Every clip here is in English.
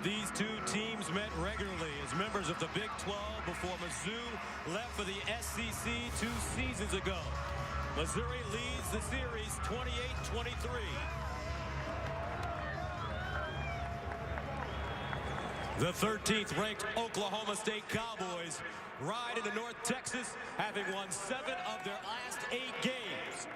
These two teams met regularly as members of the Big 12 before Mizzou left for the SEC 2 seasons ago. Missouri leads the series 28-23. The 13th ranked Oklahoma State Cowboys ride into North Texas, having won 7 of their last 8 games.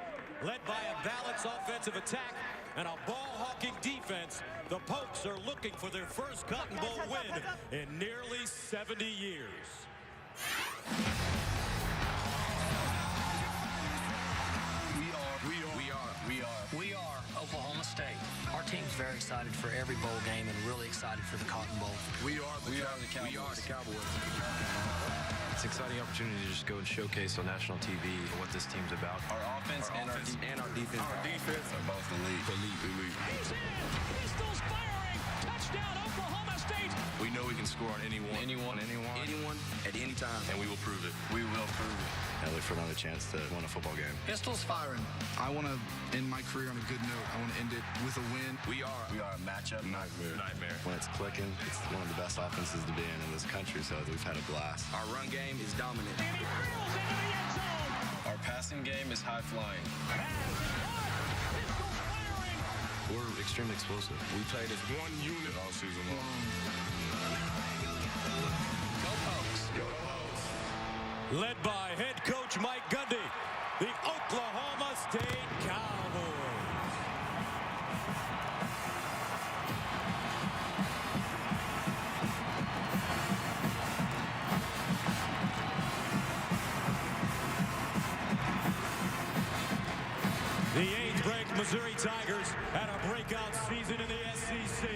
Led by a balanced offensive attack and a ball-hawking defense, the Pokes are looking for their first Cotton Bowl win in nearly 70 years. We are Oklahoma State. Our team's very excited for every bowl game and really excited for the Cotton Bowl. We are the Cowboys. It's an exciting opportunity to just go and showcase on national TV what this team's about. Our offense and our defense. Our defense are both elite. He's in. Pistols firing. Touchdown, Oklahoma State. We know we can score on anyone At any time. and we will prove it. We will prove it. I look for another chance to win a football game. Pistols firing. I want to end my career on a good note. I want to end it with a win. We are a matchup nightmare. When it's clicking, it's one of the best offenses to be in this country, so we've had a blast. Our run game is dominant. And he drills into the end zone. Our passing game is high flying. Pistols firing. We're extremely explosive. We played as one unit all season long. Go Pokes. Led by head coach Mike Gundy, the Oklahoma State Cowboys. The 8th-ranked Missouri Tigers had a breakout season in the SEC.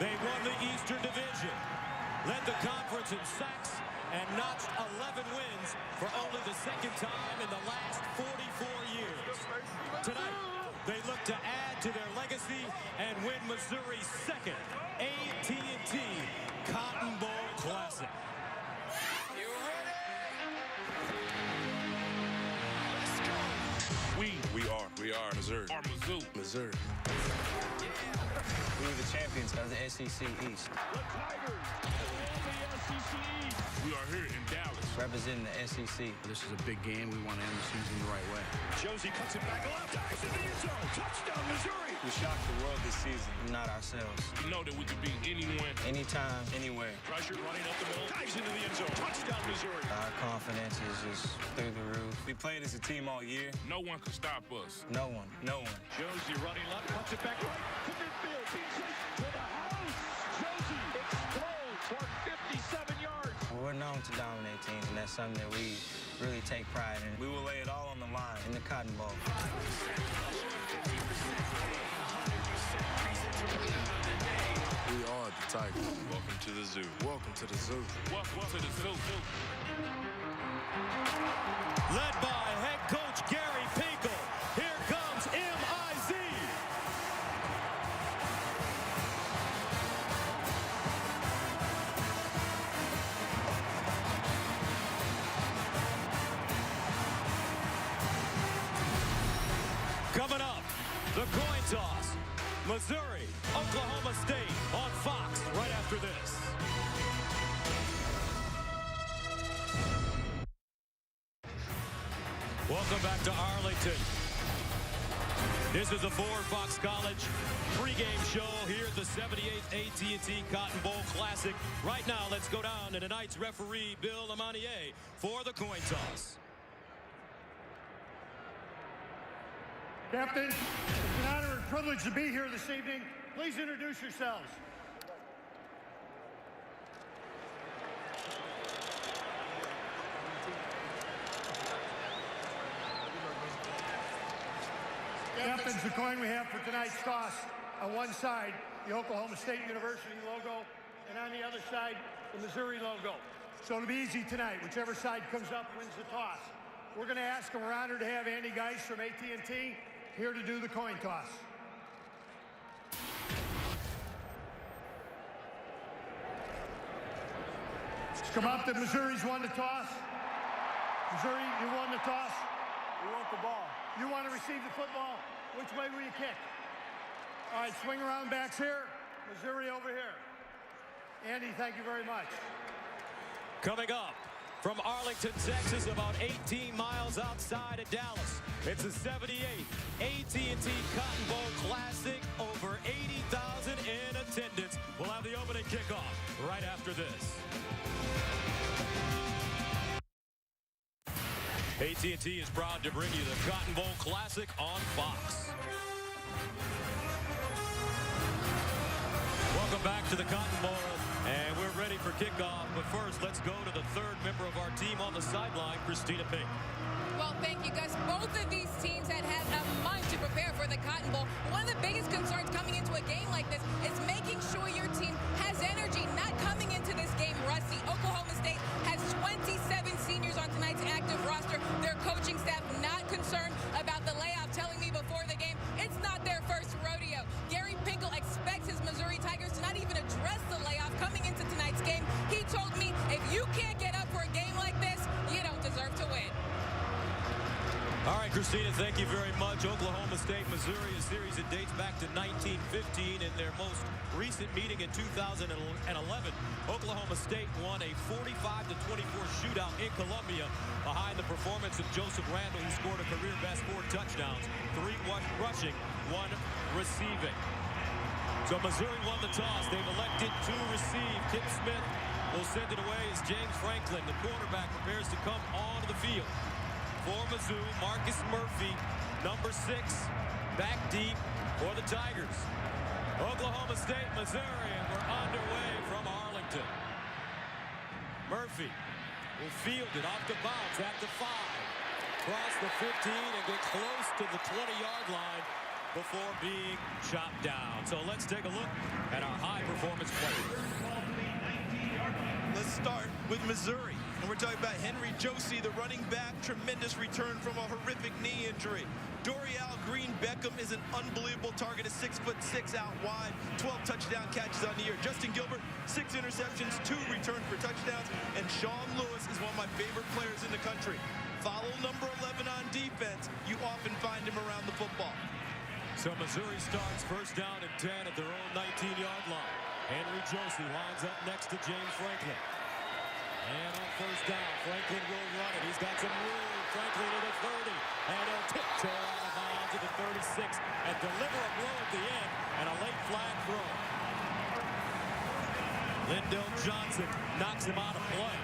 They won the Eastern Division, led the conference in sacks, and notched 11 wins for only the second time in the last 44 years. Tonight, they look to add to their legacy and win Missouri's second AT&T Cotton Bowl Classic. We are Missouri. Missouri. We were the champions of the SEC East. The Tigers win the SEC East. We are here in Dallas. Representing the SEC. This is a big game. We want to end the season the right way. Josie cuts it back left. Dives into the end zone. Touchdown, Missouri. We shocked the world this season, not ourselves. We know that we could beat anyone, Anytime, anywhere. Pressure running up the middle. Dives into the end zone. Touchdown, Missouri. Our confidence is just through the roof. We played as a team all year. No one could stop us. No one. Josie running left. Cuts it back right to midfield. Beasley to the house. Josie explodes for 57 yards. We're known to dominate teams, and that's something that we really take pride in. We will lay it all on the line in the Cotton Bowl. We are the Tigers. Welcome to the zoo. Welcome to the zoo. Welcome to the zoo. Led by head coach Gary Pinkel, here comes M.I.Z. Coming up, the coin toss. Missouri, Oklahoma State on Fox right after this. Welcome back to Arlington. This is the Ford Fox College pregame show here at the 78th AT&T Cotton Bowl Classic. Right now, let's go down to tonight's referee, Bill Lamonier, for the coin toss. Captain, it's an honor and privilege to be here this evening. Please introduce yourselves. Captains, the coin we have for tonight's toss, on one side, the Oklahoma State University logo, and on the other side, the Missouri logo. So it'll be easy tonight. Whichever side comes up wins the toss. We're going to ask, and we're honored to have Andy Geis from AT&T here to do the coin toss. Let's come up that Missouri's won the toss. Missouri, you won the toss. We want the ball. You want to receive the football. Which way will you kick? All right, swing around backs here. Missouri over here. Andy, thank you very much. Coming up from Arlington, Texas, about 18 miles outside of Dallas, it's the 78th AT&T Cotton Bowl Classic. Over 80,000 in attendance. We'll have the opening kickoff right after this. AT&T is proud to bring you the Cotton Bowl Classic on Fox. Welcome back to the Cotton Bowl, and we're ready for kickoff. But first, let's go to the third member of our team on the sideline, Christina Pink. Well, thank you, Gus. Both of these teams had a month to prepare for the Cotton Bowl. One of the biggest concerns coming into a game like this is making sure your team has energy, not coming into this game rusty. Oklahoma State has 27 seniors on tonight's active roster. Their coaching staff not concerned about the layoff, telling me before the game it's not their first rodeo. Gary Pinkel expects his Missouri Tigers to not even address the layoff coming into tonight's game. He told me, if you can't get up for a game like this, you don't deserve to win. All right, Christina, thank you very much. Oklahoma State, Missouri, a series that dates back to 1915. In their most recent meeting in 2011, Oklahoma State won a 45-24 shootout in Columbia behind the performance of Joseph Randall, who scored a career-best 4 touchdowns, 3 rushing, 1 receiving. So Missouri won the toss. They've elected to receive. Kip Smith will send it away as James Franklin, the quarterback, prepares to come onto the field. For Mizzou, Marcus Murphy, number 6, back deep for the Tigers. Oklahoma State, Missouri, and we're underway from Arlington. Murphy will field it off the bounce at the 5. Cross the 15 and get close to the 20-yard line before being chopped down. So let's take a look at our high-performance players. Let's start with Missouri. And we're talking about Henry Josie, the running back. Tremendous return from a horrific knee injury. Dorial Green Beckham is an unbelievable target, a 6'6" out wide, 12 touchdown catches on the year. Justin Gilbert, 6 interceptions, 2 returns for touchdowns. And Sean Lewis is one of my favorite players in the country. Follow number 11 on defense. You often find him around the football. So Missouri starts first down and 10 at their own 19-yard line. Henry Josie lines up next to James Franklin. And on first down, Franklin will run it. He's got some room. Franklin to the 30. And he'll tiptoe out of bounds to the 36 and deliver a blow at the end and a late flag throw. Lindell Johnson knocks him out of play.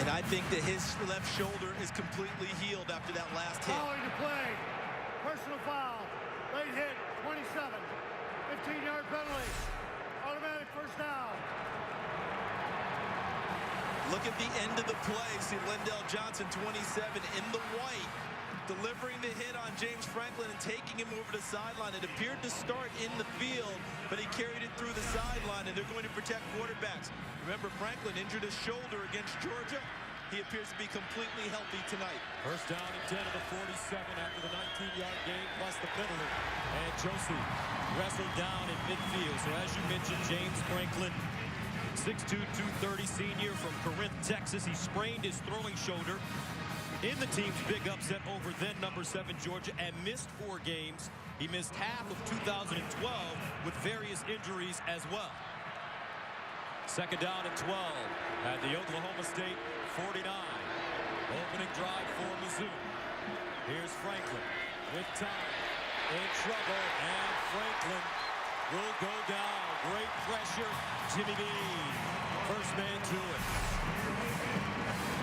And I think that his left shoulder is completely healed after that last hit. Following the play, personal foul, late hit, 27, 15-yard penalty, automatic first down. Look at the end of the play. See Lindell Johnson, 27, in the white, delivering the hit on James Franklin and taking him over the sideline. It appeared to start in the field, but he carried it through the sideline, and they're going to protect quarterbacks. Remember, Franklin injured his shoulder against Georgia. He appears to be completely healthy tonight. First down and 10 of the 47 after the 19-yard gain plus the penalty. And Josie wrestled down in midfield. So as you mentioned, James Franklin, 6'2", 230 senior from Corinth, Texas. He sprained his throwing shoulder in the team's big upset over then number 7 Georgia and missed 4 games. He missed half of 2012 with various injuries as well. Second down and 12 at the Oklahoma State 49. Opening drive for Mizzou. Here's Franklin with time, in trouble, and Franklin will go down. Great pressure, Jimmy Bean, first man to it.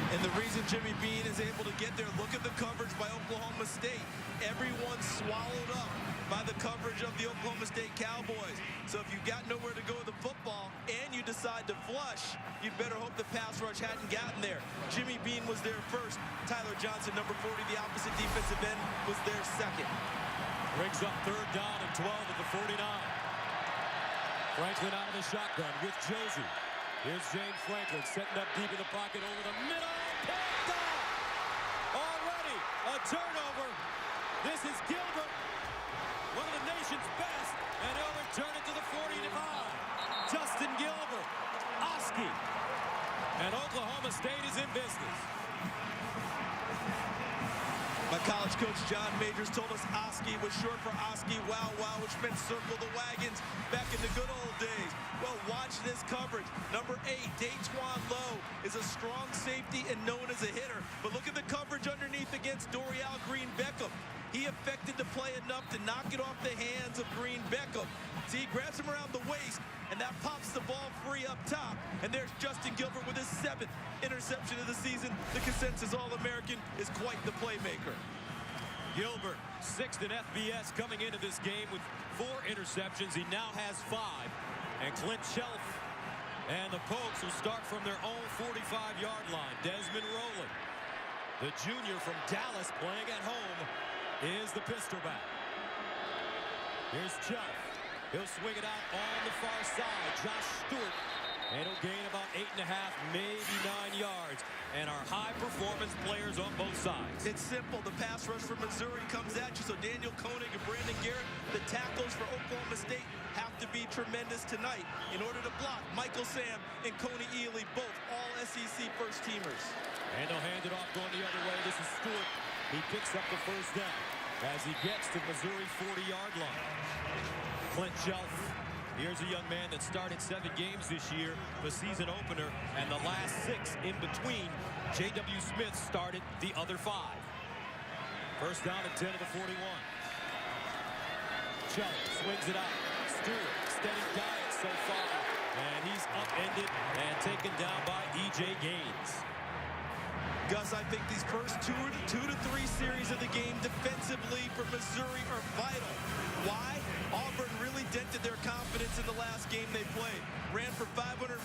And the reason Jimmy Bean is able to get there, look at the coverage by Oklahoma State. Everyone's swallowed up by the coverage of the Oklahoma State Cowboys. So if you got nowhere to go with the football and you decide to flush, you better hope the pass rush hadn't gotten there. Jimmy Bean was there first. Tyler Johnson, number 40, the opposite defensive end, was there second. Brings up third down and 12 at the 49. Franklin out of the shotgun with Josie. Here's James Franklin setting up deep in the pocket over the middle. Picked off! Already a turnover. This is Gilbert, one of the nation's best, and he'll return it to the 45. Justin Gilbert, Oski, and Oklahoma State is in business. My college coach, John Majors, told us Oski was short for Oski Wow Wow, which meant circle the wagons back in the good old days. Well, watch this coverage. Number 8, Daquan Lowe, is a strong safety and known as a hitter. But look at the coverage underneath against Dorial Green Beckham. He affected the play enough to knock it off the hands of Green Beckham. See, he grabs him around the waist, and that pops the ball free up top. And there's Justin Gilbert with his 7th interception of the season. The consensus All-American is quite the playmaker. Gilbert, 6th in FBS coming into this game with 4 interceptions. He now has 5. And Clint Shelf and the Pokes will start from their own 45-yard line. Desmond Rowland, the junior from Dallas, playing at home, is the pistol back. Here's Shelf. He'll swing it out on the far side. Josh Stewart. And he'll gain about 8.5, maybe 9 yards. And our high-performance players on both sides. It's simple. The pass rush from Missouri comes at you. So Daniel Koenig and Brandon Garrett, the tackles for Oklahoma State, have to be tremendous tonight in order to block Michael Sam and Coney Ely, both all SEC first-teamers. And they'll hand it off going the other way. This is Stewart. He picks up the first down as he gets to Missouri 40-yard line. Clint Shelf. Here's a young man that started 7 games this year, the season opener, and the last 6 in between. J.W. Smith started the other 5. First down and 10 to the 41. Chubb swings it out. Stewart, steady diet so far, and he's upended and taken down by E.J. Gaines. Gus, I think these first 2 to 3 series of the game defensively for Missouri are vital. Why? Auburn really dented their confidence in the last game they played. Ran for 545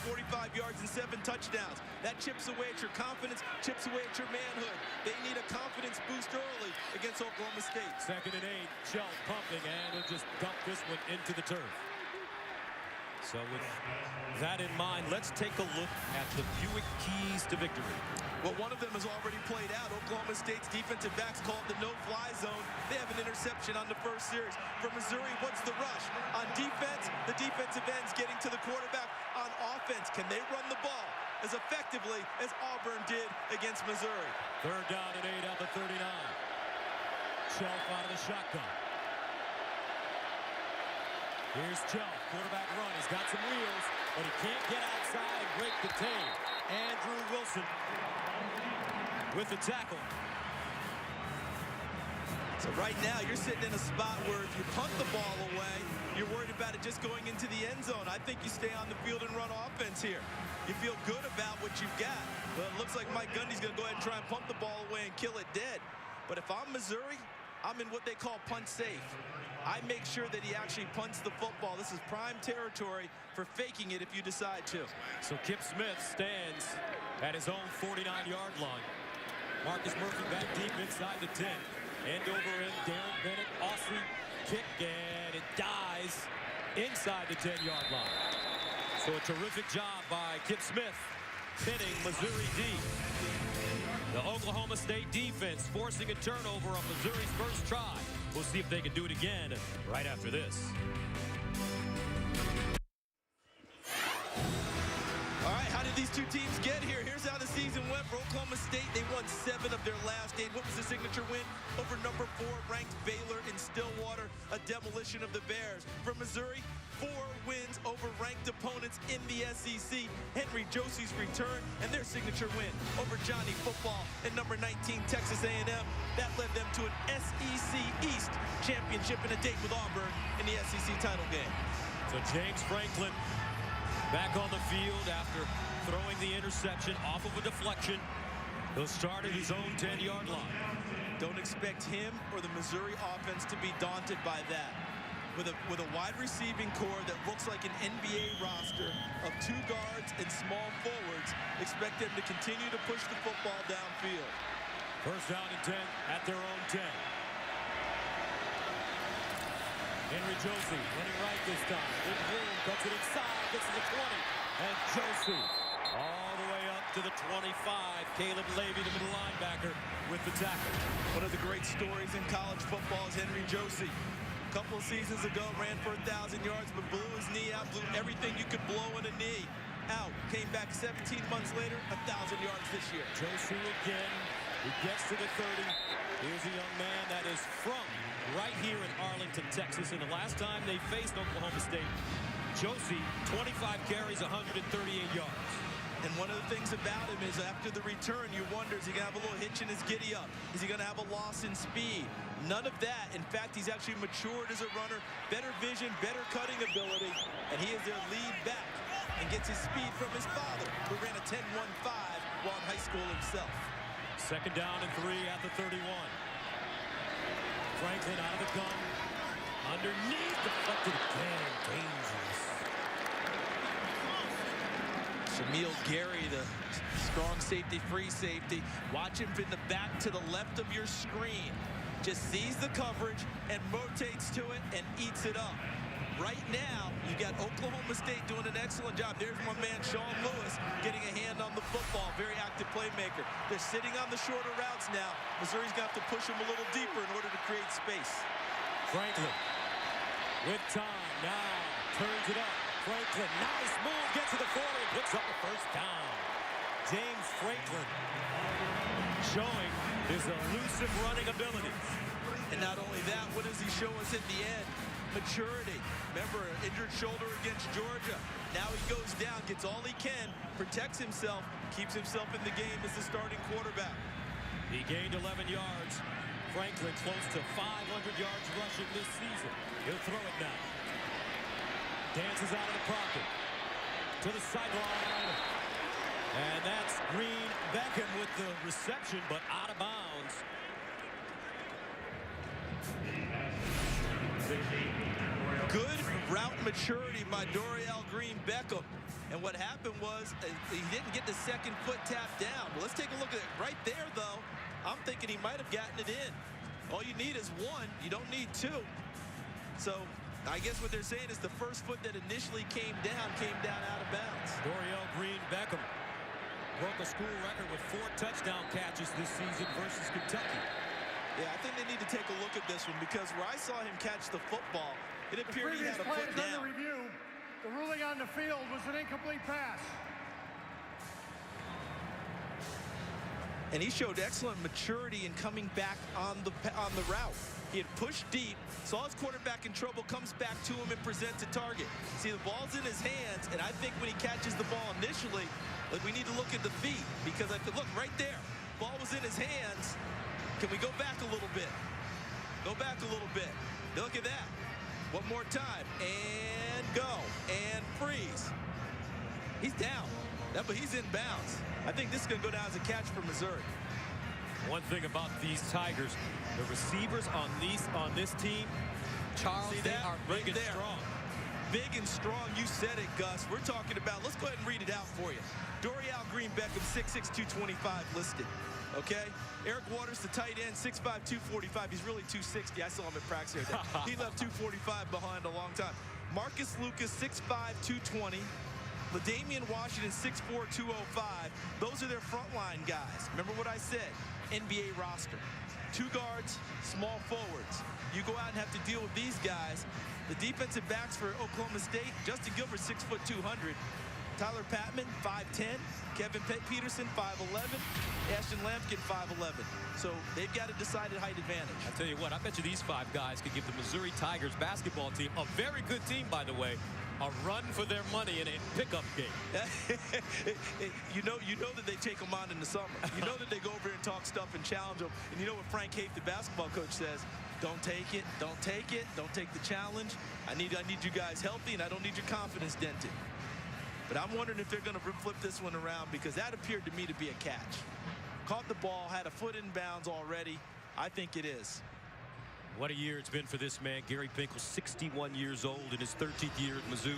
yards and 7 touchdowns. That chips away at your confidence, chips away at your manhood. They need a confidence boost early against Oklahoma State. 2nd and 8, Shell pumping, and he'll just dump this one into the turf. So with that in mind, let's take a look at the Buick keys to victory. Well, one of them has already played out. Oklahoma State's defensive backs called the no-fly zone. They have an interception on the first series. For Missouri, what's the rush? On defense, the defensive ends getting to the quarterback. On offense, can they run the ball as effectively as Auburn did against Missouri? 3rd down and 8 at the 39. Shelf out of the shotgun. Here's Shelf, quarterback run. He's got some wheels, but he can't get outside and break the tape. Andrew Wilson with the tackle. So right now, you're sitting in a spot where if you punt the ball away, you're worried about it just going into the end zone. I think you stay on the field and run offense here. You feel good about what you've got. Well, it looks like Mike Gundy's going to go ahead and try and punt the ball away and kill it dead. But if I'm Missouri, I'm in what they call punt safe. I make sure that he actually punts the football. This is prime territory for faking it if you decide to. So Kip Smith stands at his own 49-yard line. Marcus Murphy back deep inside the 10. End over in Darren Bennett. Austin kick, and it dies inside the 10-yard line. So a terrific job by Kip Smith pinning Missouri D. The Oklahoma State defense forcing a turnover on Missouri's first try. We'll see if they can do it again right after this. All right, how did these two teams get here? Here's how the season went for Oklahoma State. They won 7 of their last 8. What was the signature win? Over number 4 ranked Baylor in Stillwater, a demolition of the Bears. For Missouri, 4 wins over ranked opponents in the SEC. Henry Josey's return and their signature win over Johnny Football and number 19 Texas A&M. That led them to an SEC East championship and a date with Auburn in the SEC title game. So James Franklin back on the field after throwing the interception off of a deflection. He'll start at his own 10-yard line. Don't expect him or the Missouri offense to be daunted by that. With a wide receiving core that looks like an NBA roster of 2 guards and small forwards, expect them to continue to push the football downfield. First down and 10 at their own 10. Henry Josey running right this time. In room, cuts it inside, gets to the 20. And Josey all the way up to the 25. Caleb Levy, the middle linebacker, with the tackle. One of the great stories in college football is Henry Josey. A couple of seasons ago, ran for 1,000 yards, but blew his knee out, blew everything you could blow in a knee out. Came back 17 months later, 1,000 yards this year. Josey again. He gets to the 30. Here's a young man that is from right here in Arlington, Texas. And the last time they faced Oklahoma State, Josie, 25 carries, 138 yards. And one of the things about him is after the return, you wonder, is he going to have a little hitch in his giddy-up? Is he going to have a loss in speed? None of that. In fact, he's actually matured as a runner, better vision, better cutting ability, and he is their lead back and gets his speed from his father, who ran a 10-1-5 while in high school himself. Second down and 3 at the 31. Franklin out of the gun. Underneath, deflected again. Dangerous. Shamil Gary, the strong safety, free safety. Watch him in the back to the left of your screen. Just sees the coverage and rotates to it and eats it up. Right now, you got Oklahoma State doing an excellent job. There's my man, Sean Lewis, getting a hand on the football. Very active playmaker. They're sitting on the shorter routes now. Missouri's got to push them a little deeper in order to create space. Franklin with time now. Turns it up. Franklin, nice move, gets to the 40, picks up the first down. James Franklin showing his elusive running abilities. And not only that, what does he show us at the end? Maturity. Remember, injured shoulder against Georgia. Now he goes down, gets all he can, protects himself, keeps himself in the game as the starting quarterback. He gained 11 yards. Franklin close to 500 yards rushing this season. He'll throw it now. Dances out of the pocket to the sideline. And that's Green Beckham with the reception, but out of bounds. Good route maturity by Dorial Green Beckham. And what happened was he didn't get the second foot tap down. Well, let's take a look at it right there, though. I'm thinking he might have gotten it in. All you need is one. You don't need two. So I guess what they're saying is the first foot that initially came down out of bounds. Dorial Green Beckham broke a school record with 4 touchdown catches this season versus Kentucky. Yeah, I think they need to take a look at this one because where I saw him catch the football, it appeared he had a foot down. Under review, the ruling on the field was an incomplete pass. And he showed excellent maturity in coming back on the route. He had pushed deep, saw his quarterback in trouble, comes back to him and presents a target. See, the ball's in his hands, and I think when he catches the ball initially, we need to look at the feet because I could look right there. Ball was in his hands. Can we go back a little bit? Go back a little bit. Look at that. One more time. And go. And freeze. He's down. But he's in bounds. I think this is going to go down as a catch for Missouri. One thing about these Tigers, the receivers on this team, Charles, they are big and strong. Big and strong, you said it, Gus. We're talking about, let's go ahead and read it out for you. Dorial Green Beckham, 6'6", 225 listed. Okay? Eric Waters, the tight end, 6'5", 245. He's really 260. I saw him at practice here. He left 245 behind a long time. Marcus Lucas, 6'5", 220. LaDamian Washington, 6'4", 205. Those are their frontline guys. Remember what I said? NBA roster. 2 guards, small forwards. You go out and have to deal with these guys. The defensive backs for Oklahoma State, Justin Gilbert, 6'2", 200. Tyler Patman, 5'10". Kevin Peterson, 5'11". Ashton Lampkin, 5'11". So they've got a decided height advantage. I tell you what, I bet you these 5 guys could give the Missouri Tigers basketball team, a very good team, by the way, a run for their money in a pickup game. you know that they take them on in the summer. You know that they go over and talk stuff and challenge them. And you know what Frank Haith, the basketball coach, says? Don't take it. Don't take it. Don't take the challenge. I need you guys healthy, and I don't need your confidence dented. But I'm wondering if they're going to flip this one around because that appeared to me to be a catch. Caught the ball, had a foot in bounds already. I think it is. What a year it's been for this man, Gary Pinkel, 61 years old in his 13th year at Mizzou.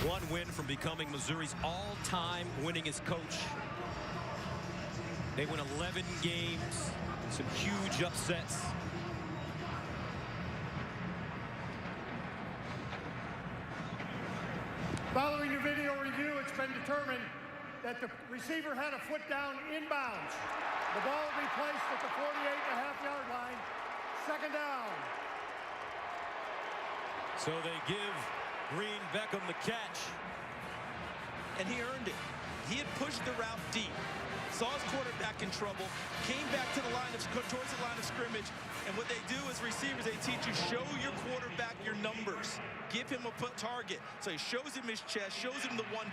1 win from becoming Missouri's all-time winningest coach. They win 11 games, some huge upsets. Following the video review, it's been determined that the receiver had a foot down inbounds. The ball will be placed at the 48.5-yard line. Second down. So they give Green Beckham the catch. And he earned it. He had pushed the route deep. saw his quarterback in trouble, came back to the line towards the line of scrimmage, and what they do as receivers, they teach you, show your quarterback your numbers. Give him a target. So he shows him his chest, shows him the 1-5,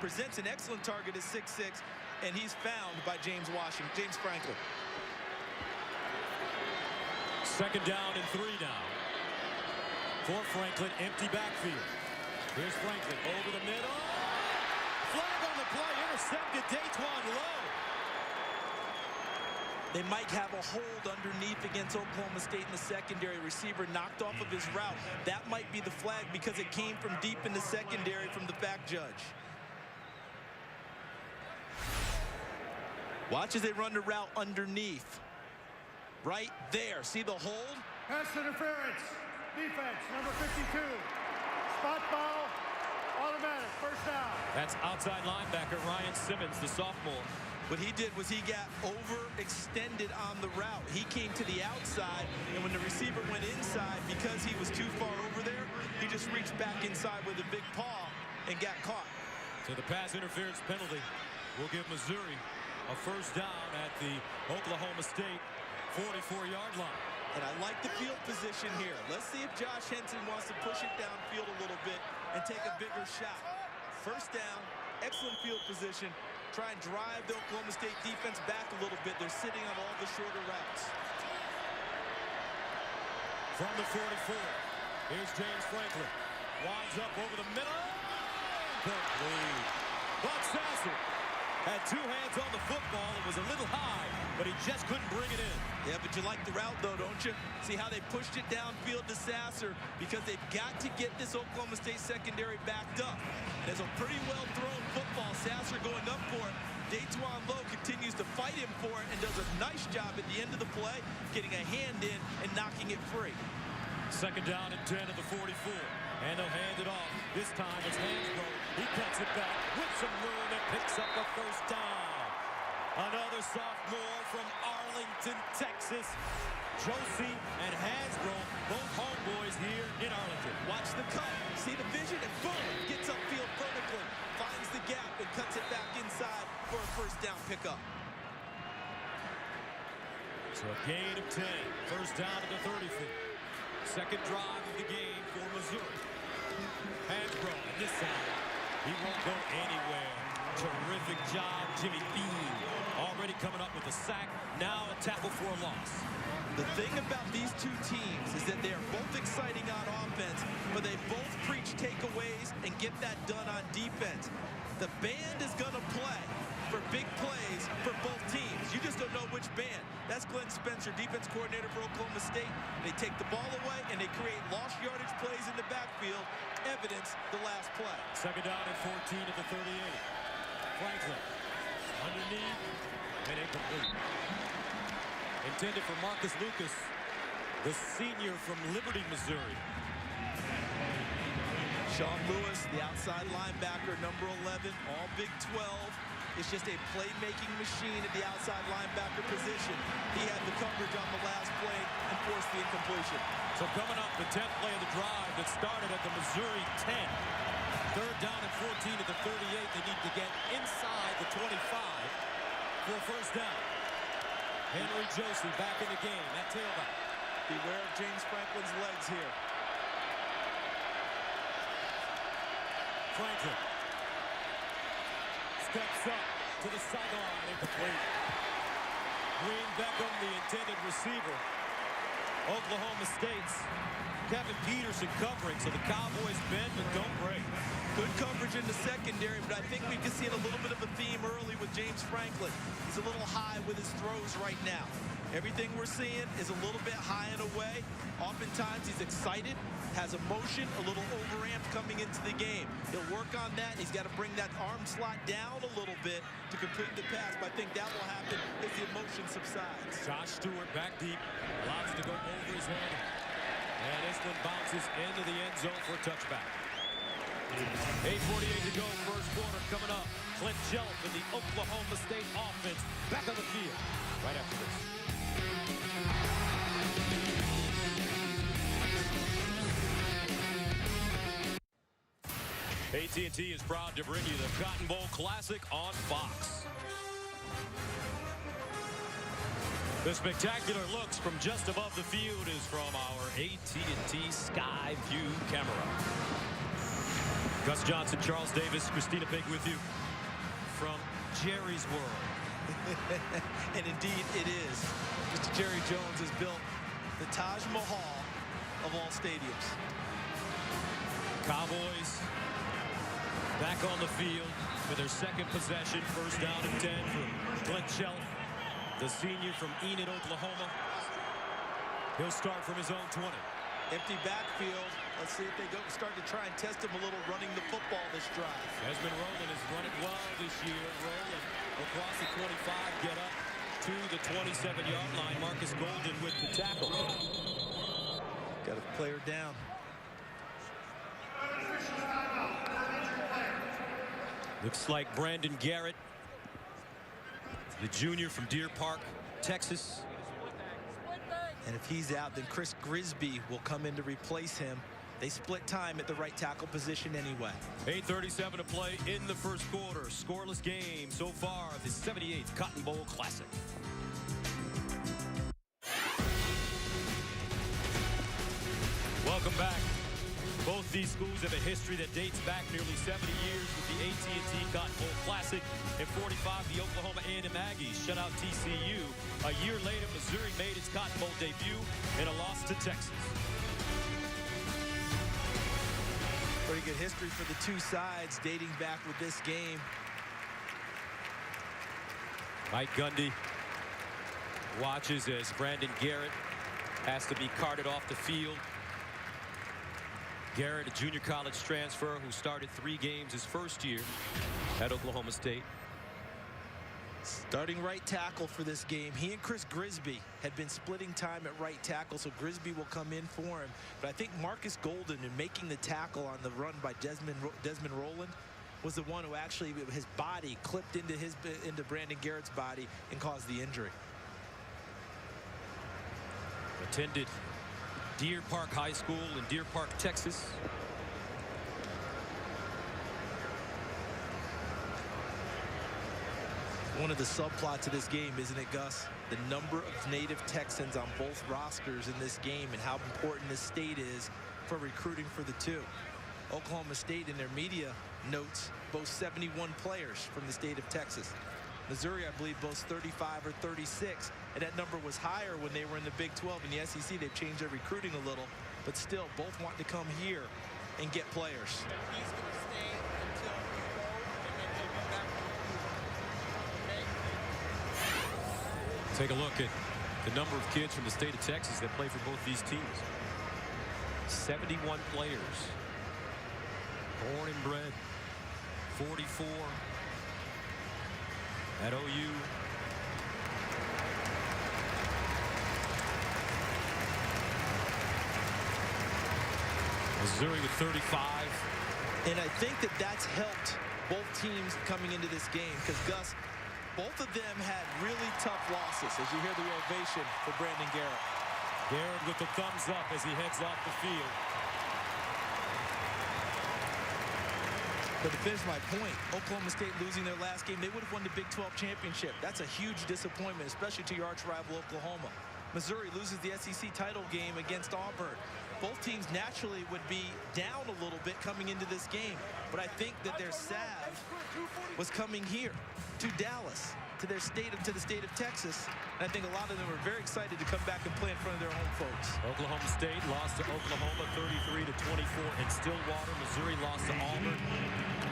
presents an excellent target at 6'6", and he's found by James Franklin. Second down and 3 now. For Franklin, empty backfield. Here's Franklin over the middle. Flag on the play, intercepted Daquan Lowe. They might have a hold underneath against Oklahoma State in the secondary. Receiver knocked off of his route. That might be the flag because it came from deep in the secondary from the back judge. Watch as they run the route underneath. Right there. See the hold? Pass interference. Defense, number 52. Spot ball. Automatic. First down. That's outside linebacker Ryan Simmons, the sophomore. What he did was he got overextended on the route. He came to the outside, and when the receiver went inside, because he was too far over there, he just reached back inside with a big paw and got caught. So the pass interference penalty will give Missouri a first down at the Oklahoma State 44-yard line. And I like the field position here. Let's see if Josh Henson wants to push it downfield a little bit and take a bigger shot. First down, excellent field position. Try and drive the Oklahoma State defense back a little bit. They're sitting on all the shorter routes. From the 44, here's James Franklin. Winds up over the middle. Complete. Buck Sasser had two hands on the football. It was a little high, but he just couldn't bring it in. Yeah, but you like the route, though, don't you? See how they pushed it downfield to Sasser because they've got to get this Oklahoma State secondary backed up. There's a pretty well-thrown football. Sasser going up for it. Daquan Lowe continues to fight him for it and does a nice job at the end of the play, getting a hand in and knocking it free. Second down and 10 at the 44. And they'll hand it off. This time it's Hansbrough. He cuts it back with some room and picks up a first down. Another sophomore from Arlington, Texas. Josie and Hansbrough, both homeboys here in Arlington. Watch the cut. See the vision and boom, gets upfield vertically. Finds the gap and cuts it back inside for a first down pickup. So a gain of 10. First down at the 34. Second drive of the game for Missouri. Hansbrough, and this time, he won't go anywhere. Terrific job, Jimmy Bean. Already coming up with a sack, now a tackle for a loss. The thing about these two teams is that they are both exciting on offense, but they both preach takeaways and get that done on defense. The band is going to play for big plays for both teams. You just don't know which band. That's Glenn Spencer, defense coordinator for Oklahoma State. They take the ball away and they create lost yardage plays in the backfield. Evidence the last play. Second down and 14 at the 38. Franklin underneath and incomplete. Intended for Marcus Lucas, the senior from Liberty, Missouri. Sean Lewis, the outside linebacker, number 11, all Big 12. It's just a playmaking machine at the outside linebacker position. He had the coverage on the last play and forced the incompletion. So coming up, the 10th play of the drive that started at the Missouri 10. Third down and 14 at the 38. They need to get inside the 25 for a first down. Henry Josie back in the game at tailback. Beware of James Franklin's legs here. Franklin steps up to the sideline, incomplete. Green Beckham, the intended receiver. Oklahoma State's Kevin Peterson covering, so the Cowboys bend but don't break. Good coverage in the secondary, but I think we can see a little bit of a theme early with James Franklin. He's a little high with his throws right now. Everything we're seeing is a little bit high and away. Oftentimes he's excited, has emotion, a little overamped coming into the game. He'll work on that. He's got to bring that arm slot down a little bit to complete the pass, but I think that will happen as the emotion subsides. Josh Stewart back deep, allows it to go over his head. And this one bounces into the end zone for a touchback. 8:48 to go, first quarter coming up. Clint Jelf and the Oklahoma State offense back on the field right after this. AT&T is proud to bring you the Cotton Bowl Classic on Fox. The spectacular looks from just above the field is from our AT&T Sky View camera. Gus Johnson, Charles Davis, Christina Pig with you from Jerry's World. And indeed it is. Mr. Jerry Jones has built the Taj Mahal of all stadiums. Cowboys back on the field for their second possession. First down and 10 from Clint Shelf, the senior from Enid, Oklahoma. He'll start from his own 20. Empty backfield. Let's see if they start to try and test him a little running the football this drive. Desmond Rowland has run it well this year. Rowland across the 25, get up to the 27-yard line. Marcus Golden with the tackle. Got a player down. Looks like Brandon Garrett, the junior from Deer Park, Texas. And if he's out, then Chris Grisby will come in to replace him. They split time at the right tackle position anyway. 8:37 to play in the first quarter. Scoreless game so far, the 78th Cotton Bowl Classic. Welcome back. Both these schools have a history that dates back nearly 70 years with the AT&T Cotton Bowl Classic. In 45, the Oklahoma A&M Aggies shut out TCU. A year later, Missouri made its Cotton Bowl debut in a loss to Texas. Pretty good history for the two sides dating back with this game. Mike Gundy watches as Brandon Garrett has to be carted off the field. Garrett, a junior college transfer who started 3 games his first year at Oklahoma State. Starting right tackle for this game. He and Chris Grisby had been splitting time at right tackle, so Grisby will come in for him. But I think Marcus Golden, in making the tackle on the run by Desmond Rowland, was the one who actually, his body clipped into Brandon Garrett's body and caused the injury. Attended Deer Park High School in Deer Park, Texas. One of the subplots of this game, isn't it, Gus? The number of native Texans on both rosters in this game and how important this state is for recruiting for the two. Oklahoma State in their media notes boasts 71 players from the state of Texas. Missouri, I believe, boasts 35 or 36, and that number was higher when they were in the Big 12. In the SEC, they've changed their recruiting a little, but still, both want to come here and get players. He's going to stay until you go, and then he'll be back. Okay? Take a look at the number of kids from the state of Texas that play for both these teams. 71 players. Born and bred. 44 at OU. Missouri with 35. And I think that that's helped both teams coming into this game, because, Gus, both of them had really tough losses, as you hear the ovation for Brandon Garrett. Garrett with the thumbs up as he heads off the field. But to finish my point, Oklahoma State losing their last game, they would have won the Big 12 championship. That's a huge disappointment, especially to your arch rival Oklahoma. Missouri loses the SEC title game against Auburn. Both teams naturally would be down a little bit coming into this game. But I think that their salve was coming here to Dallas, to the state of Texas. And I think a lot of them are very excited to come back and play in front of their home folks. Oklahoma State lost to Oklahoma 33-24 in Stillwater. Missouri lost to Auburn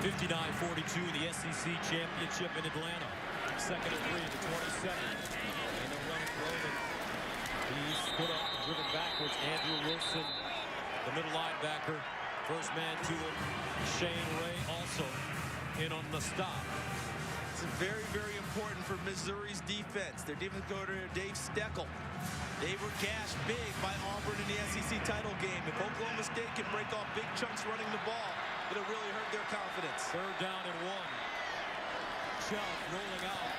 59-42 in the SEC championship in Atlanta. Second and 3 to 27. And they'll run it Roman. He's put up and driven backwards. Andrew Wilson, the middle linebacker. First man to him. Shane Ray also in on the stop. It's very, very important for Missouri's defense. Their defense coordinator, Dave Steckel. They were gashed big by Auburn in the SEC title game. If Oklahoma State can break off big chunks running the ball, it'll really hurt their confidence. Third down and 1. Shelf rolling out.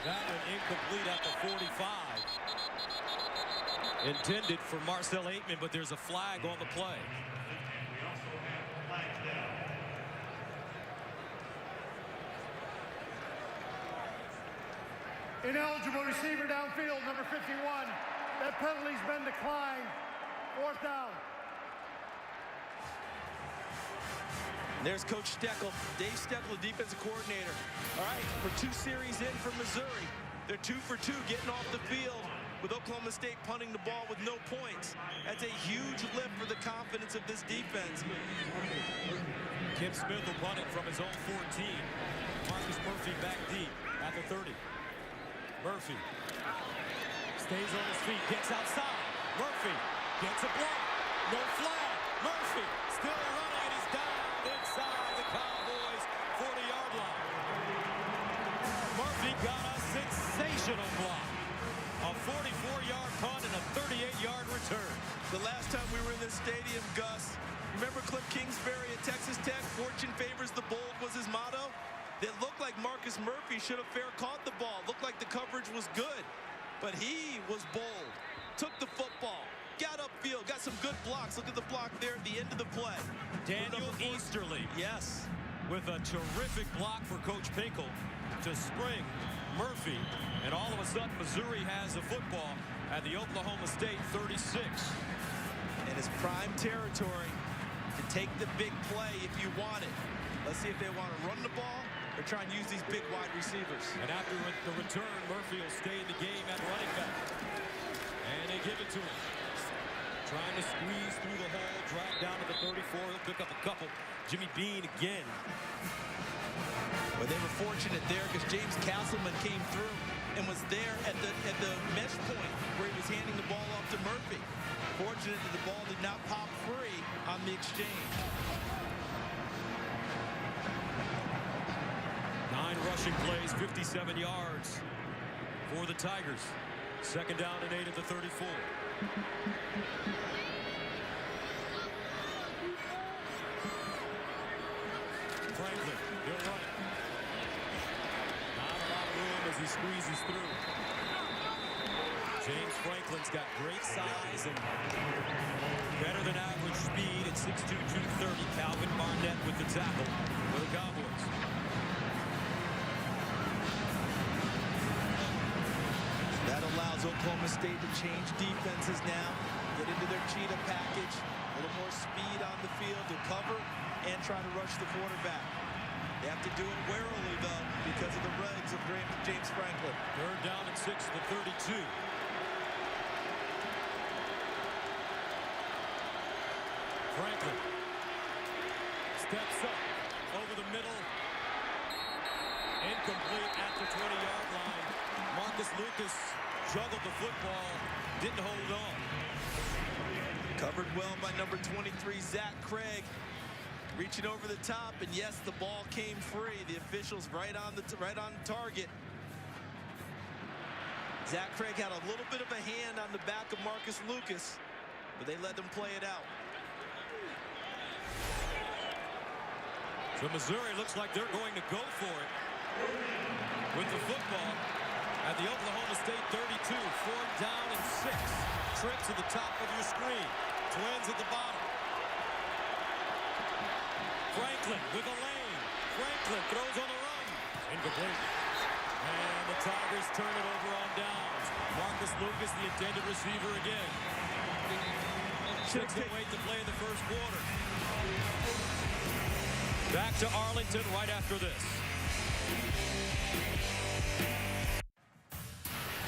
That one incomplete at the 45. Intended for Marcel Aitman, but there's a flag on the play. Ineligible receiver downfield, number 51. That penalty's been declined. 4th down. There's Coach Steckel, Dave Steckel, defensive coordinator. All right, we're 2 series in for Missouri. They're 2 for 2 getting off the field with Oklahoma State punting the ball with no points. That's a huge lift for the confidence of this defense. Kim Smith will punt it from his own 14. Marcus Murphy back deep at the 30. Murphy stays on his feet, gets outside. Murphy gets a block. No flag. Murphy still running, and he's down inside the Cowboys' 40-yard line. Murphy got a sensational block. A 44-yard punt and a 38-yard return. The last time we were in this stadium, Gus, remember Cliff Kingsbury at Texas Tech? Fortune favors the bold was his motto. It looked like Marcus Murphy should have fair caught the ball. Looked like the coverage was good, but he was bold. Took the football, got upfield, got some good blocks. Look at the block there at the end of the play. Daniel Easterly. Yes. With a terrific block for Coach Pinkel to spring Murphy. And all of a sudden, Missouri has the football at the Oklahoma State 36. And it's prime territory to take the big play if you want it. Let's see if they want to run the ball or try and use these big wide receivers. And after the return, Murphy will stay in the game at running back. And they give it to him. Trying to squeeze through the hole, drag down to the 34. He'll pick up a couple. Jimmy Bean again. But they were fortunate there because James Castleman came through and was there at the mesh point where he was handing the ball off to Murphy. Fortunate that the ball did not pop free on the exchange. 9 rushing plays, 57 yards for the Tigers. 2nd down and 8 at the 34. Franklin, he'll run it. Not a lot of room as he squeezes through. James Franklin's got great size and better than average speed at 6'2", 230. Calvin Barnett with the tackle for the Cowboys. That allows Oklahoma State to change defenses now, get into their cheetah package, a little more speed on the field to cover and try to rush the quarterback. They have to do it warily, though, because of the legs of James Franklin. 3rd down and 6 at the 32. Franklin steps up over the middle. Incomplete at the 20-yard line. Marcus Lucas juggled the football, didn't hold on. Covered well by number 23, Zach Craig. Reaching over the top, and yes, the ball came free. The officials right on target. Zach Craig had a little bit of a hand on the back of Marcus Lucas, but they let them play it out. So Missouri looks like they're going to go for it with the football at the Oklahoma State 32. 4th down and 6. Trick to the top of your screen. Twins at the bottom. Franklin with a lane. Franklin throws on the run. Incomplete. And the Tigers turn it over on downs. Marcus Lucas, the intended receiver again. 6:08 to play in the first quarter. Back to Arlington right after this.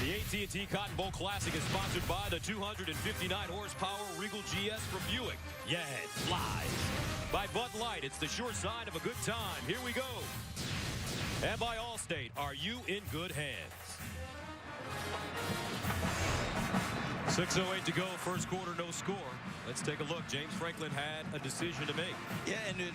The AT&T Cotton Bowl Classic is sponsored by the 259 horsepower Regal GS from Buick. Yeah, it flies. By Bud Light, it's the sure sign of a good time. Here we go. And by Allstate, are you in good hands? 6:08 to go, first quarter, no score. Let's take a look. James Franklin had a decision to make. Yeah, and it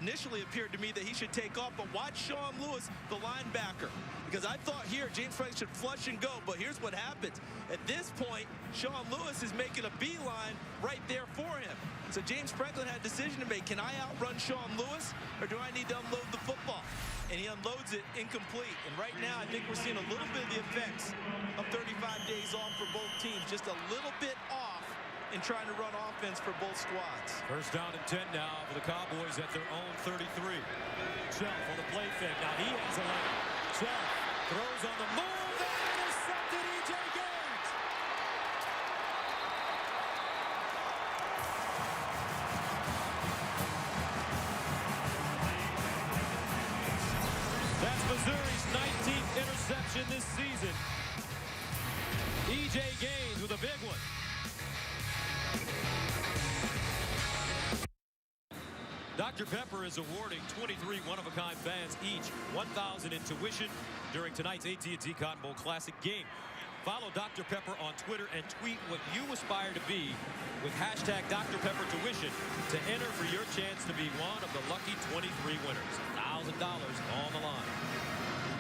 initially appeared to me that he should take off, but watch Sean Lewis, the linebacker. Because I thought here James Franklin should flush and go, but here's what happens. At this point, Sean Lewis is making a beeline right there for him. So James Franklin had a decision to make. Can I outrun Sean Lewis, or do I need to unload the football? And he unloads it incomplete. And right now, I think we're seeing a little bit of the effects of 35 days off for both teams. Just a little bit off in trying to run offense for both squads. First down and 10 now for the Cowboys at their own 33. Shelf on the play fake. Now he has a lane. Shelf Throws on the move and intercepted. E.J. Gaines. That's Missouri's 19th interception this season. E.J. Gaines with a big one. Dr. Pepper is awarding 23 one-of-a-kind fans each $1,000 in tuition during tonight's AT&T Cotton Bowl Classic game. Follow Dr. Pepper on Twitter and tweet what you aspire to be with hashtag Dr. Pepper Tuition to enter for your chance to be one of the lucky 23 winners. $1,000 on the line.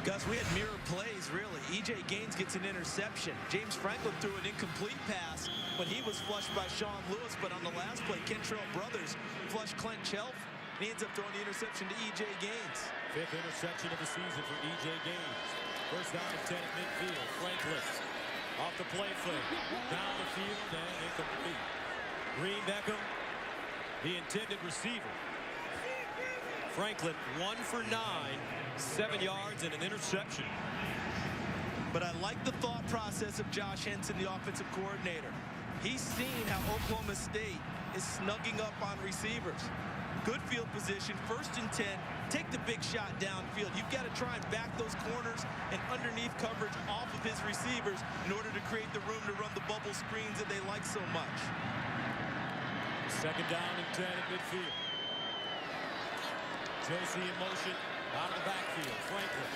Gus, we had mirror plays, really. E.J. Gaines gets an interception. James Franklin threw an incomplete pass when he was flushed by Sean Lewis, but on the last play, Kentrell Brothers flushed Clint Chelf, and he ends up throwing the interception to E.J. Gaines. 5th interception of the season for E.J. Gaines. First down and 10 at midfield. Franklin off the play fake. Down the field and incomplete. Green Beckham, the intended receiver. Franklin 1 for 9, 7 yards and an interception. But I like the thought process of Josh Henson, the offensive coordinator. He's seen how Oklahoma State is snugging up on receivers. Good field position, 1st and 10. Take the big shot downfield. You've got to try and back those corners and underneath coverage off of his receivers in order to create the room to run the bubble screens that they like so much. 2nd down and 10 at midfield. Josie in motion, out of the backfield. Franklin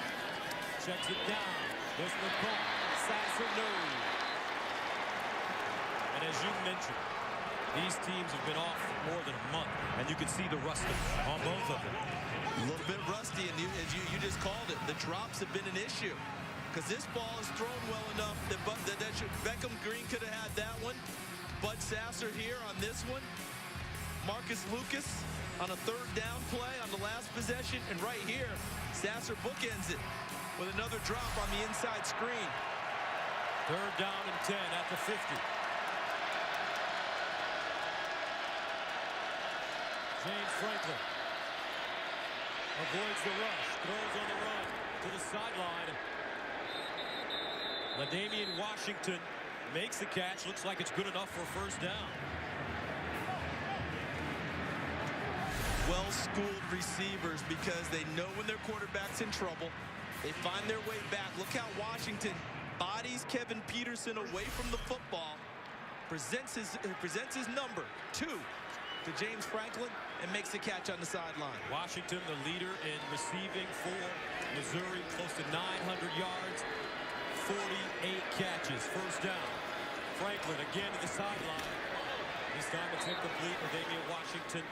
checks it down. This one caught. Sasser no. And as you mentioned, these teams have been off for more than a month, and you can see the rusting on both of them. A little bit rusty, and as you just called it, the drops have been an issue. Because this ball is thrown well enough that Beckham Green could have had that one. Bud Sasser here on this one. Marcus Lucas on a 3rd down play on the last possession, and right here, Sasser bookends it with another drop on the inside screen. 3rd down and 10 at the 50. James Franklin avoids the rush, throws on the run to the sideline. LaDainian Washington makes the catch. Looks like it's good enough for a 1st down. Well-schooled receivers because they know when their quarterback's in trouble. They find their way back. Look how Washington bodies Kevin Peterson away from the football. Presents his number 2 to James Franklin and makes the catch on the sideline. Washington, the leader in receiving for Missouri, close to 900 yards, 48 catches. 1st down. Franklin again to the sideline. This time it's incomplete with Damian Washington.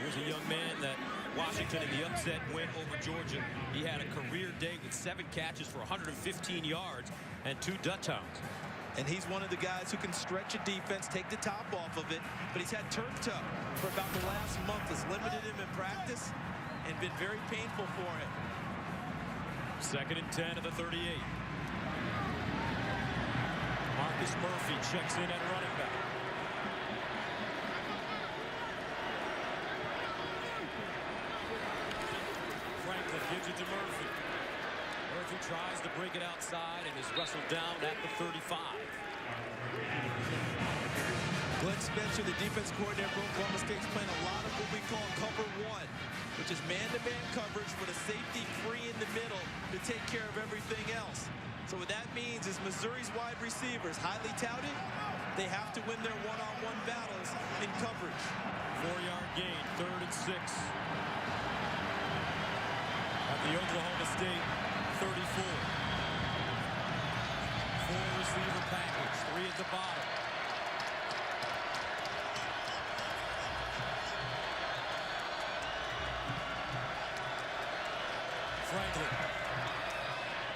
Here's a young man that Washington in the upset win over Georgia. He had a career day with 7 catches for 115 yards and 2 touchdowns. And he's one of the guys who can stretch a defense, take the top off of it. But he's had turf toe for about the last month. Has limited him in practice and been very painful for him. 2nd and 10 at the 38. Marcus Murphy checks in at running back. Franklin gives it to Murphy. Murphy tries to break it outside and is wrestled down at the 35. Glenn Spencer, the defense coordinator for Oklahoma State, is playing a lot of what we call cover 1, which is man-to-man coverage with a safety free in the middle to take care of everything else. So what that means is Missouri's wide receivers, highly touted, they have to win their one-on-one battles in coverage. 4-yard gain, 3rd and 6. At the Oklahoma State 34. 4-receiver package, 3 at the bottom. Franklin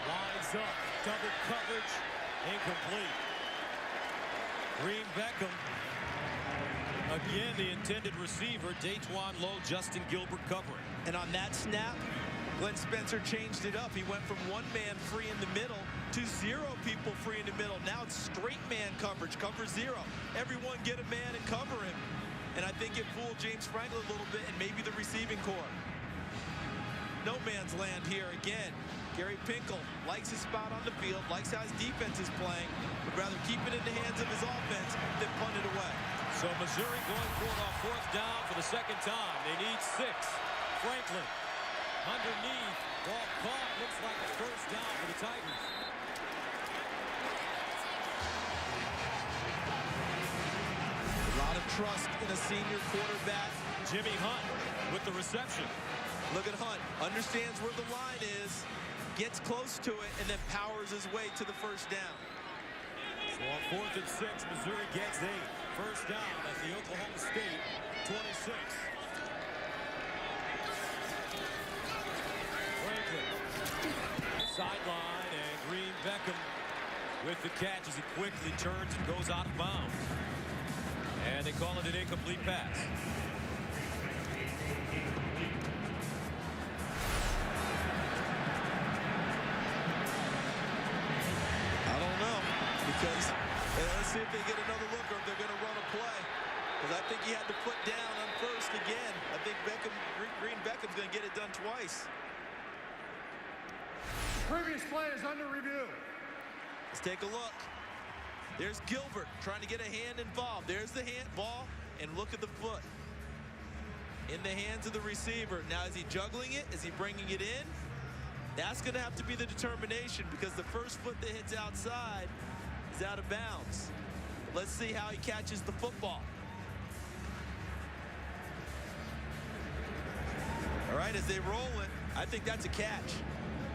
lines up, double coverage, incomplete. Green Beckham, again the intended receiver, Datejuan Lowe, Justin Gilbert covering. And on that snap, Glenn Spencer changed it up. He went from 1 man free in the middle to 0 people free in the middle. Now it's straight man coverage, cover 0. Everyone get a man and cover him. And I think it fooled James Franklin a little bit and maybe the receiving corps. No man's land here again. Gary Pinkel likes his spot on the field, likes how his defense is playing, would rather keep it in the hands of his offense than punt it away. So Missouri going for it on 4th down for the 2nd time. They need 6. Franklin underneath, ball caught, looks like a 1st down for the Tigers. A lot of trust in a senior quarterback. Jimmy Hunt with the reception. Look at Hunt, understands where the line is, gets close to it, and then powers his way to the 1st down. So on 4th and 6, Missouri gets 8. 1st down at the Oklahoma State 26. Franklin, sideline, and Green Beckham with the catch as he quickly turns and goes out of bounds. And they call it an incomplete pass. Because let's see if they get another look or if they're going to run a play. Because I think he had the foot down on 1st again. I think Green Beckham's going to get it done twice. Previous play is under review. Let's take a look. There's Gilbert trying to get a hand involved. There's the ball, and look at the foot. In the hands of the receiver. Now, is he juggling it? Is he bringing it in? That's going to have to be the determination because the first foot that hits outside is out of bounds. Let's see how he catches the football. All right, as they roll it, I think that's a catch.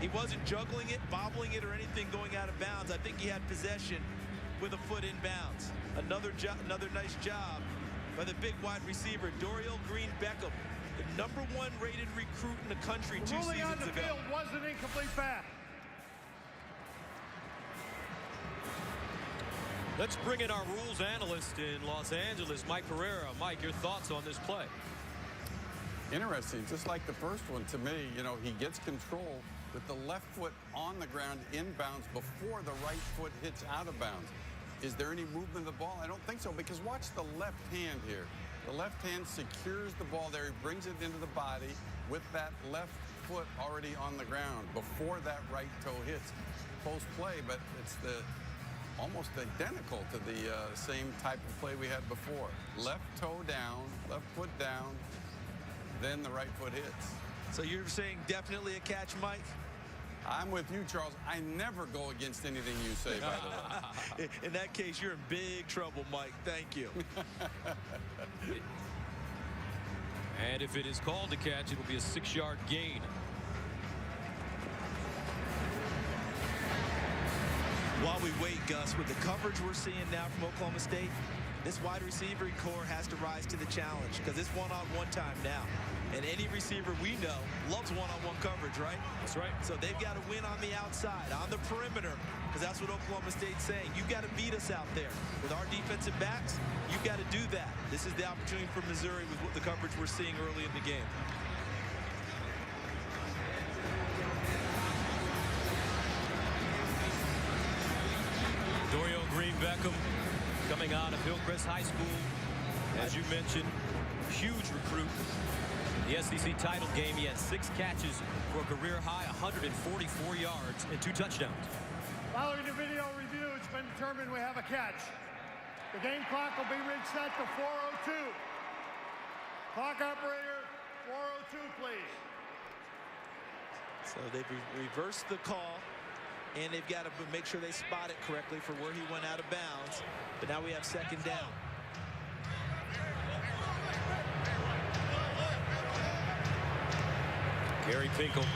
He wasn't juggling it, bobbling it, or anything going out of bounds. I think he had possession with a foot in bounds. Another nice job by the big wide receiver, Dorial Green Beckham, the #1 rated recruit in the country 2 seasons ago. Ruling on the field was an incomplete pass. Let's bring in our rules analyst in Los Angeles, Mike Pereira. Mike, your thoughts on this play? Interesting, just like the first one to me. You know, he gets control with the left foot on the ground inbounds before the right foot hits out of bounds. Is there any movement of the ball? I don't think so, because watch the left hand here. The left hand secures the ball there. He brings it into the body with that left foot already on the ground before that right toe hits. Post play, but it's almost identical to the same type of play we had before. Left toe down, left foot down, then the right foot hits. So you're saying definitely a catch, Mike? I'm with you, Charles. I never go against anything you say, by the way. In that case, you're in big trouble, Mike. Thank you. And if it is called a catch, it will be a 6-yard gain. While we wait, Gus, with the coverage we're seeing now from Oklahoma State, this wide receiver core has to rise to the challenge because it's one-on-one time now. And any receiver we know loves one-on-one coverage, right? That's right. So they've got to win on the outside, on the perimeter, because that's what Oklahoma State's saying. You've got to beat us out there. With our defensive backs, you've got to do that. This is the opportunity for Missouri with what the coverage we're seeing early in the game. Dorial Green Beckham coming out of Hillcrest High School. As you mentioned, huge recruit. The SEC title game, he had 6 catches for a career-high 144 yards and 2 touchdowns. Following the video review, it's been determined we have a catch. The game clock will be reset to 4:02. Clock operator, 4:02, please. So they've reversed the call, and they've got to make sure they spot it correctly for where he went out of bounds. But now we have 2nd down. Gary Pinkel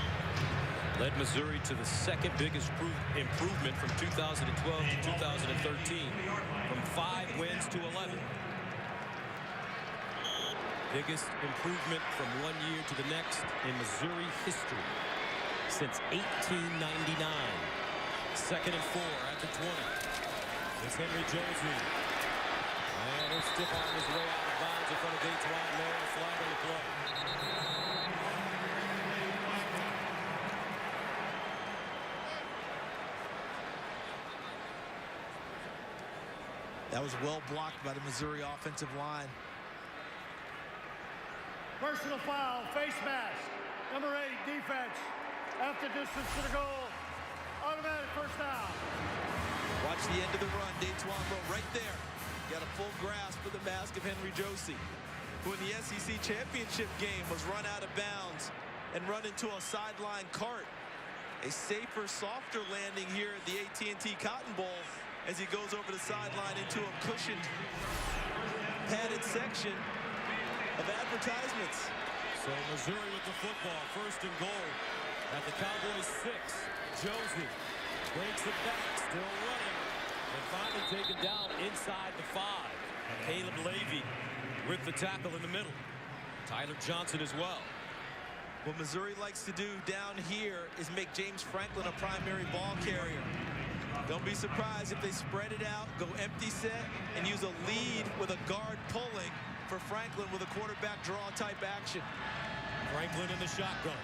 led Missouri to the 2nd biggest improvement from 2012 to 2013, from 5 wins to 11. Biggest improvement from one year to the next in Missouri history since 1899. 2nd and 4 at the 20. It's Henry Josie. And he'll stiff on his way out of bounds in front of Datewan Lowe. Flag on the play. That was well blocked by the Missouri offensive line. Personal foul, face mask. Number 8, defense. at the distance to the goal. Automatic first down. Watch the end of the run. Dave Twombro right there. Got a full grasp of the mask of Henry Josie, who in the SEC championship game was run out of bounds and run into a sideline cart. A safer, softer landing here at the AT&T Cotton Bowl as he goes over the sideline into a cushioned, padded section of advertisements. So Missouri with the football, first and goal at the Cowboys 6. Josie breaks it back, still running, and finally taken down inside the 5. And Caleb Levy with the tackle in the middle. Tyler Johnson as well. What Missouri likes to do down here is make James Franklin a primary ball carrier. Don't be surprised if they spread it out, go empty set, and use a lead with a guard pulling for Franklin with a quarterback draw type action. Franklin in the shotgun.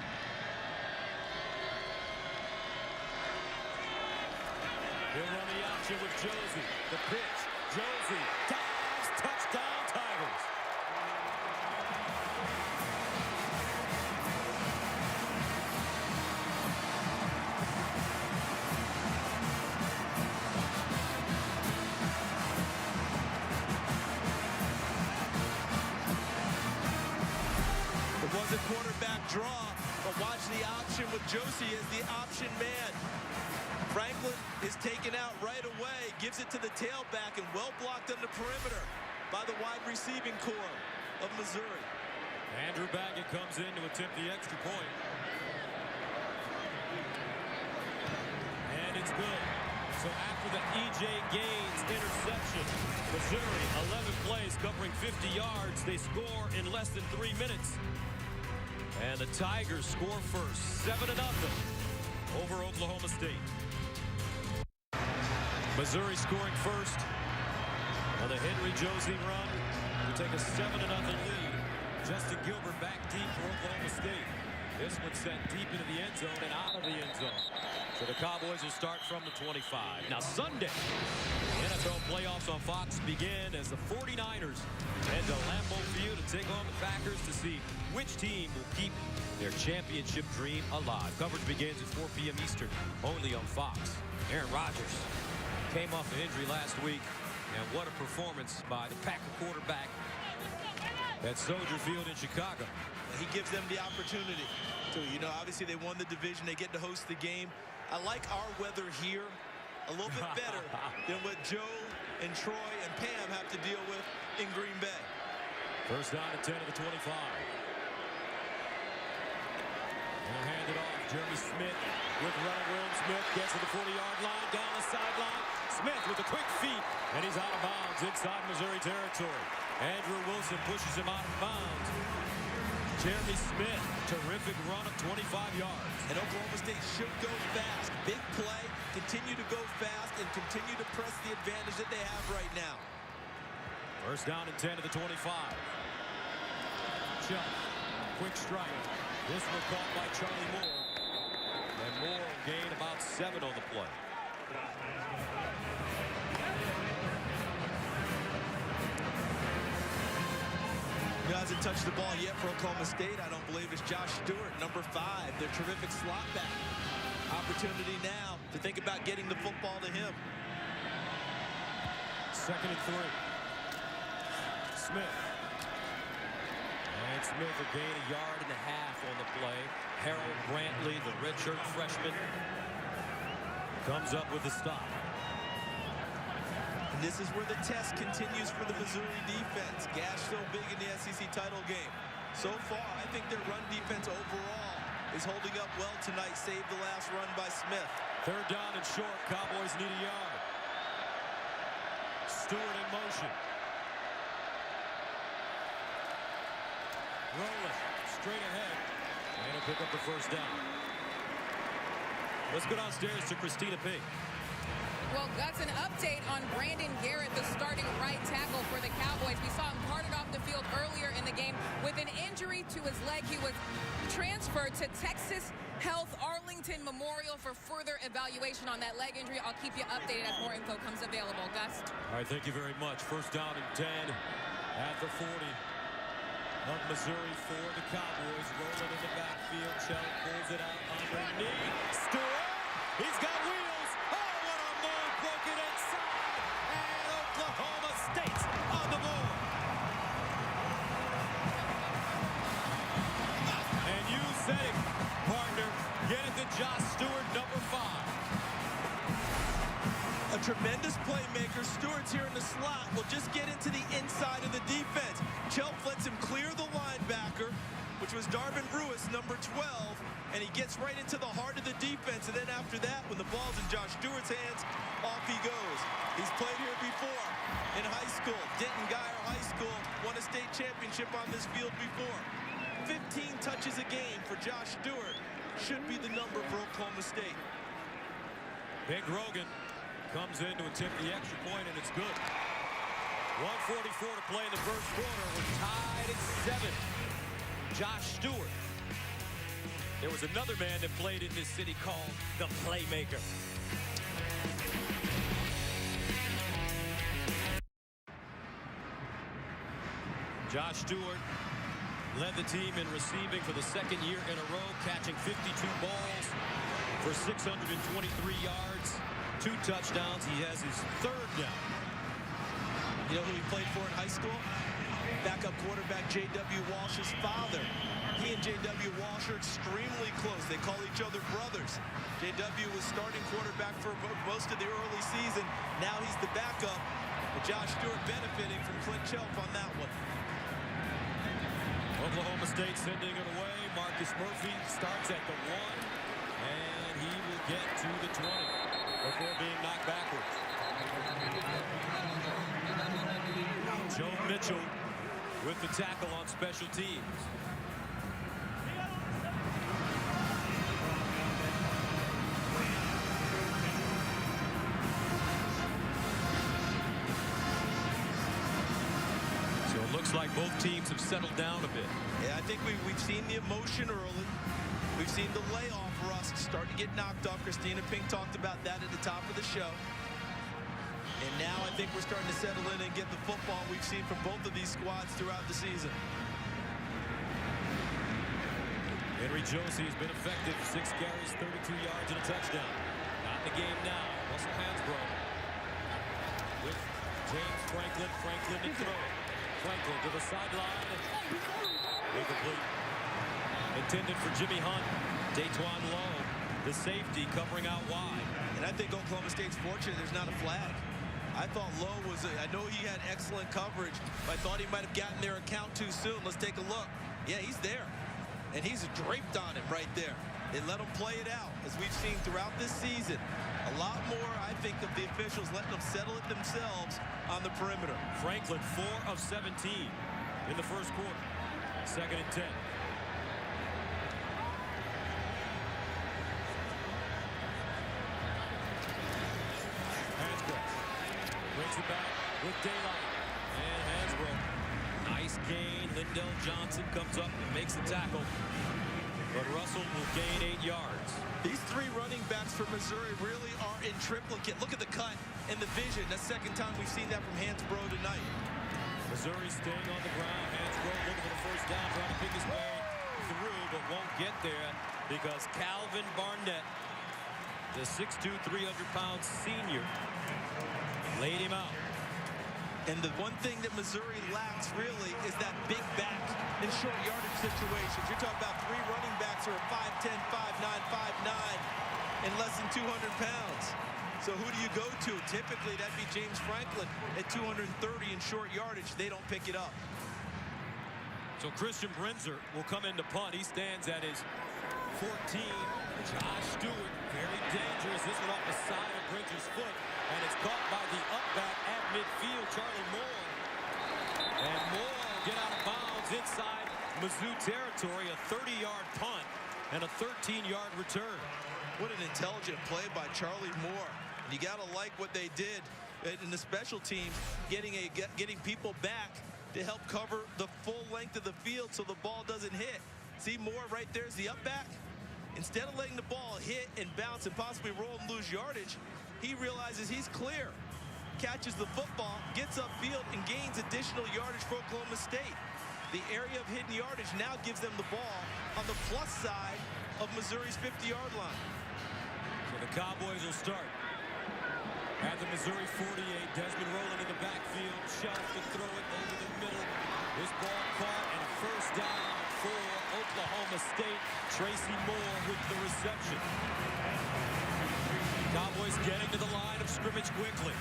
He'll run the option with Josie. The pitch. Josie dives. Touchdown, Tigers. It was a quarterback draw, but watch the option with Josie as the option man. Franklin is taken out right away, gives it to the tailback, and well blocked on the perimeter by the wide receiving core of Missouri. Andrew Baggett comes in to attempt the extra point. And it's good. So after the E.J. Gaines interception, Missouri, 11 plays covering 50 yards. They score in less than 3 minutes. And the Tigers score first, 7-0 over Oklahoma State. Missouri scoring first on the Henry Josie run to take a 7-0 lead. Justin Gilbert back deep for Oklahoma State. This one sent deep into the end zone and out of the end zone. So the Cowboys will start from the 25. Now Sunday, the NFL playoffs on Fox begin as the 49ers head to Lambeau Field to take on the Packers to see which team will keep their championship dream alive. Coverage begins at 4 p.m. Eastern, only on Fox. Aaron Rodgers came off an injury last week, and what a performance by the Packer quarterback at Soldier Field in Chicago. He gives them the opportunity to, obviously they won the division, they get to host the game. I like our weather here a little bit better than what Joe and Troy and Pam have to deal with in Green Bay. First down at 10 of the 25. And hand it off. Jeremy Smith with running room. Smith gets to the 40-yard line, down the sideline. Smith with a quick feet, and he's out of bounds inside Missouri territory. Andrew Wilson pushes him out of bounds. Jeremy Smith, terrific run of 25 yards. And Oklahoma State should go fast. Big play, continue to go fast, and continue to press the advantage that they have right now. First down and 10 to the 25. Chuck, quick strike. This one caught by Charlie Moore. And Moore will gain about 7 on the play. Who hasn't touched the ball yet for Oklahoma State, I don't believe, it's Josh Stewart, number 5, their terrific slot back. Opportunity now to think about getting the football to him. Second and 3. Smith. And Smith will gain a yard and a half on the play. Harold Brantley, the redshirt freshman, comes up with the stop. And this is where the test continues for the Missouri defense. Gash so big in the SEC title game. So far, I think their run defense overall is holding up well tonight, save the last run by Smith. Third down and short. Cowboys need a yard. Stewart in motion. Rolling straight ahead. And he'll pick up the first down. Let's go downstairs to Christina P. Well, Gus, an update on Brandon Garrett, the starting right tackle for the Cowboys. We saw him carted off the field earlier in the game with an injury to his leg. He was transferred to Texas Health Arlington Memorial for further evaluation on that leg injury. I'll keep you updated as more info comes available. Gus? All right, thank you very much. First down and 10 at the 40. of Missouri for the Cowboys. Rolling in the backfield. Chell pulls it out underneath. Stewart. He's got wheels. Oh, what a move. Broke it inside. And Oklahoma State's on the board. And you said it, partner. Get it to Josh Stewart, number 5. A tremendous playmaker. Stewart's here in the slot. Will just get into the inside of the defense. Chelf lets him clear the linebacker, which was Darvin Ruiz, number 12, and he gets right into the heart of the defense. And then after that, when the ball's in Josh Stewart's hands, off he goes. He's played here before in high school. Denton Guyer High School won a state championship on this field before. 15 touches a game for Josh Stewart. Should be the number for Oklahoma State. Big Rogan comes in to attempt the extra point, and it's good. 1:44 to play in the first quarter. We're tied at 7. Josh Stewart. There was another man that played in this city called the Playmaker. Josh Stewart led the team in receiving for the second year in a row, catching 52 balls for 623 yards. 2 touchdowns. He has his 3rd down. You know who he played for in high school? Backup quarterback J.W. Walsh's father. He and J.W. Walsh are extremely close. They call each other brothers. J.W. was starting quarterback for most of the early season. Now he's the backup. But Josh Stewart benefiting from Clint Chelf on that one. Oklahoma State sending it away. Marcus Murphy starts at the 1, and he will get to the 20 before being knocked backwards. Joe Mitchell with the tackle on special teams. So it looks like both teams have settled down a bit. Yeah, I think we've seen the emotion early. We've seen the layoff rust start to get knocked off. Christina Pink talked about that at the top of the show. And now I think we're starting to settle in and get the football we've seen from both of these squads throughout the season. Henry Josie has been effective. 6 carries, 32 yards, and a touchdown. Not in the game now. Russell Hansbrough with James Franklin. Franklin to throw. Franklin to the sideline. Incomplete. Intended for Jimmy Hunt. Daquan Lowe, the safety, covering out wide. And I think Oklahoma State's fortunate there's not a flag. I thought Lowe was, I know he had excellent coverage, but I thought he might have gotten their account too soon. Let's take a look. Yeah, he's there. And he's draped on him right there. They let him play it out, as we've seen throughout this season. A lot more, I think, of the officials letting them settle it themselves on the perimeter. Franklin, 4 of 17 in the first quarter. 2nd and 10. Brings it back with daylight. And Hansbrough. Nice gain. Lindell Johnson comes up and makes the tackle. But Russell will gain 8 yards. These 3 running backs for Missouri really are in triplicate. Look at the cut and the vision. That's the 2nd time we've seen that from Hansbrough tonight. Missouri staying on the ground. Hansbrough looking for the first down, trying to pick his way through, but won't get there because Calvin Barnett, the 6'2", 300-pound senior, laid him out. And the one thing that Missouri lacks really is that big back in short yardage situations. You're talking about 3 running backs who are 5'10", 5'9", 5'9", and less than 200 pounds. So who do you go to? Typically, that'd be James Franklin at 230 in short yardage. They don't pick it up. So Christian Brinzer will come in to punt. He stands at his 14. Josh Stewart, very dangerous. This one off the side of Brinzer's foot. And it's caught by the up back at midfield, Charlie Moore. And Moore will get out of bounds inside Mizzou territory. A 30-yard punt and a 13-yard return. What an intelligent play by Charlie Moore. You got to like what they did in the special teams, getting people back to help cover the full length of the field so the ball doesn't hit. See Moore right there's the up back. Instead of letting the ball hit and bounce and possibly roll and lose yardage, he realizes he's clear, catches the football, gets upfield, and gains additional yardage for Oklahoma State. The area of hidden yardage now gives them the ball on the plus side of Missouri's 50-yard line. So the Cowboys will start at the Missouri 48. Desmond rolling in the backfield. Shelf to throw it over the middle. This ball caught and first down for Oklahoma State. Tracy Moore with the reception. Cowboys getting to the line of scrimmage quickly.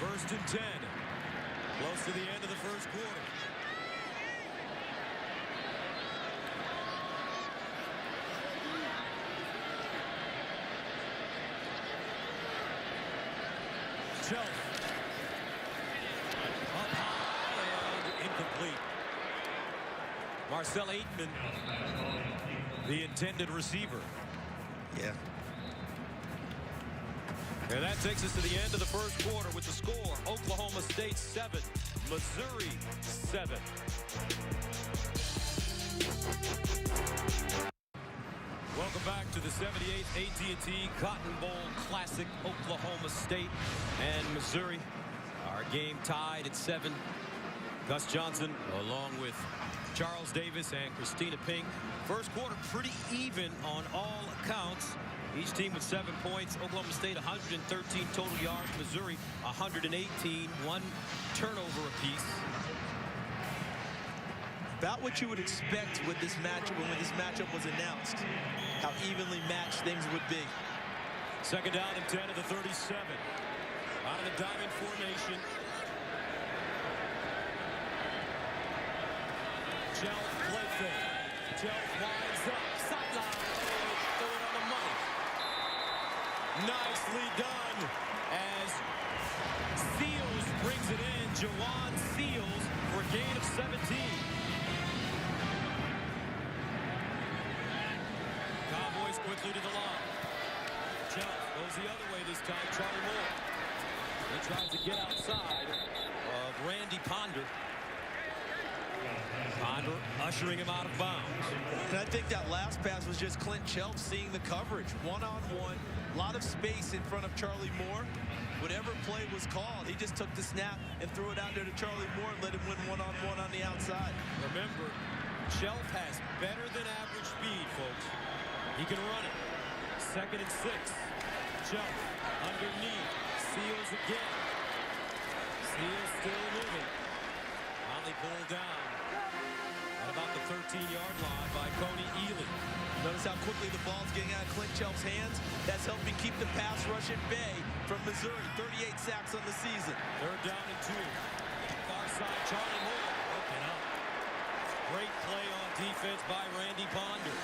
1st and 10. Close to the end of the first quarter. Shelf. Up high and incomplete. Marcel Aitman, the intended receiver. Yeah. And that takes us to the end of the first quarter with the score: Oklahoma State 7, Missouri 7. Welcome back to the 78th AT&T Cotton Bowl Classic. Oklahoma State and Missouri. Our game tied at 7. Gus Johnson along with Charles Davis and Christina Pink. First quarter pretty even on all accounts. Each team with 7 points. Oklahoma State 113 total yards. Missouri 118. 1 turnover apiece. About what you would expect with this matchup when this matchup was announced. How evenly matched things would be. 2nd down and 10 of the 37. Out of the diamond formation. Shelf play fake. Shelf winds up. Sideline. Throw it on the money. Nicely done as Seals brings it in. Jawan Seals for a gain of 17. Cowboys quickly to the line. Shelf goes the other way this time. Charlie Moore. He tries to get outside of Randy Ponder. Ponder ushering him out of bounds. And I think that last pass was just Clint Shelf seeing the coverage. One-on-one. A lot of space in front of Charlie Moore. Whatever play was called, he just took the snap and threw it out there to Charlie Moore and let him win one-on-one on the outside. Remember, Shelf has better than average speed, folks. He can run it. 2nd and 6. Shelf underneath. Seals again. Seals still moving. Finally pulled down at about the 13-yard line by Coney Ely. Notice how quickly the ball's getting out of Clint Shelf's hands. That's helping keep the pass rush at bay from Missouri. 38 sacks on the season. 3rd down and 2. Far side, Charlie Moore open up. Great play on defense by Randy Ponder.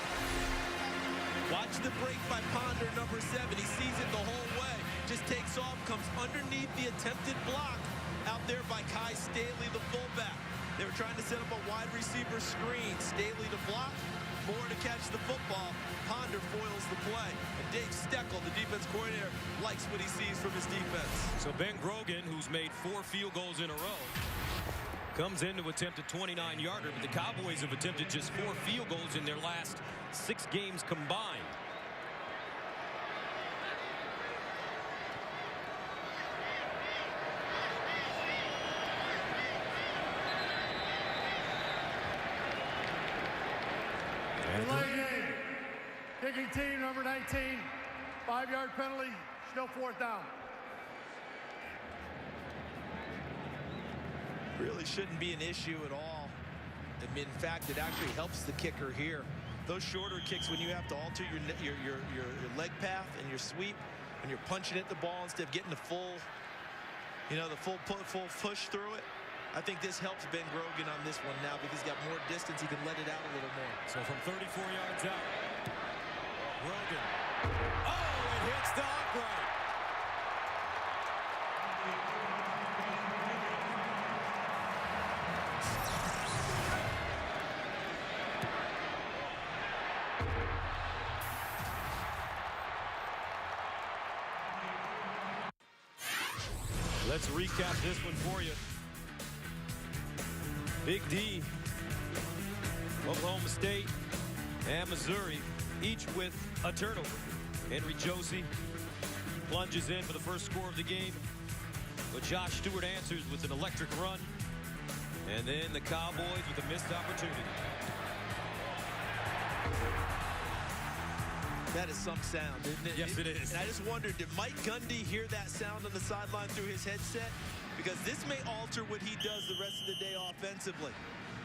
Watch the break by Ponder, number 7. He sees it the whole way. Just takes off, comes underneath the attempted block out there by Kai Staley, the fullback. They were trying to set up a wide receiver screen. Staley to block, Moore to catch the football. Ponder foils the play. And Dave Steckel, the defense coordinator, likes what he sees from his defense. So Ben Grogan, who's made 4 field goals in a row, comes in to attempt a 29-yarder, but the Cowboys have attempted just 4 field goals in their last 6 games combined. Delay game. Kicking team number 19. 5-yard penalty. Still 4th down. Really shouldn't be an issue at all. I mean, in fact, it actually helps the kicker here. Those shorter kicks, when you have to alter your leg path and your sweep, and you're punching at the ball instead of getting the full, the full push through it. I think this helps Ben Grogan on this one now because he's got more distance. He can let it out a little more. So from 34 yards out, Grogan. Oh, it hits the upright. Let's recap this one for you. Big D, Oklahoma State, and Missouri, each with a turnover. Henry Josie plunges in for the first score of the game, but Josh Stewart answers with an electric run. And then the Cowboys with a missed opportunity. That is some sound, isn't it? Yes, it is. And I just wondered, did Mike Gundy hear that sound on the sideline through his headset? Because this may alter what he does the rest of the day offensively.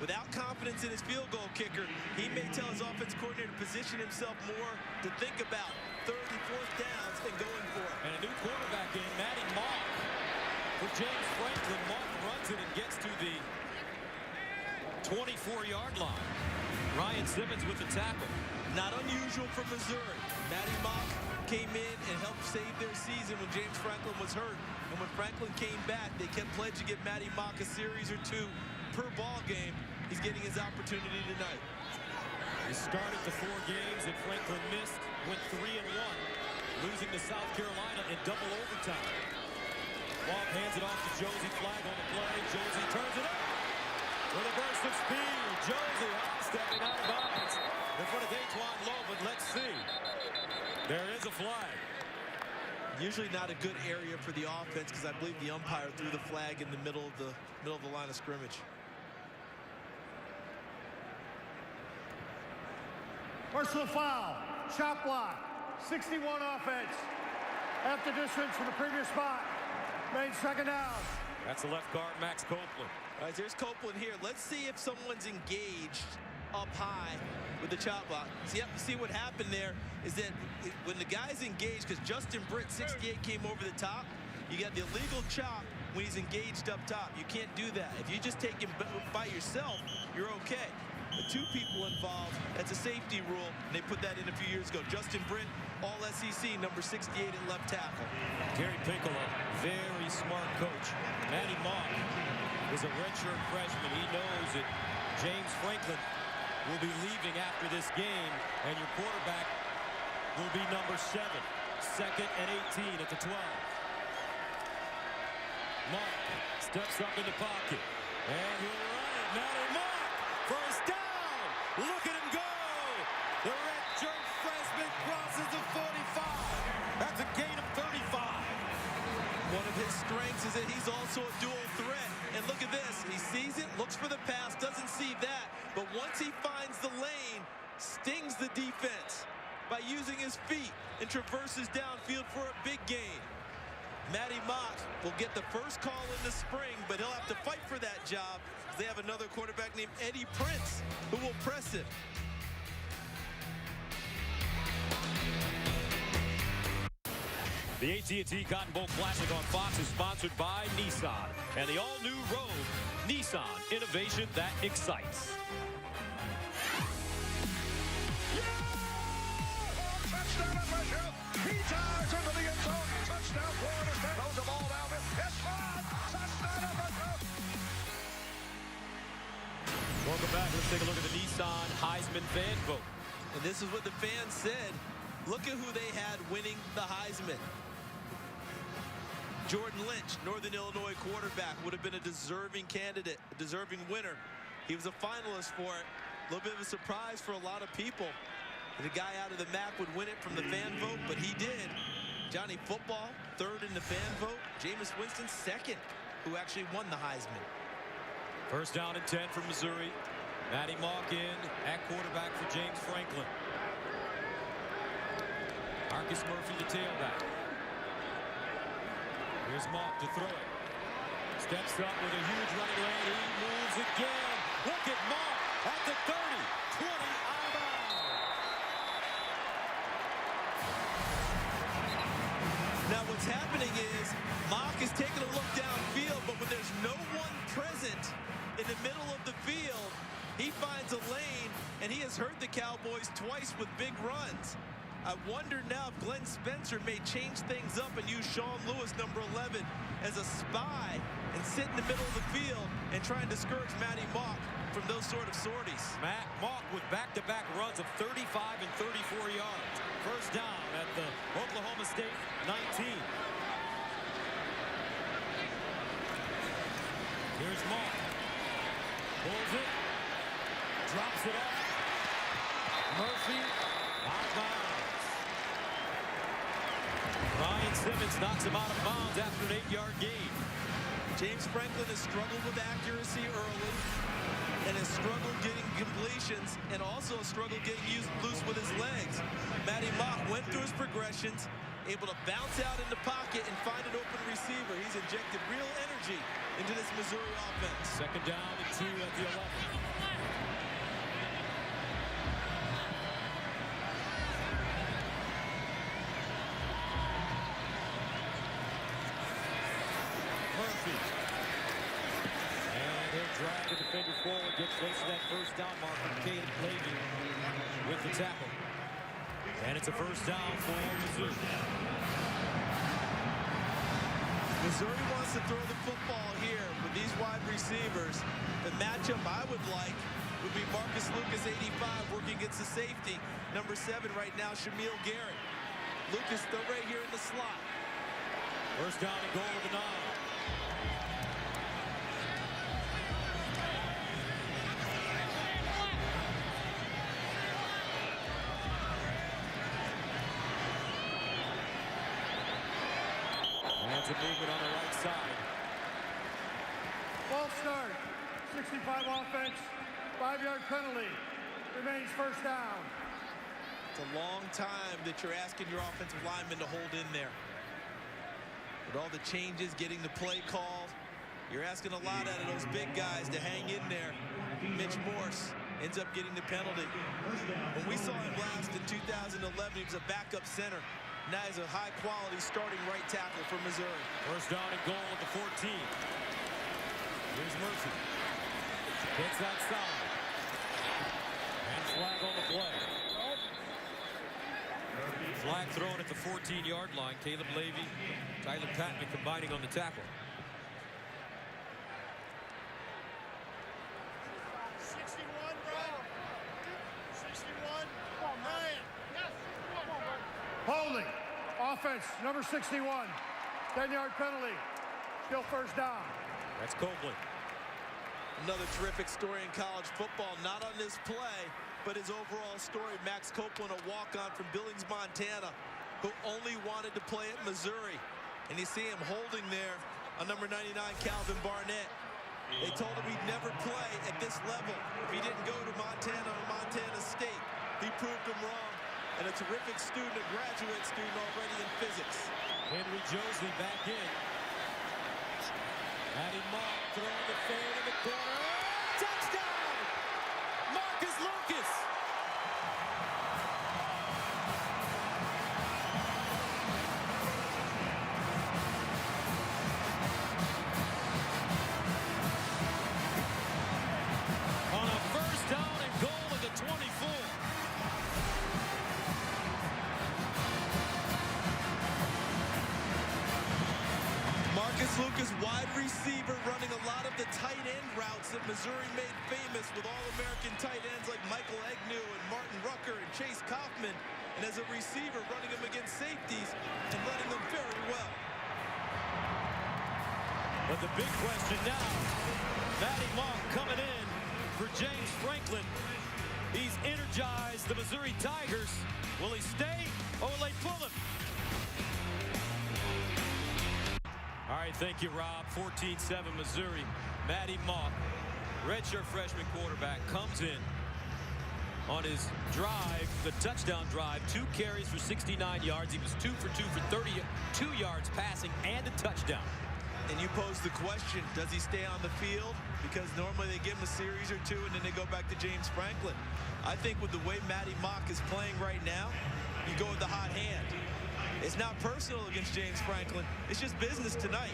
Without confidence in his field goal kicker, he may tell his offense coordinator to position himself more to think about third and fourth downs and going for it. And a new quarterback in, Matty Mock. For James Franklin, Mock runs it and gets to the 24-yard line. Ryan Simmons with the tackle. Not unusual for Missouri. Matty Mock came in and helped save their season when James Franklin was hurt. And when Franklin came back, they kept pledging to give Matty Mock a series or two per ball game. He's getting his opportunity tonight. He started the 4 games that Franklin missed, went 3-1, losing to South Carolina in double overtime. Mock hands it off to Josie. Flag on the play. Josie turns it up with a burst of speed. Josie stepping out of bounds in front of Daquan Lowe, but let's see. There is a flag. Usually not a good area for the offense because I believe the umpire threw the flag in the middle of the line of scrimmage. Personal foul, shot block, 61 offense. Half the distance from the previous spot. Made second down. That's the left guard, Max Copeland. All right, there's Copeland here. Let's see if someone's engaged up high with the chop block. See what happened there is that when the guy's engaged, because Justin Britt, 68, came over the top, you got the illegal chop when he's engaged up top. You can't do that. If you just take him by yourself, you're okay. The 2 people involved, that's a safety rule, and they put that in a few years ago. Justin Britt, all SEC, number 68 at left tackle. Gary Pinkola, very smart coach. Matty Mock is a redshirt freshman. He knows that James Franklin will be leaving after this game, and your quarterback will be number 7. 2nd and 18 at the 12. Mock steps up in the pocket, and he'll run it. Matty Mock, first down. Look at him go. The redshirt freshman crosses the 45. That's a gain of 35. One of his strengths is that he's also a dual threat. And look at this. He sees it, looks for the pass, doesn't see that. But once he finds the lane, stings the defense by using his feet and traverses downfield for a big gain. Matty Mock will get the first call in the spring, but he'll have to fight for that job. They have another quarterback named Eddie Prince who will press it. The AT&T Cotton Bowl Classic on Fox is sponsored by Nissan and the all-new Rogue. Nissan, innovation that excites. Touchdown FSU. He dives into the end zone. Touchdown Florida State. Throws the ball down there. It's fun. Touchdown FSU. Welcome back. Let's take a look at the Nissan Heisman fan vote. And this is what the fans said. Look at who they had winning the Heisman. Jordan Lynch, Northern Illinois quarterback, would have been a deserving candidate, a deserving winner. He was a finalist for it. A little bit of a surprise for a lot of people. The guy out of the MAC would win it from the fan vote, but he did. Johnny Football, 3rd in the fan vote. Jameis Winston, 2nd, who actually won the Heisman. First down and 10 for Missouri. Matty Mock in at quarterback for James Franklin. Marcus Murphy, the tailback. Here's Mock to throw it. Steps up with a huge running lane. He moves again. Look at Mock at the 30, 20, out of bounds. Now what's happening is Mock is taking a look downfield, but when there's no one present in the middle of the field, he finds a lane, and he has hurt the Cowboys twice with big runs. I wonder now if Glenn Spencer may change things up and use Sean Lewis, number 11, as a spy and sit in the middle of the field and try and discourage Matty Mock from those sort of sorties. Matt Mock with back-to-back runs of 35 and 34 yards. First down at the Oklahoma State 19. Here's Mock. Pulls it. Drops it off. Murphy out of bounds. Ryan Simmons knocks him out of bounds after an 8-yard gain. James Franklin has struggled with accuracy early and has struggled getting completions and also struggled getting loose with his legs. Matty Mock went through his progressions, able to bounce out in the pocket and find an open receiver. He's injected real energy into this Missouri offense. Second down and 2 at the 11. Murphy. And he'll drag the defender forward, get close to that first down marker. Caleb Levy with the tackle. And it's a first down for Missouri. Missouri wants to throw the football here with these wide receivers. The matchup I would like would be Marcus Lucas, 85, working against the safety. Number 7 right now, Shamil Garrett. Lucas still right here in the slot. First down and goal to the 9. That's a movement on the right side. False start. 65 offense. 5-yard penalty. Remains first down. It's a long time that you're asking your offensive linemen to hold in there. With all the changes, getting the play called, you're asking a lot out of those big guys to hang in there. Mitch Morse ends up getting the penalty. When we saw him last in 2011, he was a backup center. Now he's a high-quality starting right tackle for Missouri. First down and goal at the 14. Here's Murphy. Hits outside. And flag on the play. Flag thrown at the 14-yard line. Caleb Levy, Tyler Patman combining on the tackle. 61, Brown. 61. Ryan. Holding. Offense, number 61. 10-yard penalty. Still first down. That's Copeland. Another terrific story in college football. Not on this play, but his overall story. Max Copeland, a walk-on from Billings, Montana, who only wanted to play at Missouri. And you see him holding there on number 99, Calvin Barnett. They told him he'd never play at this level if he didn't go to Montana or Montana State. He proved them wrong. And a terrific student, a graduate student already in physics. Henry Josey back in. Matty Mock throwing the fade in the corner. Touchdown! Marcus Lucas! On a first down and goal at the 24. Marcus Lucas, wide receiver, running a lot of the tight end routes that Missouri made famous with All-American tight ends like Michael Agnew and Martin Rucker and Chase Kaufman. And as a receiver, running them against safeties and running them very well. But the big question now, Matty Mock coming in for James Franklin. He's energized the Missouri Tigers. Will he stay or will they pull him? All right, thank you, Rob. 14-7 Missouri. Matty Mock, redshirt freshman quarterback, comes in on his drive, the touchdown drive, 2 carries for 69 yards. He was 2 for 2 for 32 yards passing and a touchdown. And you pose the question, does he stay on the field? Because normally they give him a series or 2 and then they go back to James Franklin. I think with the way Matty Mock is playing right now, you go with the hot hand. It's not personal against James Franklin. It's just business tonight.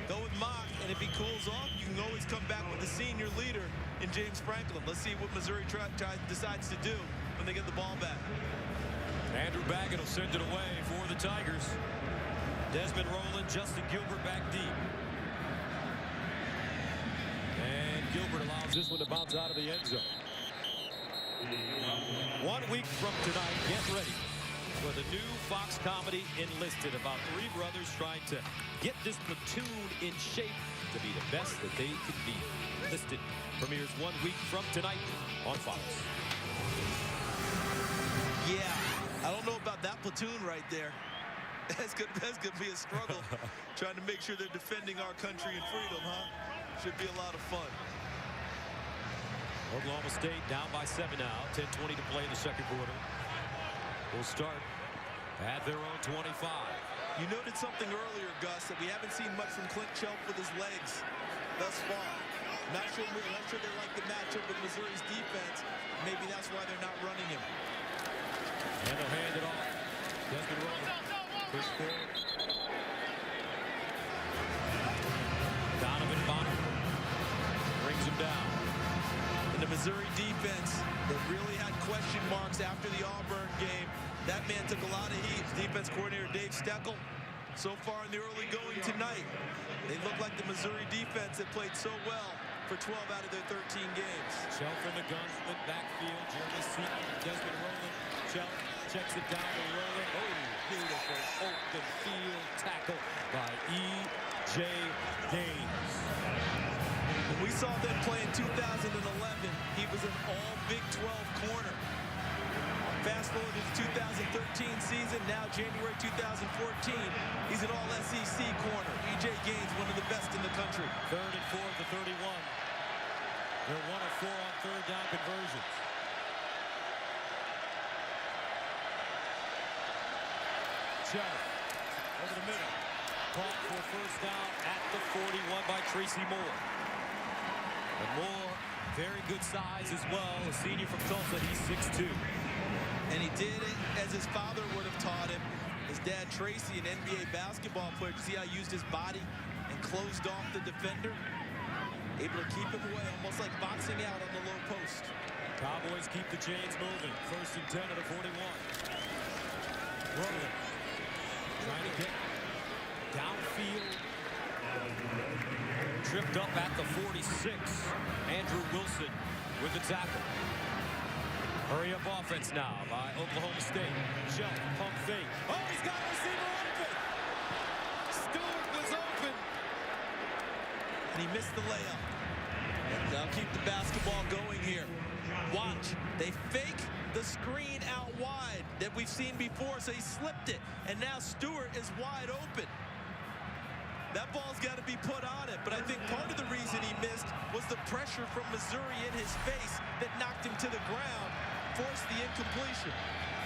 Go with Mock, and if he cools off, you can always come back with the senior leader in James Franklin. Let's see what Missouri decides to do when they get the ball back. Andrew Baggett will send it away for the Tigers. Desmond Rowland, Justin Gilbert back deep. And Gilbert allows this one to bounce out of the end zone. 1 week from tonight, get ready for the new Fox comedy Enlisted, about 3 brothers trying to get this platoon in shape to be the best that they can be. Enlisted premieres 1 week from tonight on Fox. Yeah, I don't know about that platoon right there. That's gonna be a struggle trying to make sure they're defending our country and freedom, huh? Should be a lot of fun. Oklahoma State down by 7 now. 10:20 to play in the second quarter. We'll start at their own 25. You noted something earlier, Gus, that we haven't seen much from Clint Chelp with his legs thus far. Not sure they like the matchup with Missouri's defense. Maybe that's why they're not running him. And they'll hand it off. Desmond Rollins. Push forward. Donovan Bonner brings him down. And the Missouri defense that really had question marks after the Auburn game. That man took a lot of heat. Defense coordinator Dave Steckel. So far in the early going tonight, they look like the Missouri defense that played so well for 12 out of their 13 games. Chelp in the gun from the backfield. Jeremy Seaton, Desmond Rollins. Chelp checks it down to Rollins. Oh, beautiful open field tackle by E.J. Gaines. When we saw them play in 2011, he was an all Big 12 corner. Fast forward to the 2013 season, now January 2014, he's an all SEC corner. E.J. Gaines, one of the best in the country. 3rd and 4 to 31. They're 1 of 4 on third down conversions. Chelp over the middle. Caught for first down at the 41 by Tracy Moore. And Moore, very good size as well. A senior from Tulsa, he's 6'2". And he did it as his father would have taught him. His dad, Tracy, an NBA basketball player. See how he used his body and closed off the defender? Able to keep him away, almost like boxing out on the low post. Cowboys keep the chains moving. 1st and 10 at the 41. Rollins trying to get downfield. Tripped up at the 46. Andrew Wilson with the tackle. Hurry up offense now by Oklahoma State. Chelp, pump fake. Oh, he's got a receiver open. Stewart was open. And he missed the layup. And they'll keep the basketball going here. Watch. They fake the screen out wide that we've seen before, so he slipped it. And now Stewart is wide open. That ball's got to be put on it, but I think part of the reason he missed was the pressure from Missouri in his face that knocked him to the ground, forced the incompletion.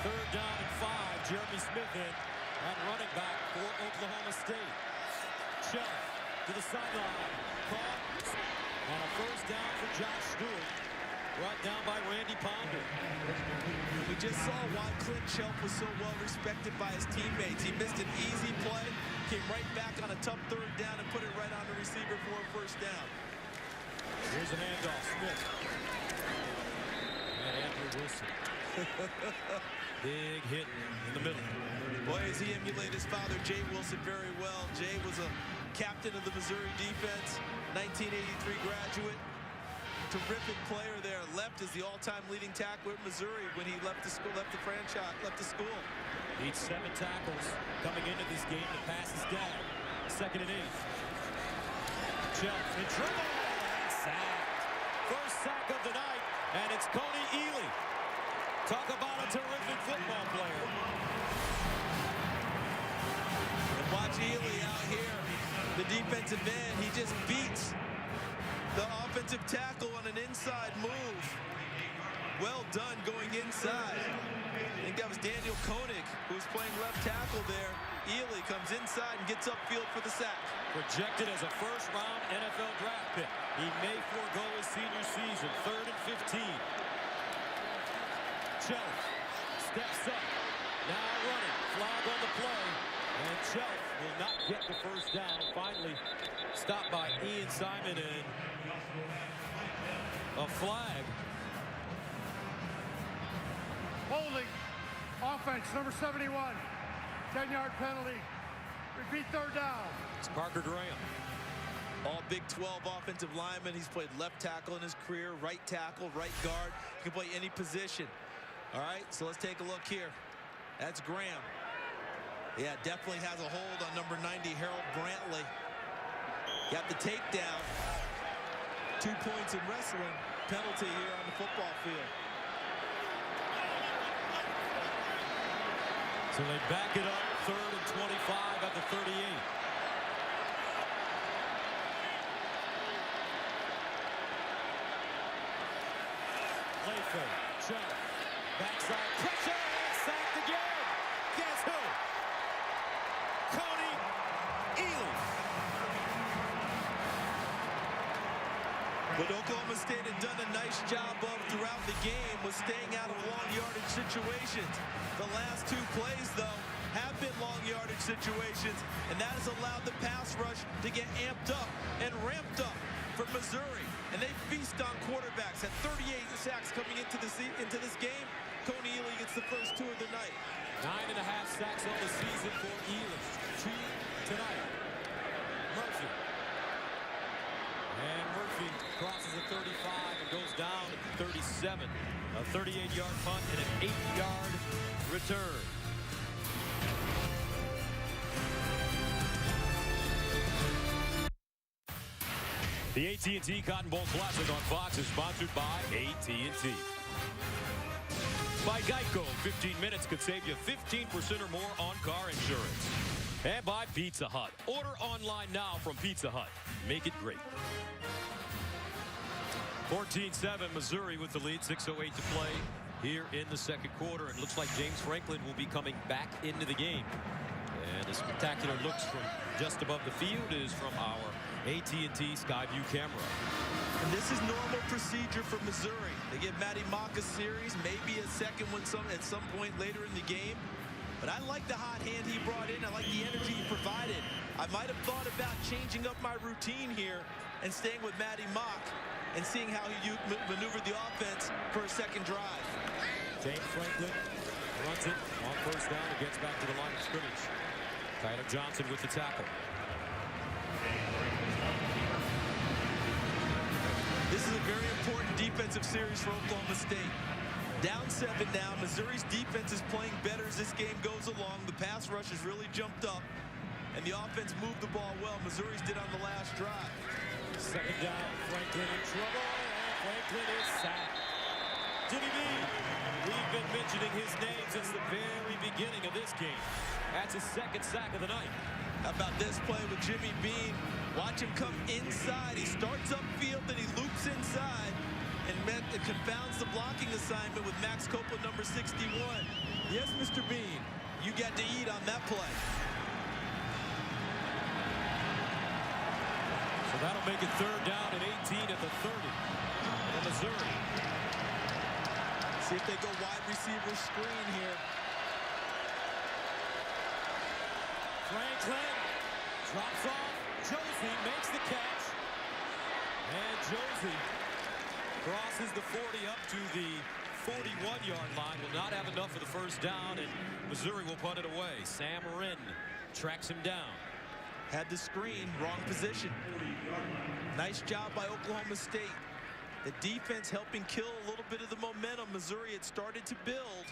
3rd down and 5. Jeremy Smith in at running back for Oklahoma State. Chelp to the sideline. Caught. And a first down for Josh Stewart. Brought down by Randy Ponder. We just saw why Clint Chelp was so well respected by his teammates. He missed an easy play, came right back on a tough 3rd down and put it right on the receiver for a first down. Here's an handoff. Smith. And Andrew Wilson. Big hit in the middle. Boy, as he emulated his father, Jay Wilson, very well. Jay was a captain of the Missouri defense, 1983 graduate. Terrific player there. Left as the all-time leading tackler at Missouri when he left the school, left the franchise, left the school. Needs 7 tackles coming into this game to pass his dad. 2nd and 8. Chelp in trouble and sacked. First sack of the night, and it's Coney Ely. Talk about a terrific football player. And watch Ely out here, the defensive end. He just beats the offensive tackle on an inside move. Well done going inside. I think that was Daniel Koenig who was playing left tackle there. Ely comes inside and gets upfield for the sack. Projected as a first-round NFL draft pick. He may forego his senior season. 3rd and 15. Chelp steps up. Now running. Flag on the play. And Chelp will not get the first down. Finally stopped by Ian Simon, and a flag. Holding. Offense, number 71. 10-yard penalty. Repeat 3rd down. It's Parker Graham. All Big 12 offensive lineman. He's played left tackle in his career, right tackle, right guard. He can play any position. All right, so let's take a look here. That's Graham. Yeah, definitely has a hold on number 90, Harold Brantley. Got the takedown. 2 points in wrestling. Penalty here on the football field. So they back it up. 3rd and 25 at the 38. Play fake. Chubb. Backside pressure. And sacked again. Guess who? Kony Ealy. What Oklahoma State had done a nice job of throughout the game was staying out of long yardage situations. The last 2 plays, though, have been long yardage situations, and that has allowed the pass rush to get amped up and ramped up for Missouri. And they feast on quarterbacks. At 38 sacks coming into this game, Kony Ealy gets the first 2 of the night. 9.5 sacks on the season for Ealy. 2 tonight. Murphy. And Murphy crosses the 35 and goes down at the 37. A 38-yard punt and an 8-yard return. The AT&T Cotton Bowl Classic on Fox is sponsored by AT&T. By Geico, 15 minutes could save you 15% or more on car insurance. And by Pizza Hut. Order online now from Pizza Hut. Make it great. 14-7, Missouri with the lead. 6:08 to play here in the second quarter. And it looks like James Franklin will be coming back into the game. And the spectacular looks from just above the field is from our AT&T Skyview camera. And this is normal procedure for Missouri. They give Maddie Mock a series, maybe a second one at some point later in the game. But I like the hot hand he brought in. I like the energy he provided. I might have thought about changing up my routine here and staying with Maddie Mock and seeing how he maneuvered the offense for a second drive. James Franklin runs it on first down and gets back to the line of scrimmage. Tyler Johnson with the tackle. This is a very important defensive series for Oklahoma State. Down 7 now. Missouri's defense is playing better as this game goes along. The pass rush has really jumped up, and the offense moved the ball well. Missouri's did on the last drive. Second down, Franklin in trouble, and Franklin is sacked. Jimmy Bean, we've been mentioning his name since the very beginning of this game. That's his second sack of the night. How about this play with Jimmy Bean? Watch him come inside. He starts upfield, then he loops inside, and it confounds the blocking assignment with Max Copeland, number 61. Yes, Mr. Bean, you got to eat on that play. So that'll make it 3rd down and 18 at the 30 for Missouri. See if they go wide receiver screen here. Franklin drops off. Josie makes the catch. And Josie crosses the 40 up to the 41-yard line. Will not have enough for the first down, and Missouri will punt it away. Sam Wren tracks him down. Had the screen, wrong position. Nice job by Oklahoma State. The defense helping kill a little bit of the momentum Missouri had started to build.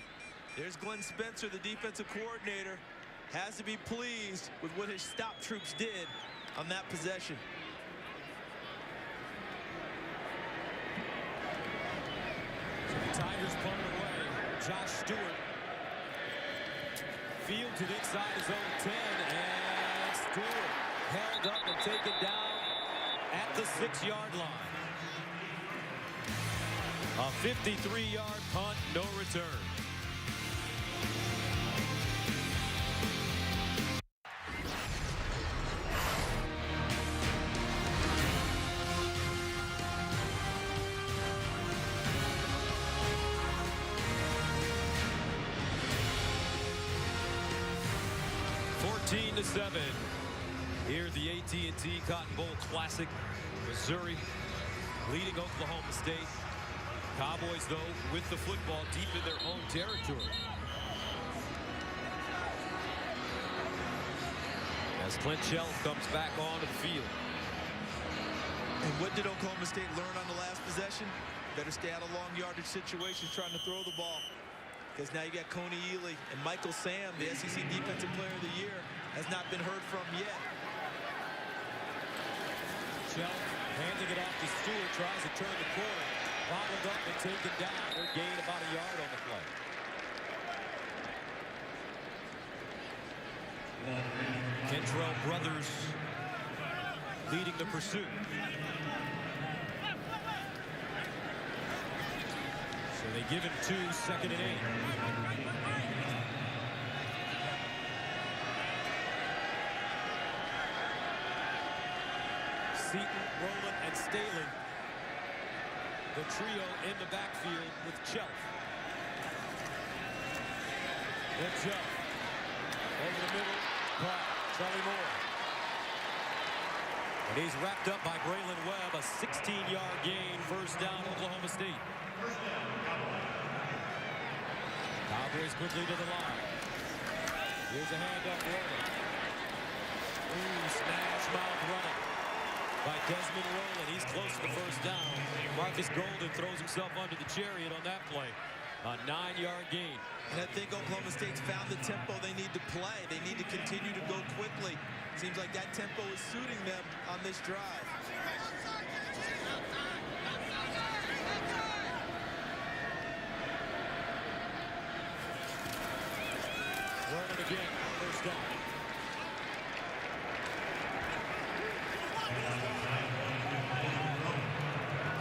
There's Glenn Spencer, the defensive coordinator. Has to be pleased with what his stop troops did on that possession. So the Tigers punt it away. Josh Stewart fields it inside his own 10, and Stewart held up and taken down at the 6-yard line. A 53-yard punt, no return. To 7 here at the AT&T Cotton Bowl Classic. Missouri leading Oklahoma State. Cowboys, though, with the football deep in their own territory. As Clint Shelf comes back onto the field. And what did Oklahoma State learn on the last possession? Better stay out of long yardage situations trying to throw the ball. Because now you got Kony Ealy and Michael Sam, the SEC Defensive Player of the Year, has not been heard from yet. Shelf handing it off to Stewart, tries to turn the corner. Bottled up and taken down. They're gained about a yard on the play. Kentrell brothers leading the pursuit. So they give him 2, 2nd and 8. Seaton, Rowland, and Staley. The trio in the backfield with Chelf. And Chelf. Over the middle, caught Charlie Moore. And he's wrapped up by Braylon Webb, a 16-yard gain, first down, Oklahoma State. Cowboys quickly to the line. Here's a handoff Rowland. Ooh, smash mouth running by Desmond Rowland. He's close to the first down. Marcus Golden throws himself under the chariot on that play. A 9-yard gain. And I think Oklahoma State's found the tempo they need to play. They need to continue to go quickly. Seems like that tempo is suiting them on this drive. Rowland again, first down.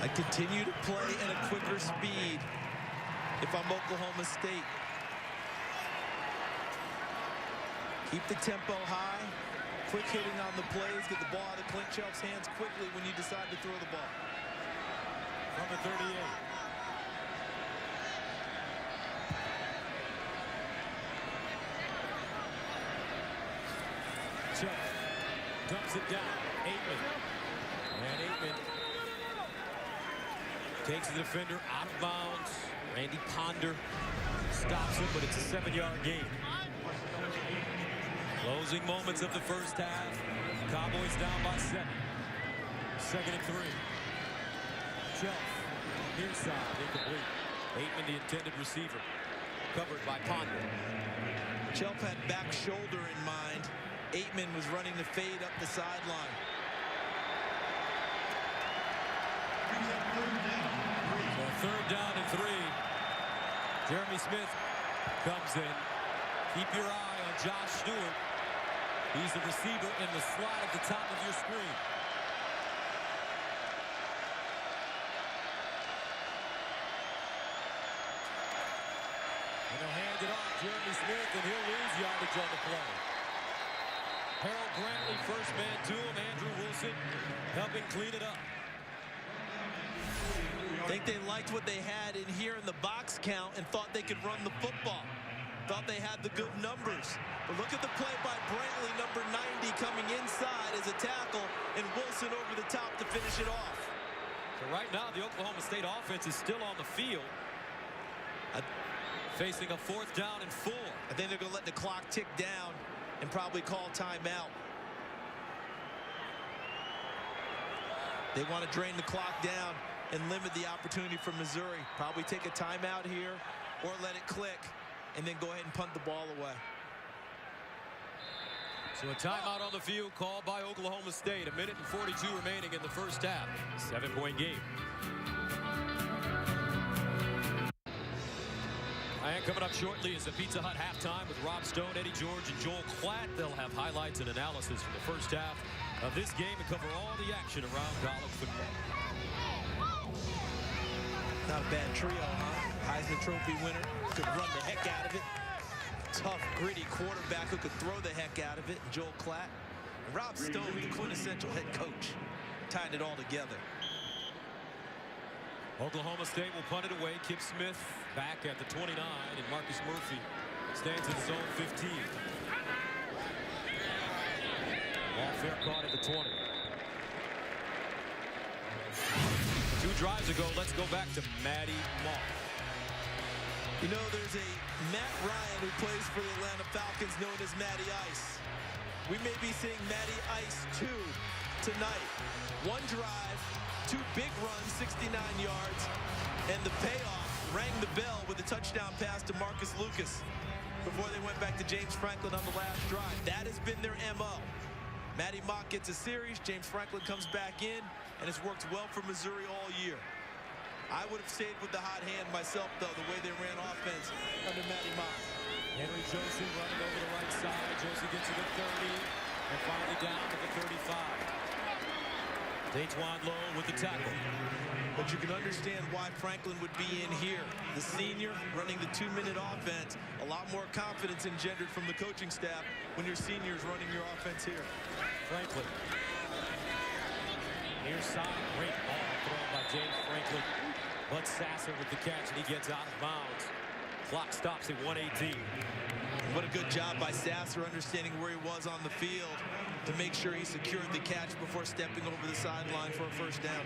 I continue to play at a quicker speed if I'm Oklahoma State. Keep the tempo high, quick hitting on the plays, get the ball out of Clint Chelf's hands quickly when you decide to throw the ball. From the 38. Chelf dumps it down. Aitman. And Aitman takes the defender out of bounds. Randy Ponder stops him, but it's a 7-yard gain. Closing moments of the first half. Cowboys down by 7. 2nd and 3. Chelf, near side, incomplete. Aitman, the intended receiver, covered by Ponder. Chelf had back shoulder in mind. Aitman was running the fade up the sideline. So 3rd down and 3. Jeremy Smith comes in. Keep your eye on Josh Stewart. He's the receiver in the slot at the top of your screen. And they'll hand it off. Jeremy Smith, and he'll lose yardage on the play. Harold Brantley, first man to him. Andrew Wilson helping clean it up. I think they liked what they had in here in the box count and thought they could run the football. Thought they had the good numbers. But look at the play by Brantley, number 90, coming inside as a tackle, and Wilson over the top to finish it off. So right now, the Oklahoma State offense is still on the field, facing a 4th down and 4. I think they're going to let the clock tick down and probably call timeout. They want to drain the clock down and limit the opportunity for Missouri. Probably take a timeout here or let it click and then go ahead and punt the ball away. So a timeout on the field called by Oklahoma State. 1 minute and 42 remaining in the first half. 7-point game. And coming up shortly is the Pizza Hut halftime with Rob Stone, Eddie George, and Joel Klatt. They'll have highlights and analysis from the first half of this game and cover all the action around college football. Not a bad trio, huh? Heisman Trophy winner, could run the heck out of it. Tough, gritty quarterback who could throw the heck out of it. Joel Klatt. And Rob Stone, the quintessential head coach, tying it all together. Oklahoma State will punt it away. Kip Smith back at the 29, and Marcus Murphy stands in his own 15. Ball fair caught at the 20. 2 drives ago, let's go back to Matty Moss. You know, there's a Matt Ryan who plays for the Atlanta Falcons known as Matty Ice. We may be seeing Matty Ice 2 tonight. 1 drive, 2 big runs, 69 yards, and the payoff rang the bell with a touchdown pass to Marcus Lucas before they went back to James Franklin on the last drive. That has been their MO. Matty Mock gets a series, James Franklin comes back in, and it's worked well for Missouri all year. I would have stayed with the hot hand myself, though, the way they ran offense under Matty Mock. Henry Josie running over the right side. Josie gets to the 30 and finally down to the 35. Dajuan Lowe with the tackle. But you can understand why Franklin would be in here. The senior running the 2-minute offense. A lot more confidence engendered from the coaching staff when your seniors running your offense here. Franklin. Near side, great ball thrown by James Franklin. Bud Sasser with the catch, and he gets out of bounds. Clock stops at 1:18. What a good job by Sasser understanding where he was on the field to make sure he secured the catch before stepping over the sideline for a first down.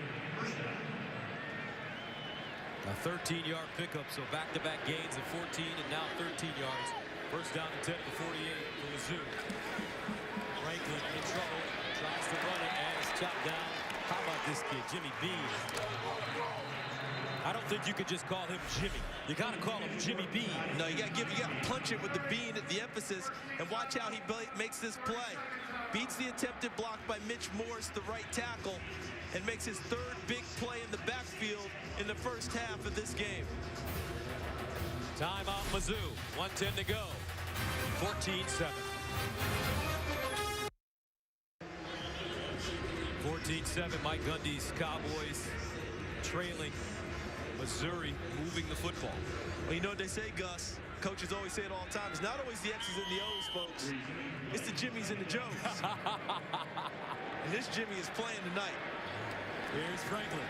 A 13-yard pickup, so back-to-back gains of 14 and now 13 yards. First down and 10 to the 48 for Mizzou. Franklin in trouble, tries to run it, and is chopped down. How about this kid, Jimmy Bean? I don't think you could just call him Jimmy. You got to call him Jimmy Bean. No, you got to punch it with the bean at the emphasis, and watch how he makes this play. Beats the attempted block by Mitch Morse, the right tackle, and makes his third big play in the backfield in the first half of this game. Timeout Mizzou, 1:10 to go. 14-7. 14-7, Mike Gundy's Cowboys trailing Missouri, moving the football. Well, you know what they say, Gus. Coaches always say it all the time. It's not always the X's and the O's, folks. It's the Jimmys and the Joes. And this Jimmy is playing tonight. Here's Franklin.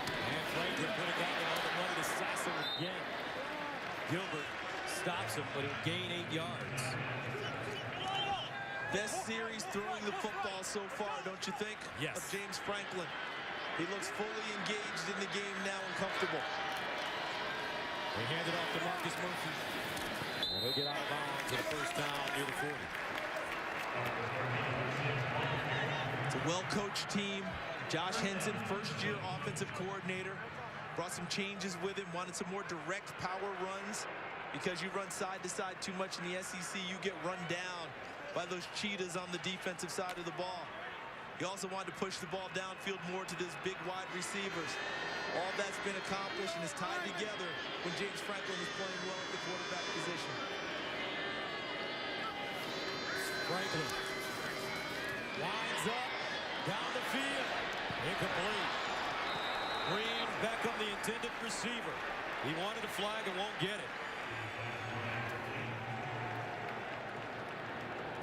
And Franklin putting out all the money to Sasser again. Gilbert stops him, but he'll gain 8 yards. Best series throwing the football so far, don't you think? Yes. Of James Franklin. He looks fully engaged in the game now and comfortable. They hand it off to Marcus Murphy. And he'll get out of bounds at a first down near the 40. It's a well-coached team. Josh Henson, first-year offensive coordinator, brought some changes with him, wanted some more direct power runs. Because you run side to side too much in the SEC, you get run down by those cheetahs on the defensive side of the ball. He also wanted to push the ball downfield more to those big wide receivers. All that's been accomplished and is tied together when James Franklin is playing well at the quarterback position. Franklin winds up down the field. Incomplete. Green Beckham, the intended receiver. He wanted a flag and won't get it.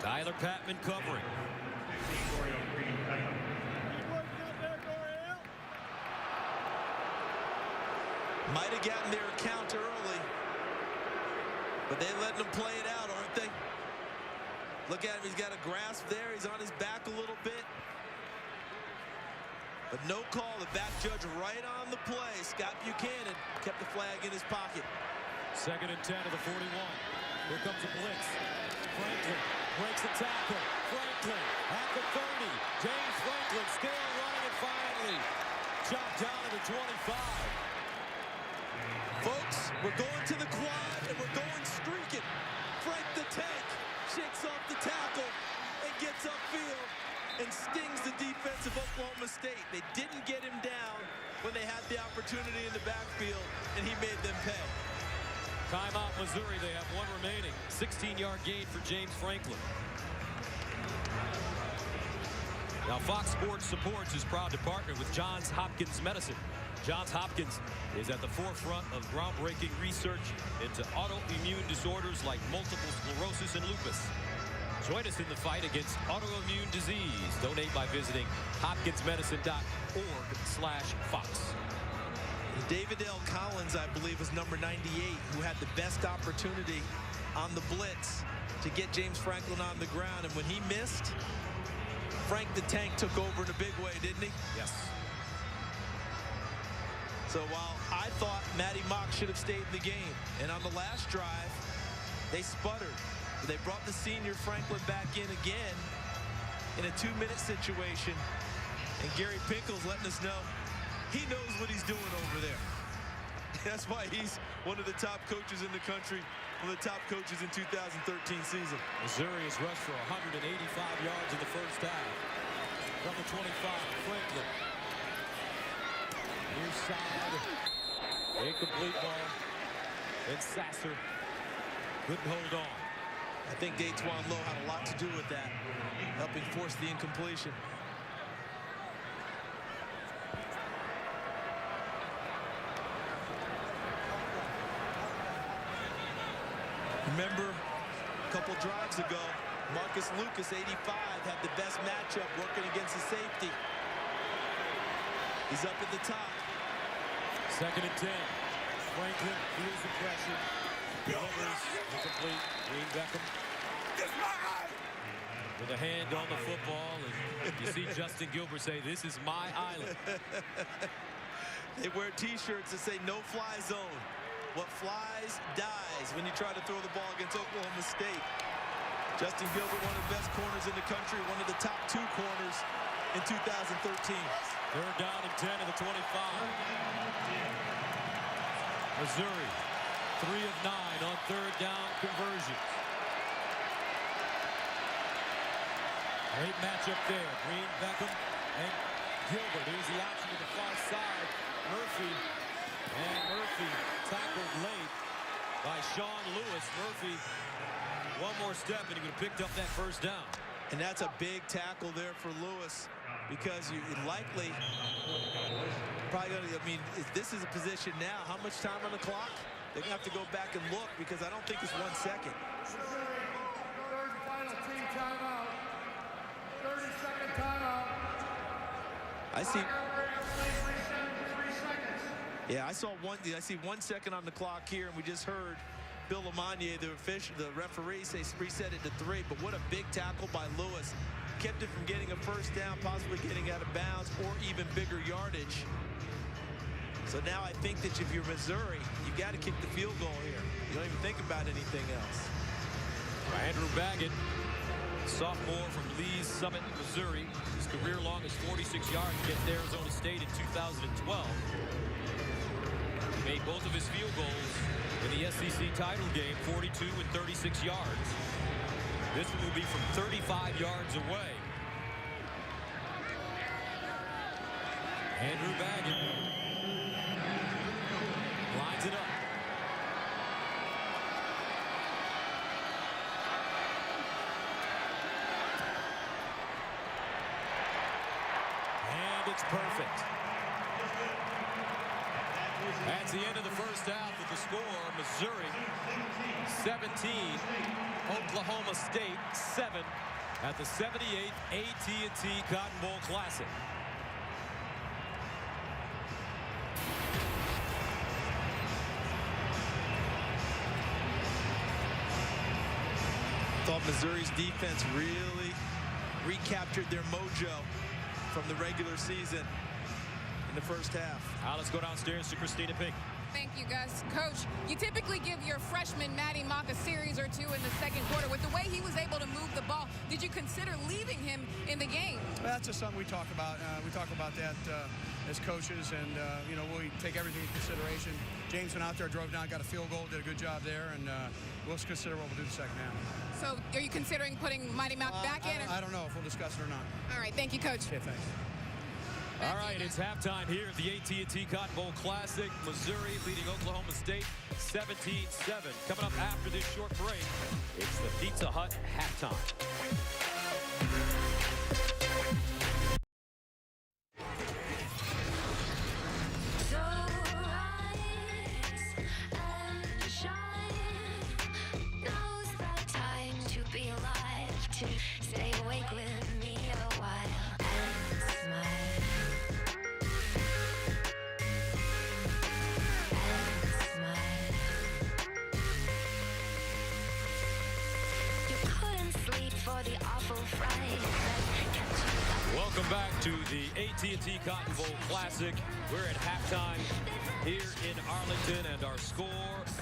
Tyler Patman covering. Might have gotten their account early, but they letting him play it out, aren't they? Look at him, he's got a grasp there. He's on his back a little bit. But no call, the back judge right on the play. Scott Buchanan kept the flag in his pocket. 2nd and 10 to the 41. Here comes a blitz. Franklin breaks the tackle. Franklin at the 30. James Franklin still running and finally chopped down to the 25. Folks, we're going to the quad and we're going streaking. Frank the Tank shakes off the tackle and gets upfield and stings the defense of Oklahoma State. They didn't get him down when they had the opportunity in the backfield, and he made them pay. Timeout Missouri. They have one remaining. 16-yard gain for James Franklin. Now Fox Sports Supports is proud to partner with Johns Hopkins Medicine. Johns Hopkins is at the forefront of groundbreaking research into autoimmune disorders like multiple sclerosis and lupus. Join us in the fight against autoimmune disease. Donate by visiting hopkinsmedicine.org/Fox. David L. Collins, I believe, is number 98, who had the best opportunity on the blitz to get James Franklin on the ground. And when he missed, Frank the Tank took over in a big way, didn't he? Yes. So while I thought Matty Mock should have stayed in the game, and on the last drive, they sputtered. They brought the senior Franklin back in again in a 2-minute situation. And Gary Pinkel's letting us know he knows what he's doing over there. That's why he's one of the top coaches in the country, one of the top coaches in 2013 season. Missouri has rushed for 185 yards in the first half. From the 25, Franklin. side. Incomplete ball. And Sasser couldn't hold on. I think Datejuan Lowe had a lot to do with that, helping force the incompletion. Remember, a couple drives ago, Marcus Lucas, 85, had the best matchup working against the safety. He's up at the top. 2nd and 10. Franklin feels the pressure. Delivers incomplete. Green Beckham with a hand on the football. And you see Justin Gilbert say, "This is my island." They wear T-shirts that say "No Fly Zone." What flies dies when you try to throw the ball against Oklahoma State. Justin Gilbert, one of the best corners in the country, one of the top 2 corners in 2013. 3rd down and 10 to the 25. Missouri, 3 of 9 on 3rd down conversions. Great matchup there. Green, Beckham, and Gilbert. Here's the option to the far side. Murphy. And Murphy tackled late by Sean Lewis. Murphy, one more step, and he would have picked up that 1st down. And that's a big tackle there for Lewis, because you likely probably going to, I mean, this is a position now. How much time on the clock? They're going to have to go back and look, because I don't think it's 1 second. 3rd and final team timeout. 30-second timeout. I see. Yeah, I see 1 second on the clock here, and we just heard Bill Lamonier, the referee, say reset it to 3. But what a big tackle by Lewis. Kept it from getting a 1st down, possibly getting out of bounds, or even bigger yardage. So now I think that if you're Missouri, you got to kick the field goal here. You don't even think about anything else. Andrew Baggett, sophomore from Lee's Summit, Missouri. His career longest 46 yards against Arizona State in 2012. He made both of his field goals in the SEC title game, 42 and 36 yards. This one will be from 35 yards away. Andrew Baggett lines it up. And it's perfect. That's the end of the 1st half with the score. Missouri 17, Oklahoma State 7 at the 78th AT&T Cotton Bowl Classic. Thought Missouri's defense really recaptured their mojo from the regular season in the 1st half. Now let's go downstairs to Christina Pink. Thank you, Gus. Coach, you typically give your freshman Maddie Mock a series or 2 in the 2nd quarter. With the way he was able to move the ball, did you consider leaving him in the game? That's just something we talk about. We talk about that as coaches, and you know, we take everything into consideration. James went out there, drove down, got a field goal, did a good job there, and we'll consider what we'll do the 2nd half. So are you considering putting Mighty Mock back in? I don't know if we'll discuss it or not. All right, thank you, Coach. Okay, thanks. All right, it's halftime here at the AT&T Cotton Bowl Classic. Missouri leading Oklahoma State 17-7. Coming up after this short break, it's the Pizza Hut halftime. Stay awake with me a while and smile. And smile. You couldn't sleep for the awful fright. Welcome back to the AT&T Cotton Bowl Classic. We're at halftime here in Arlington, and our score,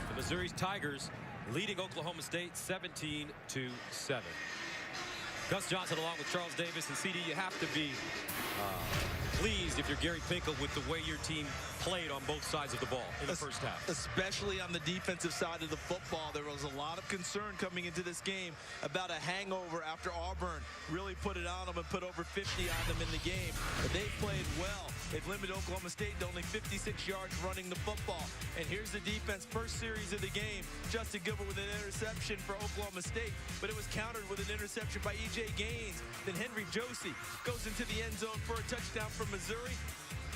the Missouri Tigers leading Oklahoma State 17-7. Gus Johnson along with Charles Davis and CD. You have to be pleased if you're Gary Pinkel with the way your team played on both sides of the ball in the first half. Especially on the defensive side of the football. There was a lot of concern coming into this game about a hangover after Auburn really put it on them and put over 50 on them in the game. But they played well. They've limited Oklahoma State to only 56 yards running the football. And here's the defense, first series of the game. Justin Gilbert with an interception for Oklahoma State, but it was countered with an interception by E.J. Gaines. Then Henry Josie goes into the end zone for a touchdown from Missouri.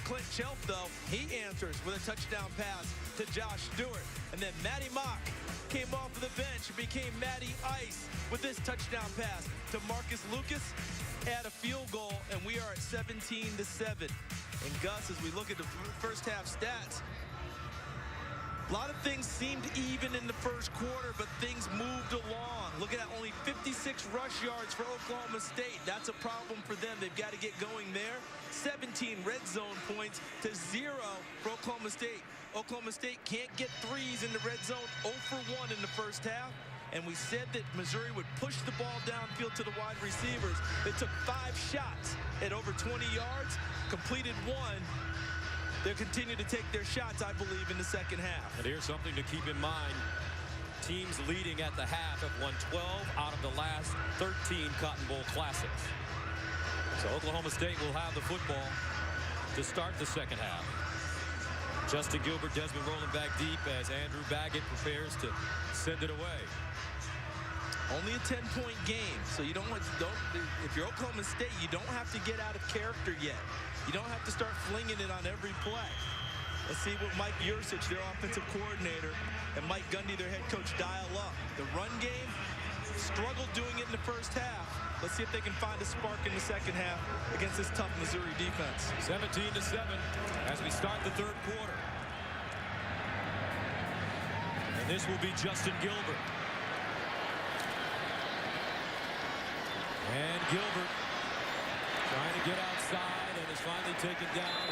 Clint Chelf, though, he answers with a touchdown pass to Josh Stewart. And then Matty Mock came off of the bench and became Matty Ice with this touchdown pass to Marcus Lucas. Add a field goal, and we are at 17-7. And Gus, as we look at the first half stats, a lot of things seemed even in the first quarter, but things moved along. Look at that, only 56 rush yards for Oklahoma State. That's a problem for them. They've got to get going there. 17 red zone points to 0 for Oklahoma State. Oklahoma State can't get threes in the red zone, 0 for 1 in the first half. And we said that Missouri would push the ball downfield to the wide receivers. They took 5 shots at over 20 yards, completed 1. They'll continue to take their shots, I believe, in the second half. And here's something to keep in mind. Teams leading at the half have won 12 out of the last 13 Cotton Bowl Classics. So Oklahoma State will have the football to start the second half. Justin Gilbert, Desmond rolling back deep as Andrew Baggett prepares to send it away. Only a 10-point game, so you don't if you're Oklahoma State, you don't have to get out of character yet. You don't have to start flinging it on every play. Let's see what Mike Yursich, their offensive coordinator, and Mike Gundy, their head coach, dial up. The run game struggled doing it in the first half. Let's see if they can find a spark in the second half against this tough Missouri defense. 17-7 as we start the third quarter. And this will be Justin Gilbert. And Gilbert trying to get outside and is finally taken down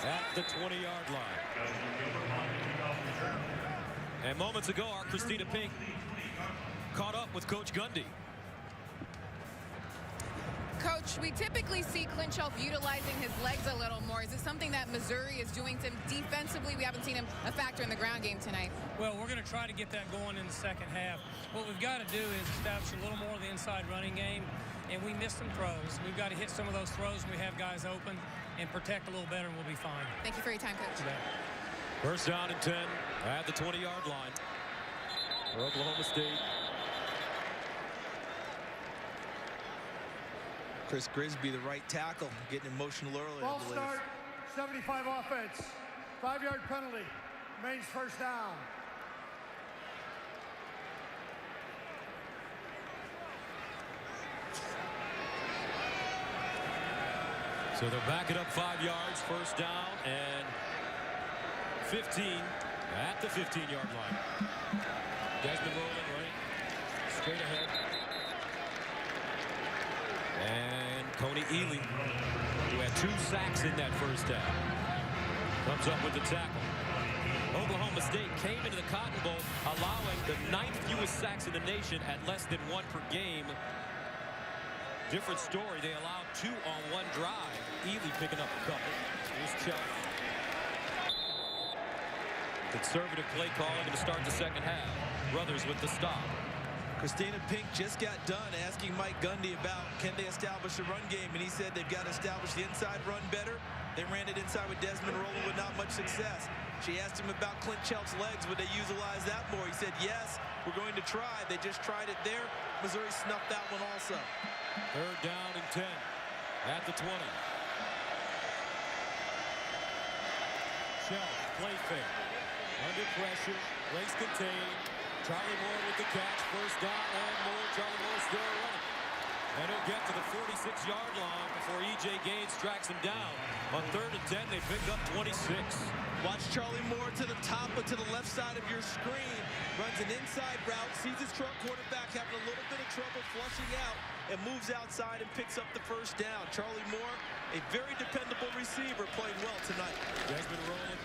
at the 20-yard line. And moments ago, our Christina Pink caught up with Coach Gundy. Coach, we typically see Clint Chelf utilizing his legs a little more. Is this something that Missouri is doing to him defensively? We haven't seen him a factor in the ground game tonight. Well, we're going to try to get that going in the second half. What we've got to do is establish a little more of the inside running game, and we missed some throws. We've got to hit some of those throws when we have guys open and protect a little better, and we'll be fine. Thank you for your time, Coach. First down and 10 at the 20-yard line for Oklahoma State. Chris Grisby, the right tackle, getting emotional early. Ball start, 75 offense, 5-yard penalty, remains first down. So they'll back it up 5 yards, first down, and 15 at the 15-yard line. Desmond rolling right, straight ahead. And Coney Ely, who had 2 sacks in that first half, comes up with the tackle. Oklahoma State came into the Cotton Bowl allowing the 9th fewest sacks in the nation at less than 1 per game. Different story. They allowed 2 on 1 drive. Ely picking up a couple. Here's Chelf. Conservative play calling to start the second half. Brothers with the stop. Christina Pink just got done asking Mike Gundy about can they establish a run game, and he said they've got to establish the inside run better. They ran it inside with Desmond Roller with not much success. She asked him about Clint Chelf's legs. Would they utilize that more? He said, yes, we're going to try. They just tried it there. Missouri snuffed that one also. Third down and 10 at the 20. Chelf, play fake. Under pressure, race contained. Charlie Moore with the catch, first down and more. Charlie Moore still running. And he'll get to the 46-yard line before E.J. Gaines tracks him down. On 3rd and 10, they pick up 26. Watch Charlie Moore to the top or to the left side of your screen. Runs an inside route, sees his quarterback having a little bit of trouble flushing out, and moves outside and picks up the first down. Charlie Moore, a very dependable receiver, playing well tonight. Desmond rolling.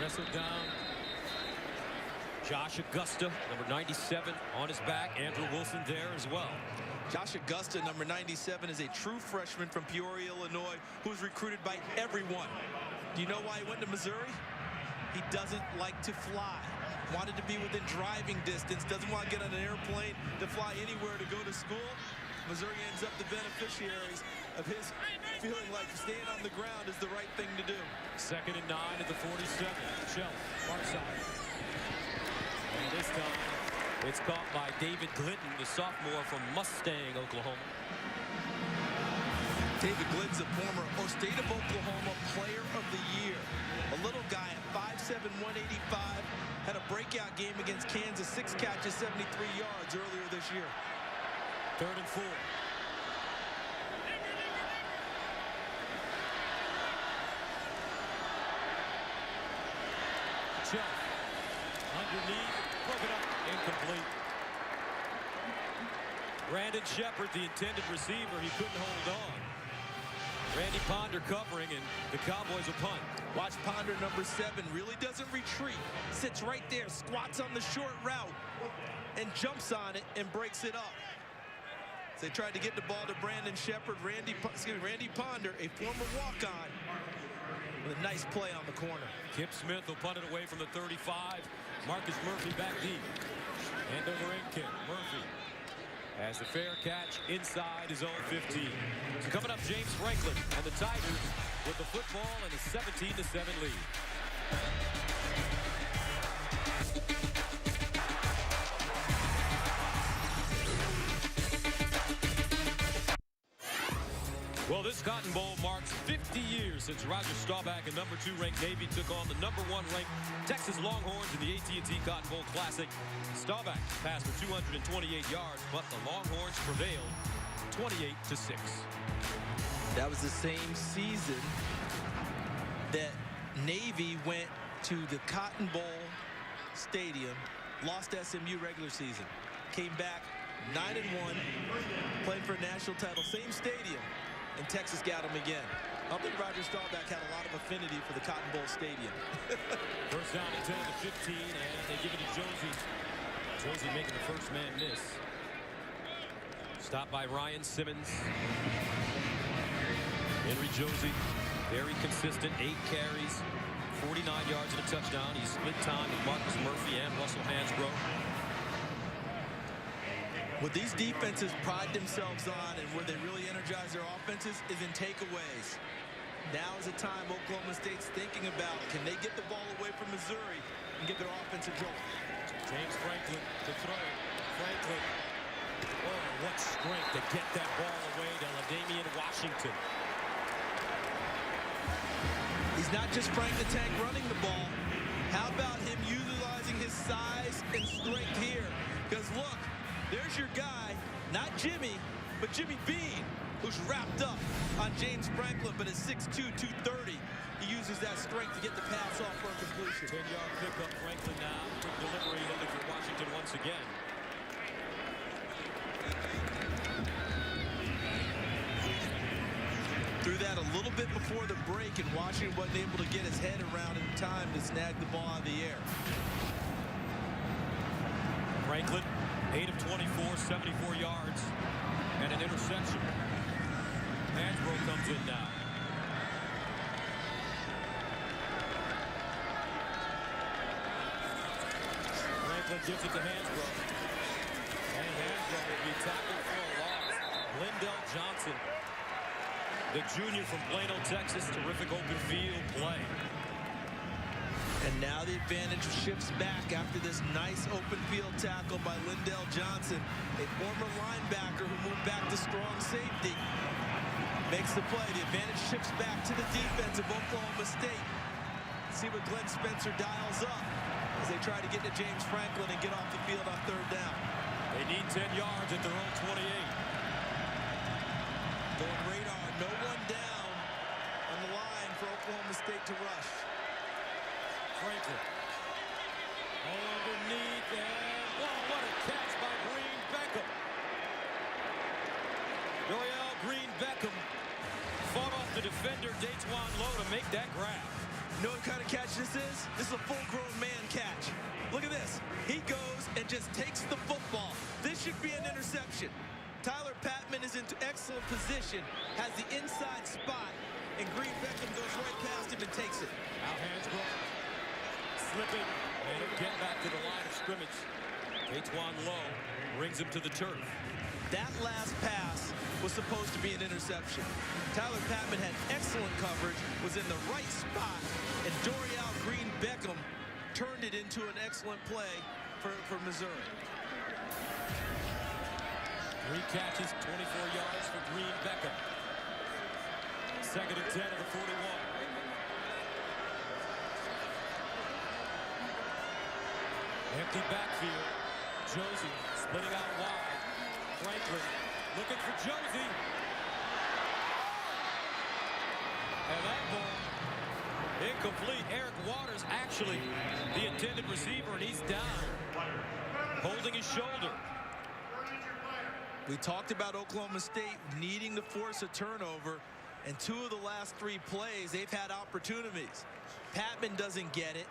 Wrestled down. Josh Augusta, number 97, on his back. Andrew Wilson there as well. Josh Augusta, number 97, is a true freshman from Peoria, Illinois, who was recruited by everyone. Do you know why he went to Missouri? He doesn't like to fly. Wanted to be within driving distance, doesn't want to get on an airplane to fly anywhere to go to school. Missouri ends up the beneficiaries of his feeling like staying on the ground is the right thing to do. 2nd and 9 at the 47. Shelf, far side. And this time, it's caught by David Glidden, the sophomore from Mustang, Oklahoma. David Glidden's a former State of Oklahoma Player of the Year. A little guy at 5'7", 185, had a breakout game against Kansas, 6 catches, 73 yards earlier this year. 3rd and 4. Shelf, underneath, broken up, incomplete. Brandon Shepard, the intended receiver, he couldn't hold on. Randy Ponder covering, and the Cowboys will punt. Watch Ponder, number 7, really doesn't retreat. Sits right there, squats on the short route, and jumps on it and breaks it up. They tried to get the ball to Brandon Shepard. Randy Ponder, a former walk-on, with a nice play on the corner. Kip Smith will punt it away from the 35. Marcus Murphy back deep. Hand over in kick. Murphy has a fair catch inside his own 15. So coming up, James Franklin and the Tigers with the football and a 17-7 lead. Well, this Cotton Bowl marks 50 years since Roger Staubach and number 2 ranked Navy took on the number 1 ranked Texas Longhorns in the AT&T Cotton Bowl Classic. Staubach passed for 228 yards, but the Longhorns prevailed 28-6. That was the same season that Navy went to the Cotton Bowl Stadium, lost SMU regular season, came back 9-1, played for a national title, same stadium. And Texas got him again. I think Roger Staubach had a lot of affinity for the Cotton Bowl Stadium. First down at 10 to 15, and they give it to Josie. Josie making the first man miss. Stopped by Ryan Simmons. Henry Josie, very consistent, 8 carries, 49 yards and a touchdown. He split time with Marcus Murphy and Russell Hansbrough. What these defenses pride themselves on and where they really energize their offenses is in takeaways. Now is the time Oklahoma State's thinking about, can they get the ball away from Missouri and get their offensive jolt? James Franklin to throw. Franklin. Oh, what strength to get that ball away to LaDamian Washington. He's not just Frank the Tank running the ball. How about him utilizing his size and strength here? Because look, there's your guy, not Jimmy, but Jimmy Bean, who's wrapped up on James Franklin, but at 6'2", 230, he uses that strength to get the pass off for a completion. 10-yard pickup, Franklin now. Quick delivery looking for Washington once again. Threw that a little bit before the break, and Washington wasn't able to get his head around in time to snag the ball out of the air. Franklin, 8 of 24, 74 yards, and an interception. Hansbrough comes in now. Franklin gives it to Hansbrough. And Hansbrough will be tackled for a loss. Lindell Johnson, the junior from Plano, Texas, terrific open field play. And now the advantage shifts back after this nice open field tackle by Lindell Johnson, a former linebacker who moved back to strong safety. Makes the play. The advantage shifts back to the defense of Oklahoma State. See what Glenn Spencer dials up as they try to get to James Franklin and get off the field on 3rd down. They need 10 yards at their own 28. Going radar, no one down on the line for Oklahoma State to rush. Franklin. Underneath, and what a catch by Green Beckham. Dorial Green Beckham fought off the defender, Datejuan Lowe, to make that grab. You know what kind of catch this is? This is a full-grown man catch. Look at this. He goes and just takes the football. This should be an interception. Tyler Patman is in excellent position, has the inside spot, and Green Beckham goes right past him and takes it. Now Hansbrough slipping, and he'll get back to the line of scrimmage. Antoine Lowe brings him to the turf. That last pass was supposed to be an interception. Tyler Patman had excellent coverage, was in the right spot, and Dorial Green Beckham turned it into an excellent play for Missouri. 3 catches, 24 yards for Green Beckham. 2nd and 10 of the 41. Empty backfield. Josie splitting out wide. Franklin looking for Josie. And that ball incomplete. Eric Waters actually the intended receiver, and he's down, holding his shoulder. We talked about Oklahoma State needing to force a turnover, and 2 of the last 3 plays, they've had opportunities. Patman doesn't get it.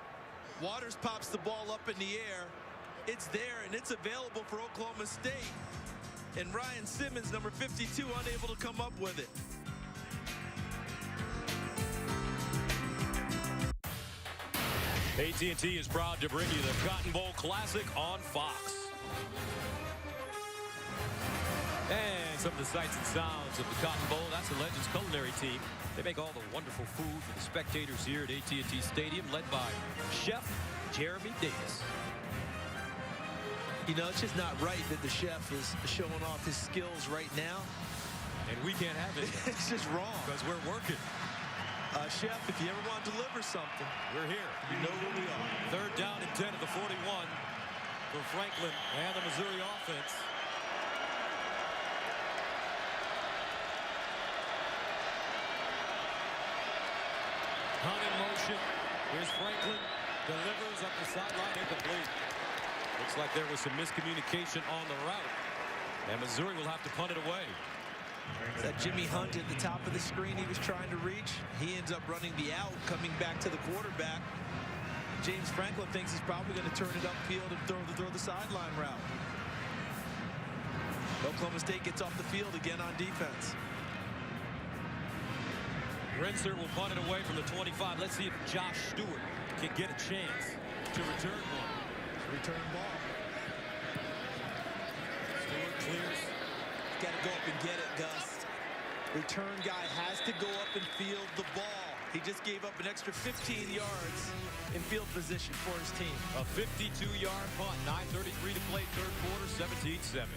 Waters pops the ball up in the air. It's there, and it's available for Oklahoma State. And Ryan Simmons, number 52, unable to come up with it. AT&T is proud to bring you the Cotton Bowl Classic on Fox. And some of the sights and sounds of the Cotton Bowl. That's the Legends culinary team. They make all the wonderful food for the spectators here at AT&T Stadium, led by Chef Jeremy Davis. You know, it's just not right that the chef is showing off his skills right now. And we can't have it. It's just wrong. Because we're working. Chef, if you ever want to deliver something, we're here. You know where we are. 3rd down and 10 of the 41 for Franklin and the Missouri offense. Hunt in motion. Here's Franklin. Delivers up the sideline, incomplete. Looks like there was some miscommunication on the route. And Missouri will have to punt it away. That Jimmy Hunt at the top of the screen he was trying to reach. He ends up running the out, coming back to the quarterback. James Franklin thinks he's probably going to turn it upfield and throw the sideline route. Oklahoma State gets off the field again on defense. Grinzer will punt it away from the 25. Let's see if Josh Stewart can get a chance to return one. Return ball. Stewart clears. Got to go up and get it, Gus. Return guy has to go up and field the ball. He just gave up an extra 15 yards in field position for his team. A 52-yard punt. 9:33 to play, 3rd quarter, 17-7.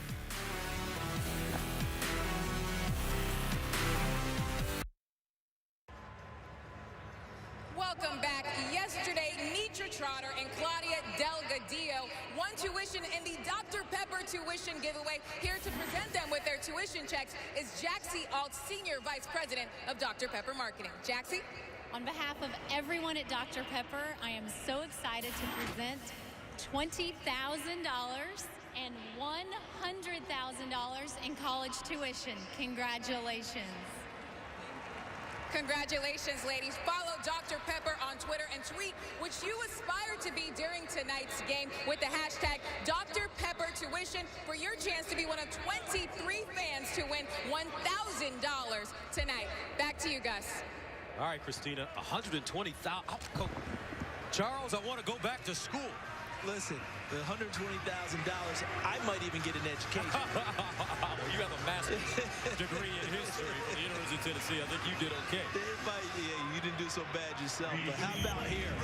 Welcome back. Yesterday, Nitra Trotter and Claudia Delgadillo won tuition in the Dr. Pepper tuition giveaway. Here to present them with their tuition checks is Jaxie Alt, Senior Vice President of Dr. Pepper Marketing. Jaxie? On behalf of everyone at Dr. Pepper, I am so excited to present $20,000 and $100,000 in college tuition. Congratulations. Congratulations, ladies. Follow Dr. Pepper on Twitter and tweet which you aspire to be during tonight's game with the hashtag Dr. Pepper Tuition for your chance to be one of 23 fans to win $1,000 tonight. Back to you, Gus. All right, Christina, 120,000. Charles, I want to go back to school. Listen, the $120,000, I might even get an education. Well, you have a master's degree in history from the University of Tennessee. I think you did okay. Yeah, you didn't do so bad yourself. But how about here?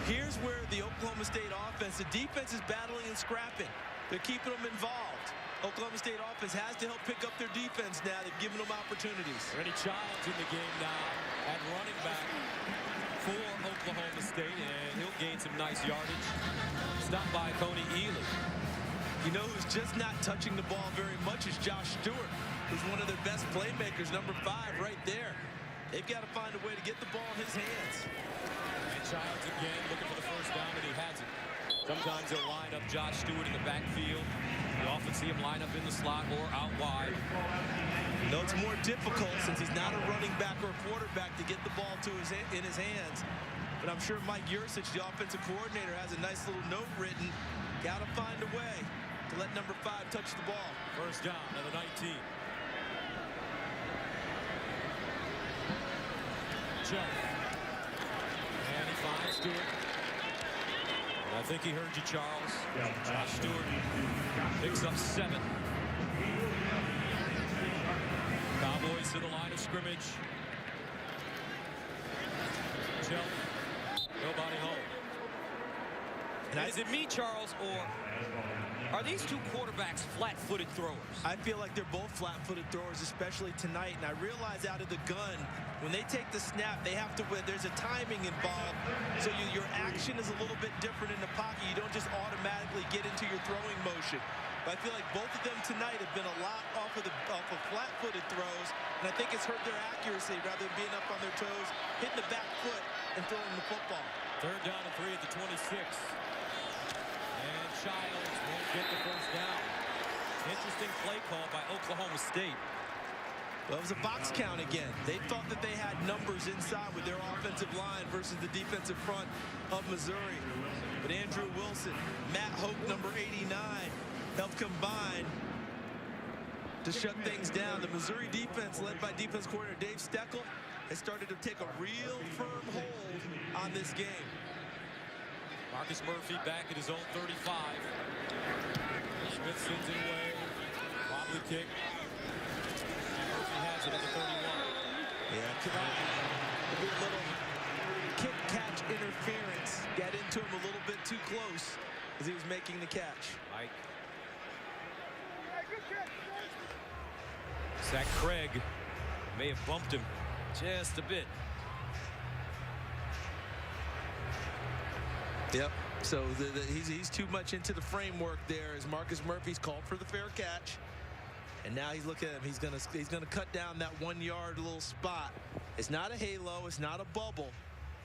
Here's where the Oklahoma State offense, the defense is battling and scrapping. They're keeping them involved. Oklahoma State offense has to help pick up their defense now. They've given them opportunities. Randy Childs in the game now at running back for Oklahoma State, and he'll gain some nice yardage. Stopped by Coney Ealy. You know who's just not touching the ball very much is Josh Stewart, who's one of their best playmakers, number 5 right there. They've got to find a way to get the ball in his hands. And Childs again looking for the first down, and he has it. Sometimes they'll line up Josh Stewart in the backfield. You often see him line up in the slot or out wide. You know, it's more difficult since he's not a running back or a quarterback to get the ball in his hands. But I'm sure Mike Yursich, the offensive coordinator, has a nice little note written. Got to find a way. to let number 5 touch the ball. First down to the 19. Joe. And he finds Stewart. And I think he heard you, Charles. Josh Stewart picks up 7. Cowboys to the line of scrimmage. Joe. Nobody home. And is it me, Charles, or are these two quarterbacks flat-footed throwers? I feel like they're both flat-footed throwers, especially tonight. And I realize out of the gun, when they take the snap, they have to. There's a timing involved, so your action is a little bit different in the pocket. You don't just automatically get into your throwing motion. But I feel like both of them tonight have been a lot off of flat-footed throws, and I think it's hurt their accuracy rather than being up on their toes, hitting the back foot and throwing the football. Third down and 3 at the 26. And Childs won't get the first down. Interesting play call by Oklahoma State. Well, it was a box count again. They thought that they had numbers inside with their offensive line versus the defensive front of Missouri. But Andrew Wilson, Matt Hoke, number 89, helped combine to shut things down. The Missouri defense, led by defense coordinator Dave Steckel, has started to take a real firm hold on this game. Marcus Murphy back at his own 35. Smith sends it away. Wobbly kick. And Murphy has it at the 31. Yeah, come on. A little kick-catch interference. Got into him a little bit too close as he was making the catch. Mike. Zach Craig may have bumped him just a bit. Yep. So he's too much into the framework there as Marcus Murphy's called for the fair catch. And now he's looking at him. He's gonna cut down that 1 yard little spot. It's not a halo. It's not a bubble.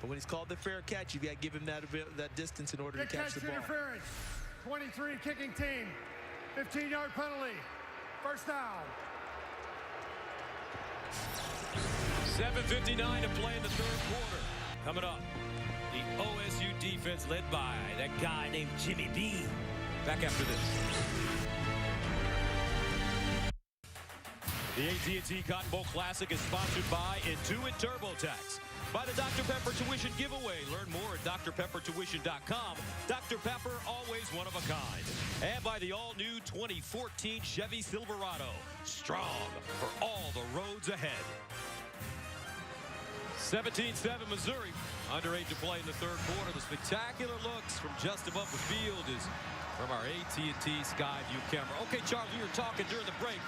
But when he's called the fair catch, you've got to give him that distance in order to catch the ball. Interference. 23 kicking team. 15-yard penalty. First down. 7:59 to play in the third quarter. Coming up, the OSU defense led by that guy named Jimmy B. Back after this. The AT&T Cotton Bowl Classic is sponsored by Intuit TurboTax. By the Dr. Pepper Tuition Giveaway. Learn more at drpeppertuition.com. Dr. Pepper, always one of a kind. And by the all-new 2014 Chevy Silverado. Strong for all the roads ahead. 17-7 Missouri. Under 8 to play in the third quarter. The spectacular looks from just above the field is from our AT&T Skyview camera. Okay, Charles, we were talking during the break.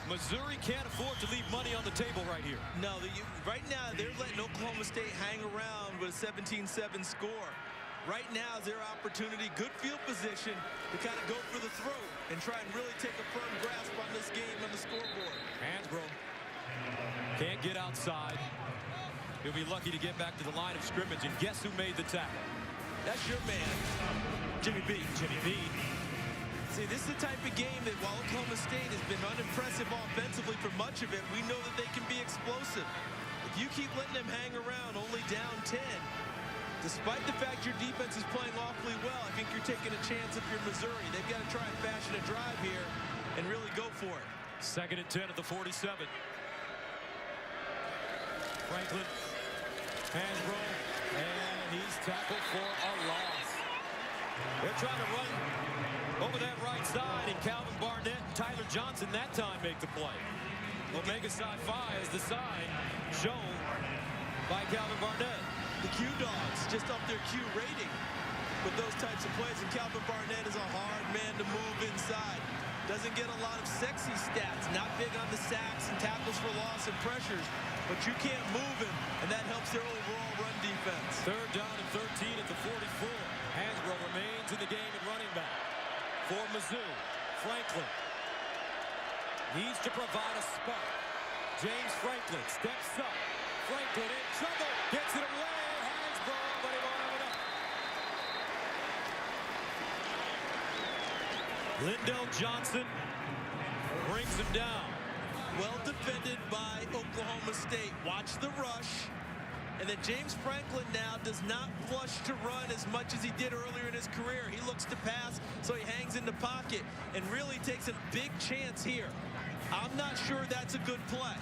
Missouri can't afford to leave money on the table right here. No, right now they're letting Oklahoma State hang around with a 17-7 score. Right now is their opportunity, good field position to kind of go for the throat and try and really take a firm grasp on this game on the scoreboard. Hansbrough can't get outside. He'll be lucky to get back to the line of scrimmage, and guess who made the tackle? That's your man, Jimmy B. Jimmy B. See, this is the type of game that while Oklahoma State has been unimpressive offensively for much of it, we know that they can be explosive. If you keep letting them hang around only down 10, despite the fact your defense is playing awfully well, I think you're taking a chance if you're Missouri. They've got to try and fashion a drive here and really go for it. 2nd and 10 at the 47. Franklin, Hansbrough, and he's tackled for a loss. They're trying to run over that right side, and Calvin Barnett and Tyler Johnson that time make the play. Omega Psi Phi is the sign shown by Calvin Barnett. The Q Dogs just up their Q rating with those types of plays, and Calvin Barnett is a hard man to move inside. Doesn't get a lot of sexy stats, not big on the sacks and tackles for loss and pressures, but you can't move him, and that helps their overall run defense. Third down and 13 at the 44. Hansbrough remains in the game at running back for Mizzou. Franklin needs to provide a spark. James Franklin steps up. Franklin in trouble, gets it away. Hansbrough, but he won't have enough. Lindell Johnson brings him down. Well defended by Oklahoma State. Watch the rush. And then James Franklin now does not flush to run as much as he did earlier in his career. He looks to pass, so he hangs in the pocket and really takes a big chance here. I'm not sure that's a good play.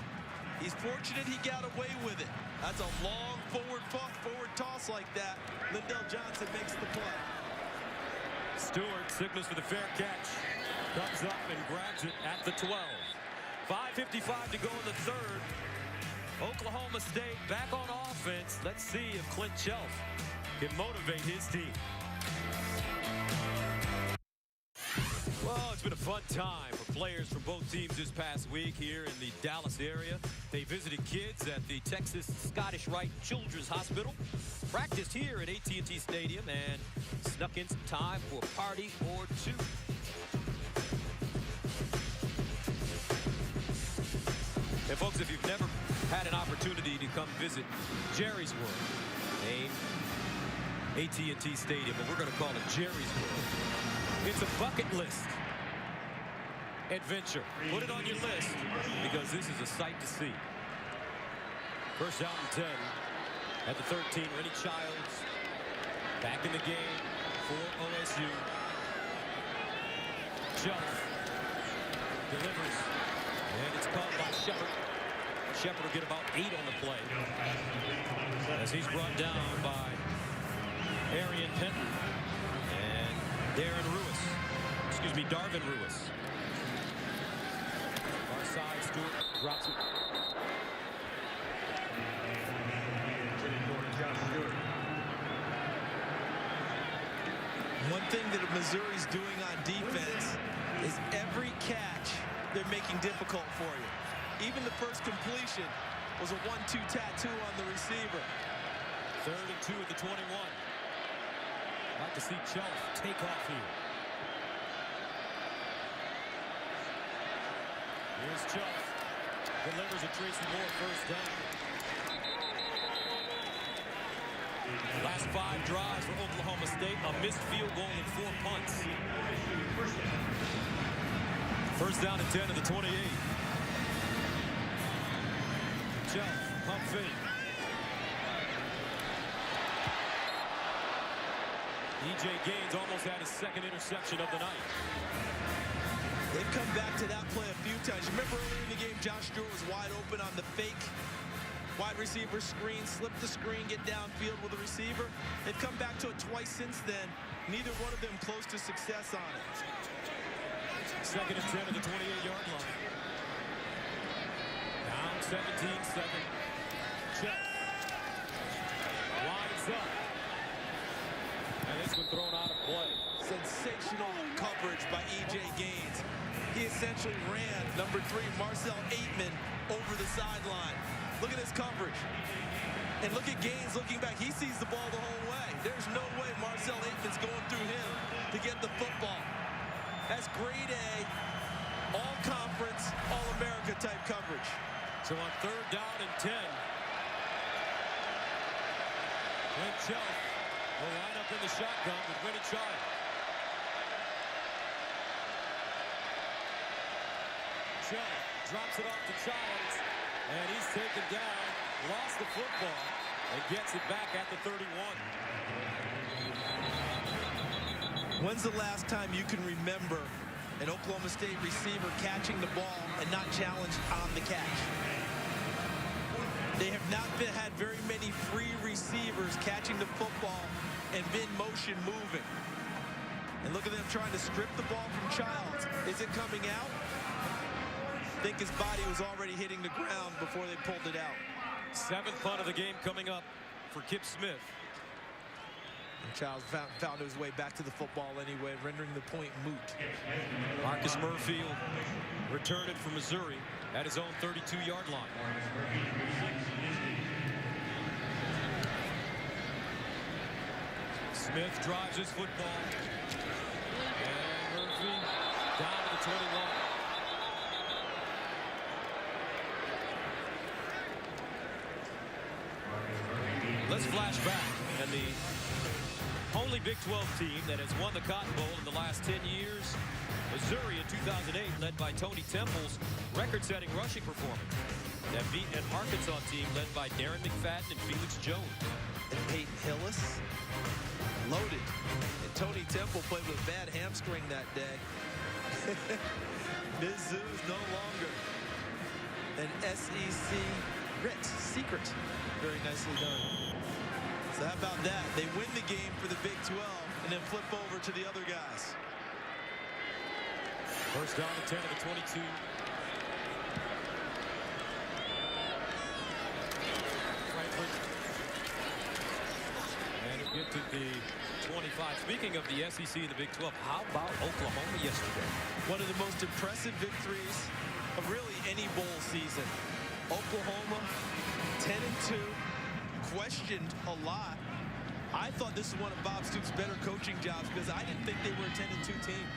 He's fortunate he got away with it. That's a long forward toss like that. Lindell Johnson makes the play. Stewart signals for the fair catch. Comes up and grabs it at the 12. 5:55 to go in the third. Oklahoma State back on offense. Let's see if Clint Chelf can motivate his team. Well, it's been a fun time for players from both teams this past week here in the Dallas area. They visited kids at the Texas Scottish Rite Children's Hospital, practiced here at AT&T Stadium, and snuck in some time for a party or two. And folks, if you've never had an opportunity to come visit Jerry's World, named AT&T Stadium, and we're going to call it Jerry's World. It's a bucket list adventure. Put it on your list because this is a sight to see. First down and 10 at the 13. Rennie Childs back in the game for OSU. Chelf delivers, and it's caught by Shepard. Shepard will get about 8 on the play as he's brought down by Arian Penton and Darvin Ruiz. Far side, Stewart drops it. One thing that Missouri's doing on defense is every catch they're making difficult for you. Even the first completion was a 1-2 tattoo on the receiver. 3rd and 2 at the 21. I'd like to see Chelf take off here. Here's Chelf. Delivers a Tracy Moore first down. Last 5 drives for Oklahoma State. A missed field goal and 4 punts. First down and 10 at the 28. Chelf, pump fake. E.J. Gaines almost had his second interception of the night. They've come back to that play a few times. Remember earlier in the game, Josh Stewart was wide open on the fake wide receiver screen, slip the screen, get downfield with the receiver. They've come back to it twice since then. Neither one of them close to success on it. 2nd and 10 at the 28-yard line. Down 17-7. Chelf lines up. And this one thrown out of play. Sensational coverage by E.J. Gaines. He essentially ran number 3, Marcel Aitman, over the sideline. Look at his coverage. And look at Gaines looking back. He sees the ball the whole way. There's no way Marcel Aitman's going through him to get the football. That's grade A, all-conference, all-America type coverage. So on 3rd down and 10, Clint Chelf will line up in the shotgun with Rennie Childs. Chelf drops it off to Childs, and he's taken down, lost the football, and gets it back at the 31. When's the last time you can remember an Oklahoma State receiver catching the ball and not challenged on the catch? They have not had very many free receivers catching the football and been motion moving. And look at them trying to strip the ball from Childs. Is it coming out? I think his body was already hitting the ground before they pulled it out. 7th punt of the game coming up for Kip Smith. And Childs found his way back to the football anyway, rendering the point moot. Marcus Murphy will return it for Missouri at his own 32-yard line. Smith drives his football. And Murphy down to the 21. Let's flash back. And the only Big 12 team that has won the Cotton Bowl in the last 10 years, Missouri in 2008, led by Tony Temple's record-setting rushing performance. That beat an Arkansas team led by Darren McFadden and Felix Jones. And Peyton Hillis, loaded. And Tony Temple played with a bad hamstring that day. Mizzou is no longer an SEC secret. Very nicely done. So how about that? They win the game for the Big 12 and then flip over to the other guys. First down to 10 of the 22. Franklin. And it gets to the 25. Speaking of the SEC and the Big 12, how about Oklahoma yesterday? One of the most impressive victories of really any bowl season. Oklahoma, 10-2, questioned a lot. I thought this was one of Bob Stoops' better coaching jobs because I didn't think they were a 10-2 team.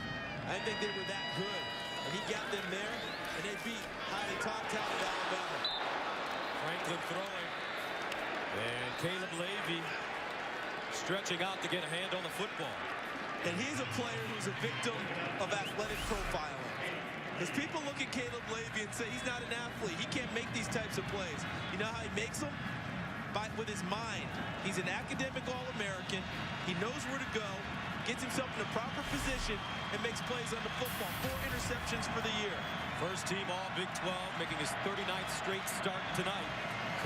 I didn't think they were that good. And he got them there, and they beat highly top-talented Alabama. Franklin throwing. And Caleb Levy stretching out to get a hand on the football. And he's a player who's a victim of athletic profiling. Because people look at Caleb Levy and say he's not an athlete. He can't make these types of plays. You know how he makes them? With his mind. He's an academic All-American. He knows where to go, gets himself in a proper position, and makes plays on the football. 4 interceptions for the year. First team all Big 12, making his 39th straight start tonight.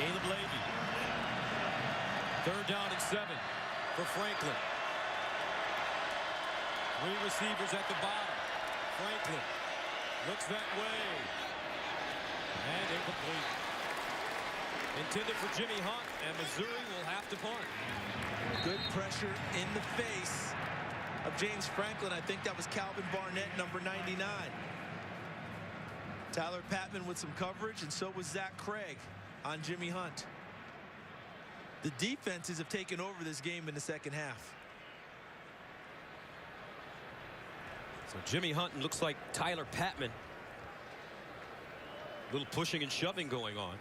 Caleb Levy. Third down and 7 for Franklin. 3 receivers at the bottom. Franklin looks that way. And incomplete. Intended for Jimmy Hunt, and Missouri will have to punt. Good pressure in the face of James Franklin. I think that was Calvin Barnett, number 99. Tyler Patman with some coverage, and so was Zach Craig on Jimmy Hunt. The defenses have taken over this game in the second half. So Jimmy Hunt looks like Tyler Patman. A little pushing and shoving going on.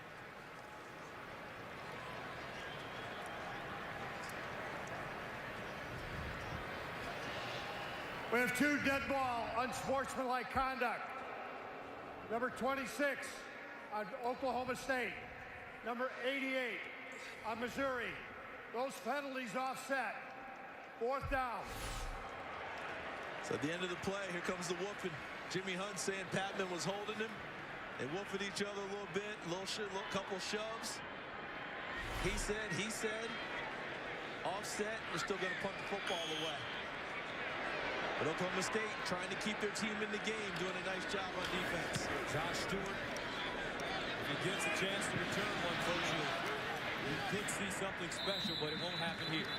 We have 2 dead ball, unsportsmanlike conduct. Number 26 on Oklahoma State. Number 88 on Missouri. Those penalties offset. 4th down. So at the end of the play, here comes the whooping. Jimmy Hunt saying Patman was holding him. They whooped each other a little bit, couple shoves. He said, offset, we're still going to punt the football away. But Oklahoma State trying to keep their team in the game, doing a nice job on defense. Josh Stewart, if he gets a chance to return one, Coach, you could see something special, but it won't happen here.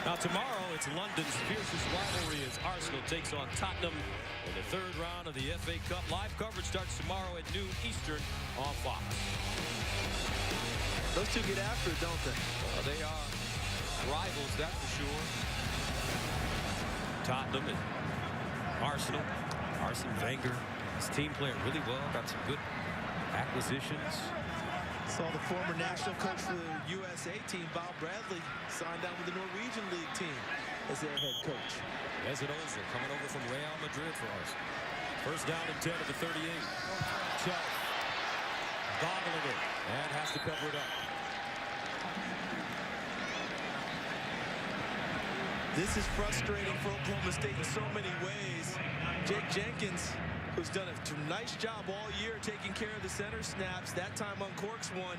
Now tomorrow, it's London's fiercest rivalry as Arsenal takes on Tottenham in the 3rd round of the FA Cup. Live coverage starts tomorrow at noon Eastern on Fox. Those two get after it, don't they? Well, they are rivals, that's for sure. Tottenham and Arsenal. Arsene Wenger, his team playing really well. Got some good acquisitions. Saw the former national coach for the USA team, Bob Bradley, signed down with the Norwegian League team as their head coach. Mesut Ozil coming over from Real Madrid for Arsenal. First down and 10 at the 38. Chubb boggling it and has to cover it up. This is frustrating for Oklahoma State in so many ways. Jake Jenkins, who's done a nice job all year taking care of the center snaps, that time uncorks one.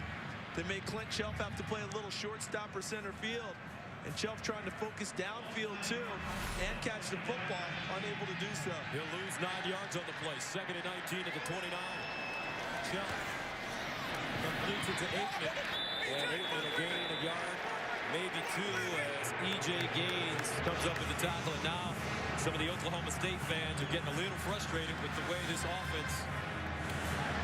They made Clint Shelf have to play a little shortstop or center field. And Shelf trying to focus downfield too and catch the football, unable to do so. He'll lose 9 yards on the play. 2nd and 19 at the 29. Shelf completes it to Aikman. And Aikman will gain a yard, maybe 2, as E.J. Gaines comes up with the tackle. And now some of the Oklahoma State fans are getting a little frustrated with the way this offense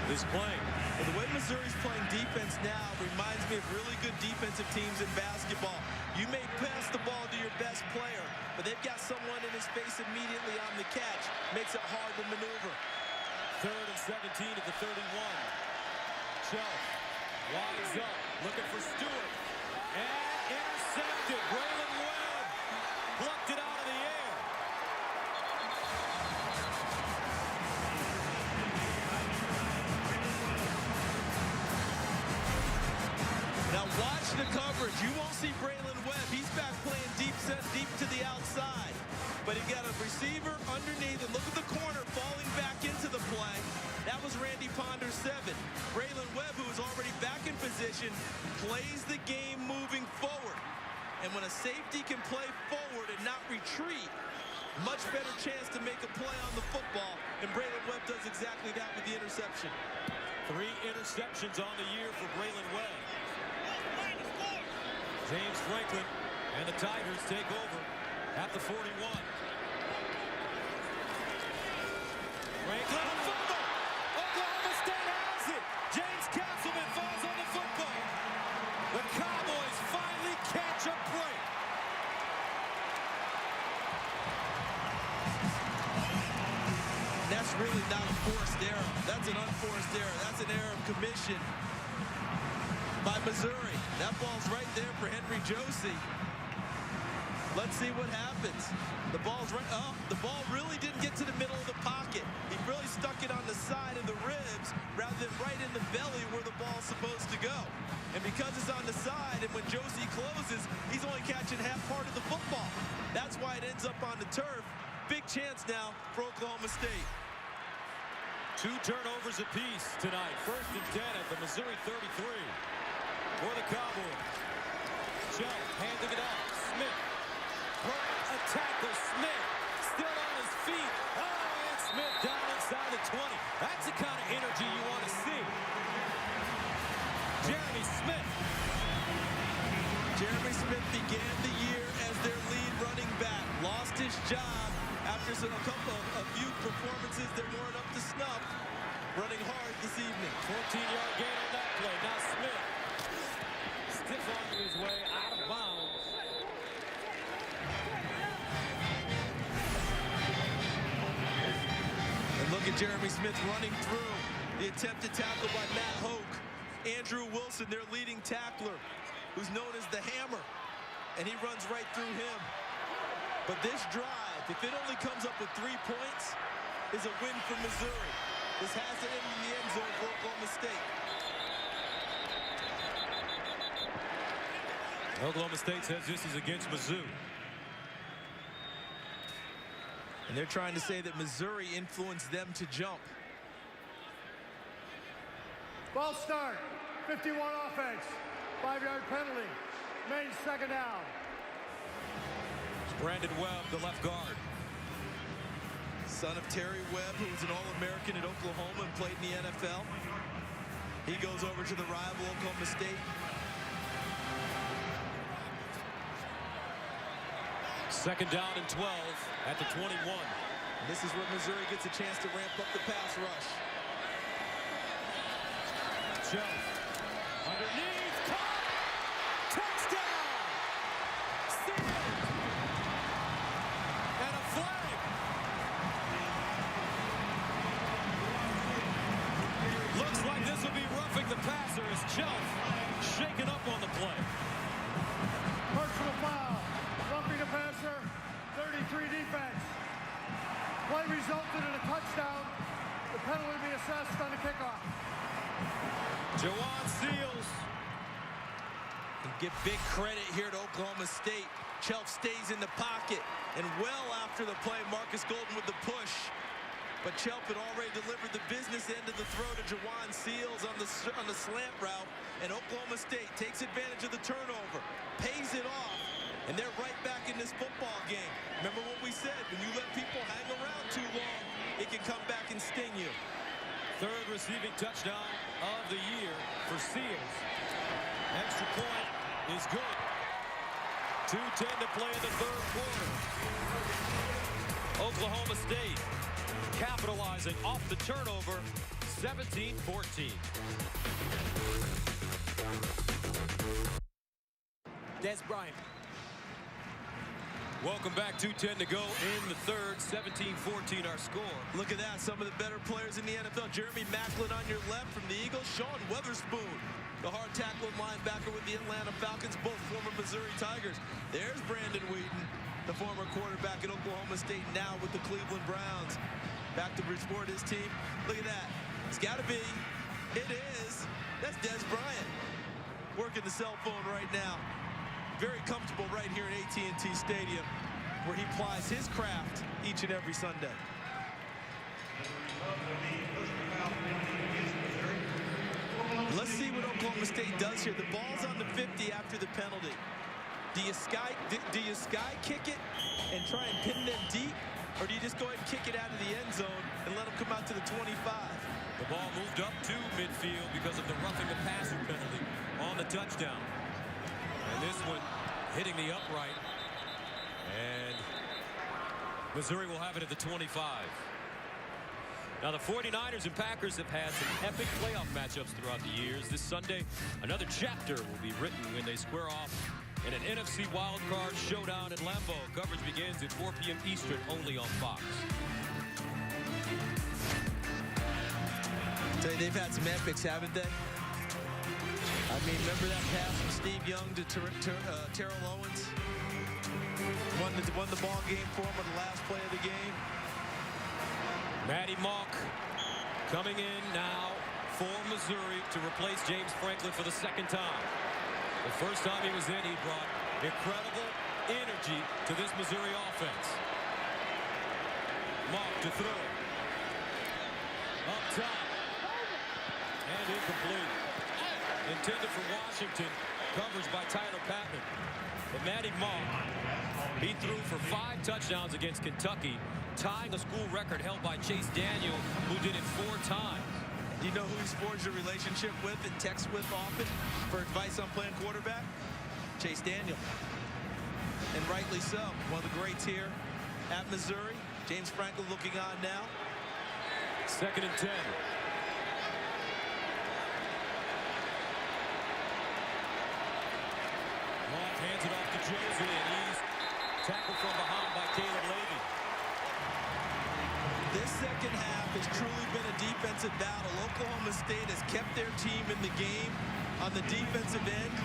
is playing. Well, the way Missouri's playing defense now reminds me of really good defensive teams in basketball. You may pass the ball to your best player, but they've got someone in his face immediately on the catch. Makes it hard to maneuver. 3rd and 17 at the 31. Shelf winds up, looking for Stewart. And intercepted. Braylon Webb plucked it out of the air. But he got a receiver underneath, and look at the corner falling back into the play. That was Randy Ponder 7. Braylon Webb, who is already back in position, plays the game moving forward. And when a safety can play forward and not retreat, much better chance to make a play on the football. And Braylon Webb does exactly that with the interception. 3 interceptions on the year for Braylon Webb. James Franklin and the Tigers take over at the 41. Franklin, a fumble. Oklahoma State has it. James Castleman falls on the football. The Cowboys finally catch a break. That's really not a forced error. That's an unforced error. That's an error of commission by Missouri. That ball's right there for Henry Josie. Let's see what happens. The ball's right up. The ball really didn't get to the middle of the pocket. He really stuck it on the side of the ribs rather than right in the belly where the ball's supposed to go. And because it's on the side, and when Josie closes, he's only catching half part of the football. That's why it ends up on the turf. Big chance now for Oklahoma State. 2 turnovers apiece tonight. 1st and 10 at the Missouri 33 for the Cowboys. Chubb handing it off. Smith. A tackle. Smith still on his feet. Oh, and Smith down inside the 20. That's the kind of energy you want to see. Jeremy Smith. Jeremy Smith began the year as their lead running back. Lost his job after a few performances that weren't up to snuff. Running hard this evening. 14-yard gain on that play. Now Smith stiff onto his way out of bounds. And look at Jeremy Smith running through the attempted tackle by Matt Hoke. Andrew Wilson, their leading tackler, who's known as the Hammer. And he runs right through him. But this drive, if it only comes up with 3 points, is a win for Missouri. This has it into the end zone for Oklahoma State. Oklahoma State says this is against Mizzou. And they're trying to say that Missouri influenced them to jump. Ball start. 51 offense. 5-yard penalty. Maine 2nd down. It's Brandon Webb, the left guard. Son of Terry Webb, who was an All-American at Oklahoma and played in the NFL. He goes over to the rival Oklahoma State. 2nd down and 12 at the 21. And this is where Missouri gets a chance to ramp up the pass rush. Joe underneath, caught, touchdown, Seals, and a flag. Looks like this will be roughing the passer as Chubb shaken up on the play. Personal foul. Roughing the passer. 33 defense. Play resulted in a touchdown. The penalty will be assessed on the kickoff. Jawan Seals. And give big credit here to Oklahoma State. Chelf stays in the pocket. And well after the play, Marcus Golden with the push. But Chelf had already delivered the business end of the throw to Jawan Seals on the slant route. And Oklahoma State takes advantage of the turnover. Pays it off. And they're right back in this football game. Remember what we said, when you let people hang around too long, it can come back and sting you. 3rd receiving touchdown of the year for Seals. Extra point is good. 2:10 to play in the 3rd quarter. Oklahoma State capitalizing off the turnover, 17-14. Des Bryant. Welcome back. 2:10 to go in the 3rd. 17-14 our score. Look at that. Some of the better players in the NFL. Jeremy Maclin on your left from the Eagles. Sean Weatherspoon, the hard tackling linebacker with the Atlanta Falcons, both former Missouri Tigers. There's Brandon Wheaton, the former quarterback at Oklahoma State, now with the Cleveland Browns. Back to Bridgeport, his team. Look at that. It's got to be. It is. That's Des Bryant working the cell phone right now. Very comfortable right here at AT&T Stadium. where he applies his craft each and every Sunday. Let's see what Oklahoma State does here. The ball's on the 50 after the penalty. Do you sky kick it and try and pin them deep, or do you just go ahead and kick it out of the end zone and let them come out to the 25? The ball moved up to midfield because of the roughing the passer penalty on the touchdown. And this one hitting the upright. And Missouri will have it at the 25. Now the 49ers and Packers have had some epic playoff matchups throughout the years. This Sunday, another chapter will be written when they square off in an NFC wildcard showdown at Lambeau. Coverage begins at 4 p.m. Eastern, only on Fox. Tell you, they've had some epics, haven't they? I mean, remember that pass from Steve Young to Terrell Owens? Won the ball game for him on the last play of the game. Matty Mock coming in now for Missouri to replace James Franklin for the second time. The first time he was in, he brought incredible energy to this Missouri offense. Mock to throw. Up top. And incomplete. Intended for Washington. Coverage by Tyler Patton. But Matty Mock, he threw for 5 touchdowns against Kentucky, tying a school record held by Chase Daniel, who did it 4 times. Do you know who he's forged a relationship with and texts with often for advice on playing quarterback? Chase Daniel. And rightly so. One of the greats here at Missouri. James Franklin looking on now. 2nd and 10. Mock hands it off to Josie, and he's tackled from behind by Caleb Levy. This second half has truly been a defensive battle. Oklahoma State has kept their team in the game on the defensive end,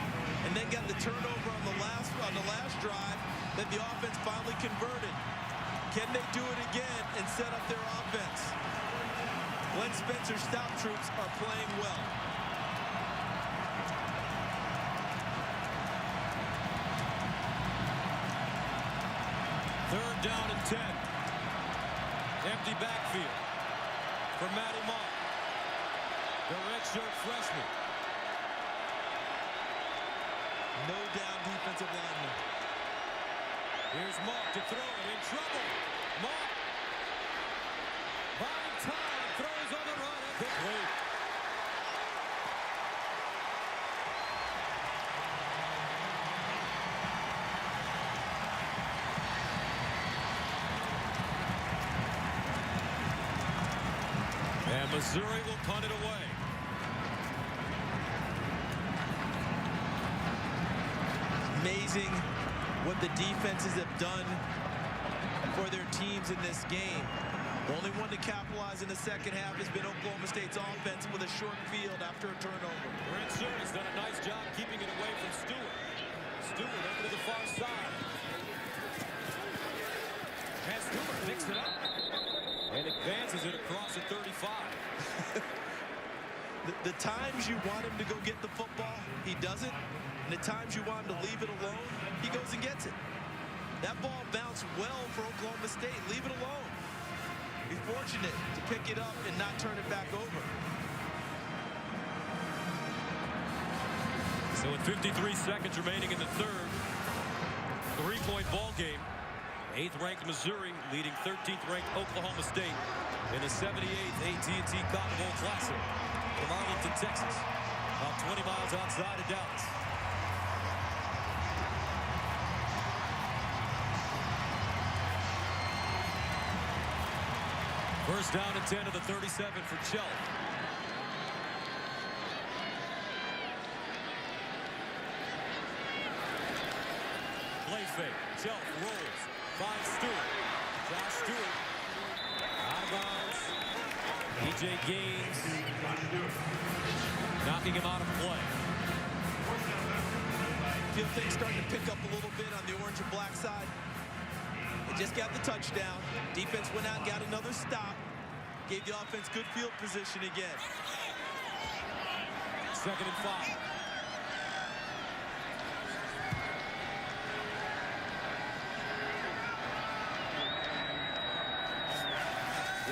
and then got the turnover on the last drive that the offense finally converted. Can they do it again and set up their offense? Glenn Spencer's stout troops are playing well. Third down and 10. Empty backfield for Matty Mock, the redshirt freshman. No down defensive lineman. Here's Mock to throw it, in trouble. Mock, buying time, throws on the run, and complete. And Missouri will punt it away. Amazing what the defenses have done for their teams in this game. The only one to capitalize in the second half has been Oklahoma State's offense with a short field after a turnover. Brent Stewart has done a nice job keeping it away from Stewart. Stewart over to the far side. And Stewart picks it up and advances it across the 35. The times you want him to go get the football, he doesn't. And the times you want him to leave it alone, he goes and gets it. That ball bounced well for Oklahoma State. Leave it alone. He's fortunate to pick it up and not turn it back over. So with 53 seconds remaining in the third, 3-point ball game. 8th-ranked Missouri leading 13th-ranked Oklahoma State in the 78th AT&T Cotton Bowl Classic from Arlington, Texas, about 20 miles outside of Dallas. First down and 10 to the 37 for Chelf. Play fake. Chelf rolls. Finds Stewart. Josh Stewart. Out of bounds. E.J. Gaines. Knocking him out of play. Feel things starting to pick up a little bit on the orange and black side. They just got the touchdown. Defense went out and got another stop. Gave the offense good field position again. 2nd and 5.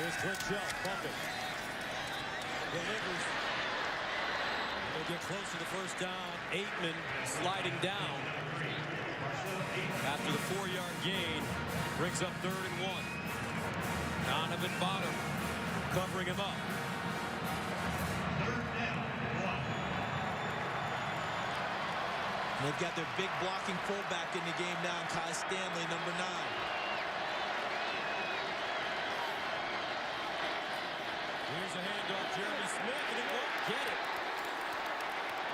Here's Clint Chell pumping. Delivers. They'll get close to the first down. Aitman sliding down. After the 4-yard gain, brings up 3rd and 1. Donovan Bottom covering him up. They've got their big blocking fullback in the game now, Kai Stanley, number 9. Here's a handoff, Jeremy Smith, and he won't get it.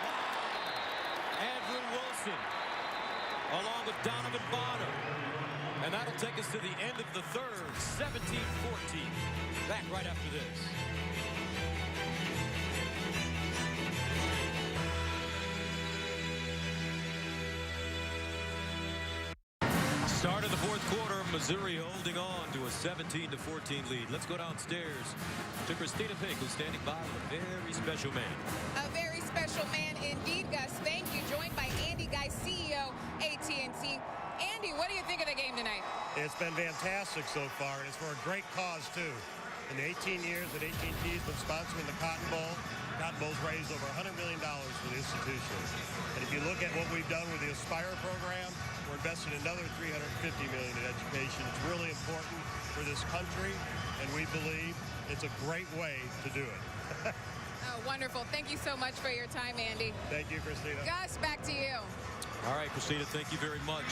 Wow. Andrew Wilson, along with Donovan Bonner. And that'll take us to the end of the third, 17-14. Back right after this. Start of the fourth quarter, Missouri holding on to a 17-14 lead. Let's go downstairs to Christina Pink, who's standing by with a very special man. A very special man indeed, Gus. Thank you. Joined by Andy Guy, CEO, AT&T. Andy, what do you think of the game tonight? It's been fantastic so far, and it's for a great cause, too. In the 18 years that AT&T has been sponsoring the Cotton Bowl, Cotton Bowl's raised over $100 million for the institution. And if you look at what we've done with the Aspire program, we're investing another $350 million in education. It's really important for this country, and we believe it's a great way to do it. Oh, wonderful. Thank you so much for your time, Andy. Thank you, Christina. Gus, back to you. All right, Christina, thank you very much.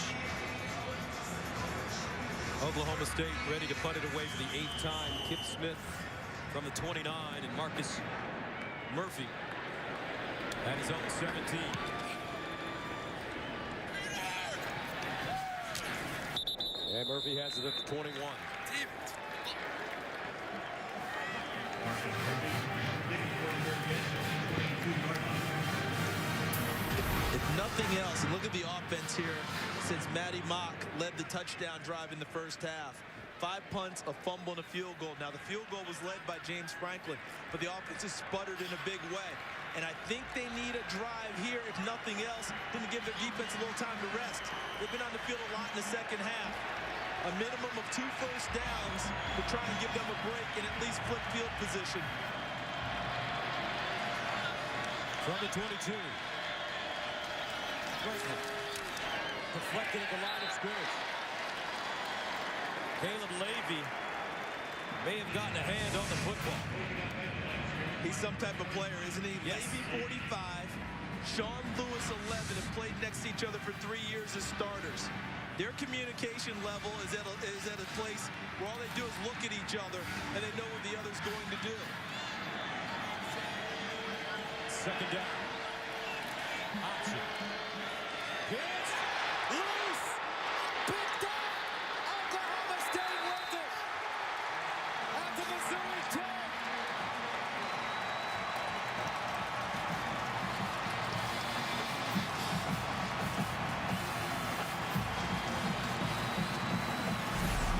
Oklahoma State ready to punt it away for the 8th time. Kip Smith from the 29, and Marcus Murphy at his own 17. And Murphy has it at the 21. If nothing else, and look at the offense here since Matty Mock led the touchdown drive in the first half. 5 punts, a fumble, and a field goal. Now, the field goal was led by James Franklin, but the offense has sputtered in a big way. And I think they need a drive here, if nothing else, to give their defense a little time to rest. They've been on the field a lot in the second half. A minimum of 2 first downs to try and give them a break and at least flip field position. From the 22. Breslin deflected at the line of scrimmage. Caleb Levy may have gotten a hand on the football. He's some type of player, isn't he? Yes. Levy 45, Sean Lewis 11, and played next to each other for 3 years as starters. Their communication level is at a place where all they do is look at each other and they know what the other's going to do. Second down. Option. Pitch. Loose. Picked up. Oklahoma State with it. At the Missouri 10.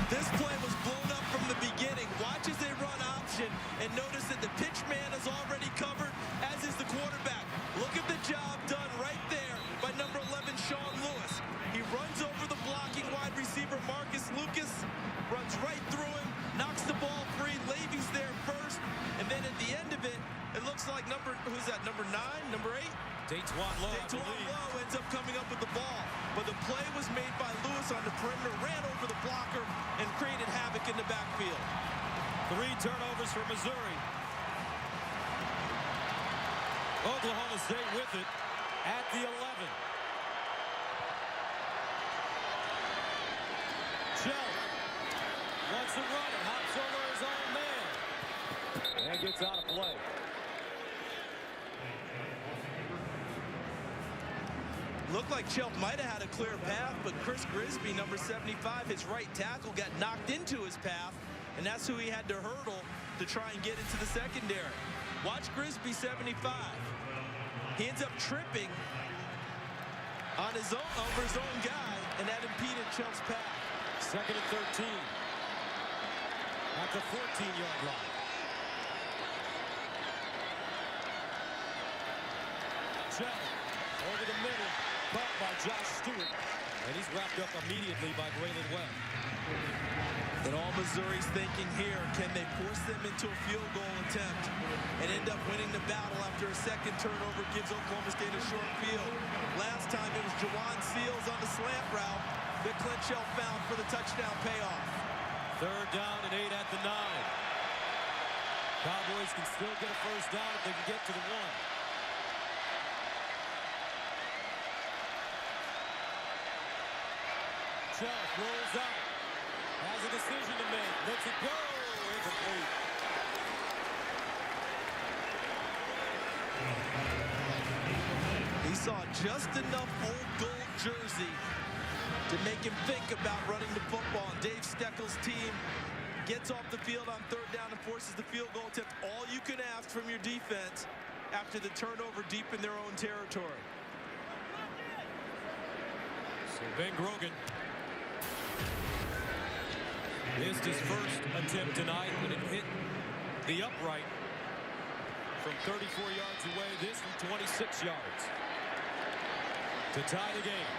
This play was blown up from the beginning. Watch as they run option and notice that the pitch man is already covered, as is the quarterback. Look at the job done right there by number 11, Sean Lewis. He runs over the blocking wide receiver, Marcus Lucas, runs right through him, knocks the ball free. Levy's there first, and then at the end of it, it looks like who's that, number 9, number 8? Datewan Lowe, Ends up coming up with the ball, but the play was made by Lewis on the perimeter, ran over the blocker, and created havoc in the backfield. 3 turnovers for Missouri. Oklahoma State with it at the 11. Chell wants to run it, hops over his own man, and gets out of play. Looked like Chell might have had a clear path, but Chris Grisby, number 75, his right tackle, got knocked into his path, and that's who he had to hurdle to try and get into the secondary. Watch Grisby, 75. He ends up tripping on his own, over his own guy, and that impeded Chell's path. 2nd and 13 at the 14-yard line. Chell over the middle, caught by Josh Stewart, and he's wrapped up immediately by Braylon Webb. And all Missouri's thinking here, can they force them into a field goal attempt and end up winning the battle after a second turnover gives Oklahoma State a short field? Last time it was Jawan Seals on the slant route that Clinchell found for the touchdown payoff. 3rd down and 8 at the 9. Cowboys can still get a first down if they can get to the 1. Shelf rolls out. Has a decision to make. Lets it go. Incomplete. He saw just enough old gold jersey to make him think about running the football. And Dave Steckel's team gets off the field on 3rd down and forces the field goal attempt. All you can ask from your defense after the turnover deep in their own territory. So Ben Grogan missed his first attempt tonight when it hit the upright from 34 yards away. This from 26 yards to tie the game.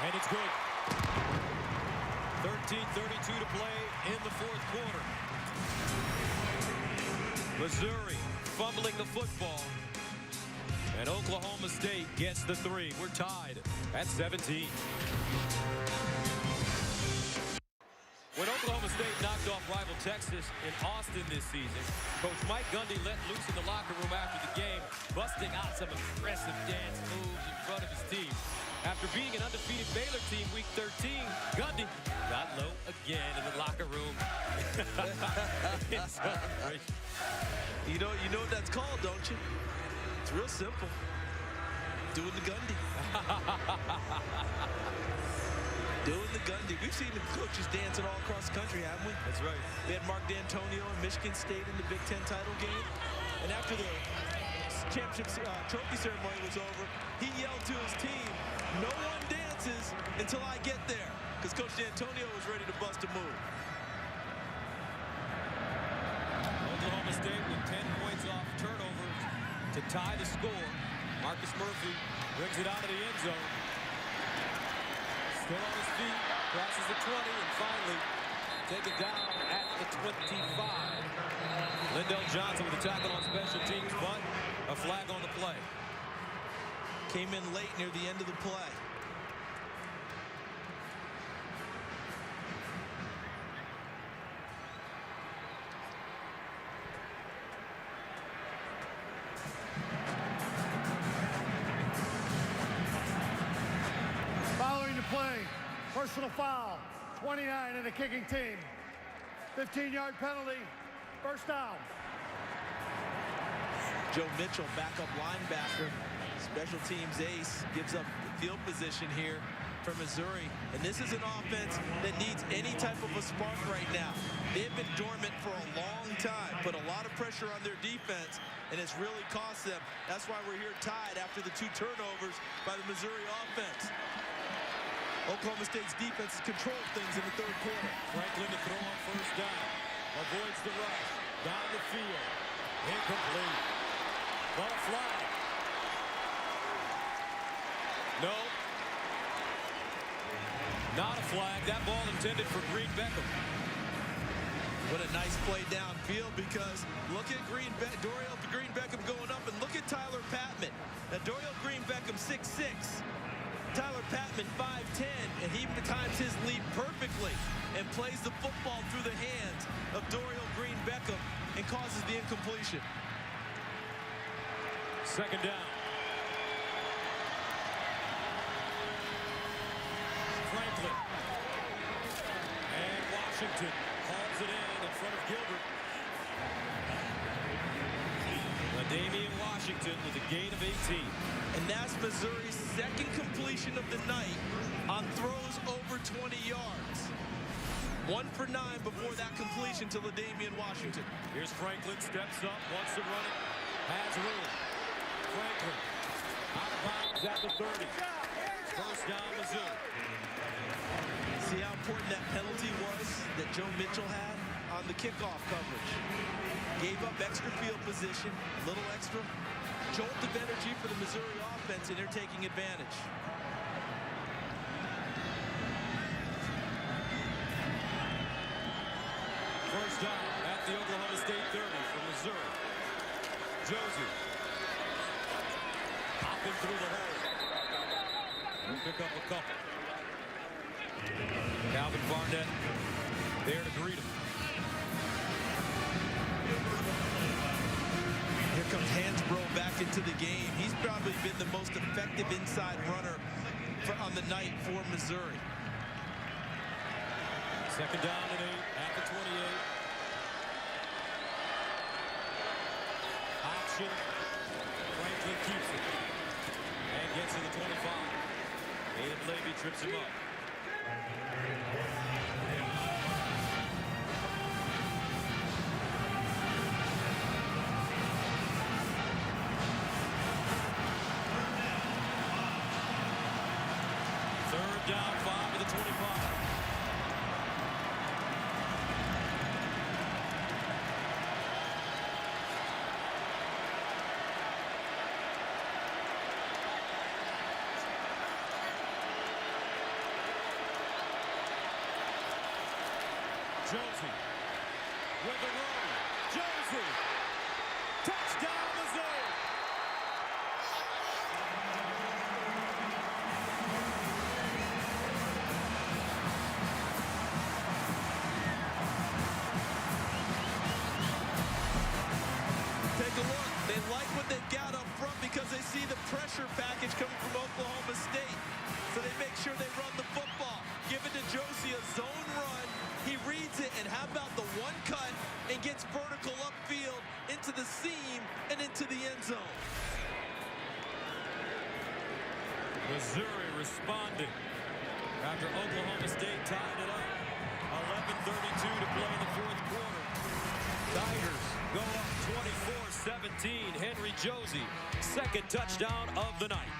And it's good. 13:32 to play in the 4th quarter. Missouri fumbling the football. And Oklahoma State gets the 3. We're tied at 17. When Oklahoma State knocked off rival Texas in Austin this season, Coach Mike Gundy let loose in the locker room after the game, busting out some impressive dance moves in front of his team. After being an undefeated Baylor team week 13, Gundy got low again in the locker room. You know what that's called, don't you? It's real simple. Doing the Gundy. Doing the Gundy. We've seen the coaches dancing all across the country, haven't we? That's right. They had Mark D'Antonio in Michigan State in the Big Ten title game. And after the championship trophy ceremony was over, he yelled to his team, "No one dances until I get there." Because Coach D'Antonio was ready to bust a move. Oklahoma State with 10 points off turnovers to tie the score. Marcus Murphy brings it out of the end zone. Still on his feet, crosses the 20, and finally taken down at the 25. Lindell Johnson with a tackle on special teams, but a flag on the play. Came in late near the end of the play. Play, personal foul, 29 in the kicking team. 15-yard penalty, first down. Joe Mitchell, backup linebacker, special teams ace, gives up field position here for Missouri. And this is an offense that needs any type of a spark right now. They've been dormant for a long time, put a lot of pressure on their defense, and it's really cost them. That's why we're here tied after the 2 turnovers by the Missouri offense. Oklahoma State's defense has controlled things in the 3rd quarter. Franklin to throw on first down. Avoids the rush. Down the field. Incomplete. But a flag. No. Not a flag. That ball intended for Green Beckham. What a nice play downfield, because look at Dorial Green Beckham going up, and look at Tyler Patman. Now Dorial Green Beckham 6'6". Tyler Patman 5'10", and he times his lead perfectly and plays the football through the hands of Dorial Green Beckham and causes the incompletion. 2nd down. Franklin. And Washington hauls it in front of Gilbert. Damian Washington with a gain of 18. And that's Missouri's 2nd completion of the night on throws over 20 yards. 1 for 9 before that completion to LaDamian Washington. Here's Franklin, steps up, wants to run it, has room. Franklin out of bounds at the 30. First down, Missouri. See how important that penalty was that Joe Mitchell had on the kickoff coverage. Gave up extra field position, a little extra jolt of energy for the Missouri offense, and they're taking advantage. First down at the Oklahoma State 30 from Missouri. Josie hopping through the hole. We'll pick up a couple. Calvin Barnett there to greet him. Here comes Hansbrough back into the game. He's probably been the most effective inside runner on the night for Missouri. Second down and 8 at the 28. Option. Franklin keeps it. And gets to the 25. Aiden Levy trips him up. Third down, 5 to the 25. Josie with the run. Josie. Touchdown, Missouri. Take a look. They like what they've got up front because they see the pressure package coming from Oklahoma State. So they make sure they run the football. Give it to Josie, a zone run. He reads it, and how about the one cut and gets vertical upfield into the seam and into the end zone. Missouri responding after Oklahoma State tied it up. 11:32 to play in the fourth quarter. Tigers go up 24-17. Henry Josie, second touchdown of the night.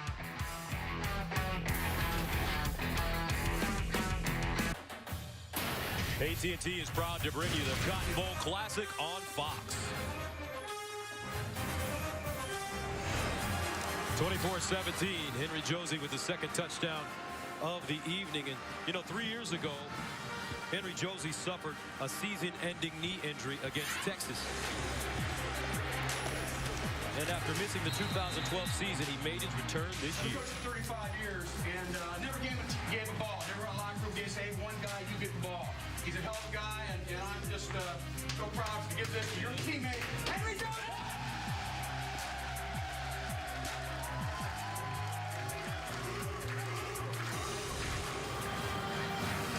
AT&T is proud to bring you the Cotton Bowl Classic on Fox. 24-17, Henry Josie with the second touchdown of the evening. And, you know, 3 years ago, Henry Josie suffered a season-ending knee injury against Texas. And after missing the 2012 season, he made his return this year. For 35 years, and never gave a ball. Never a locker room game say, hey, one guy, you get the ball. He's a hell of a guy, and I'm just so proud to give this to your teammate, Henry Josie!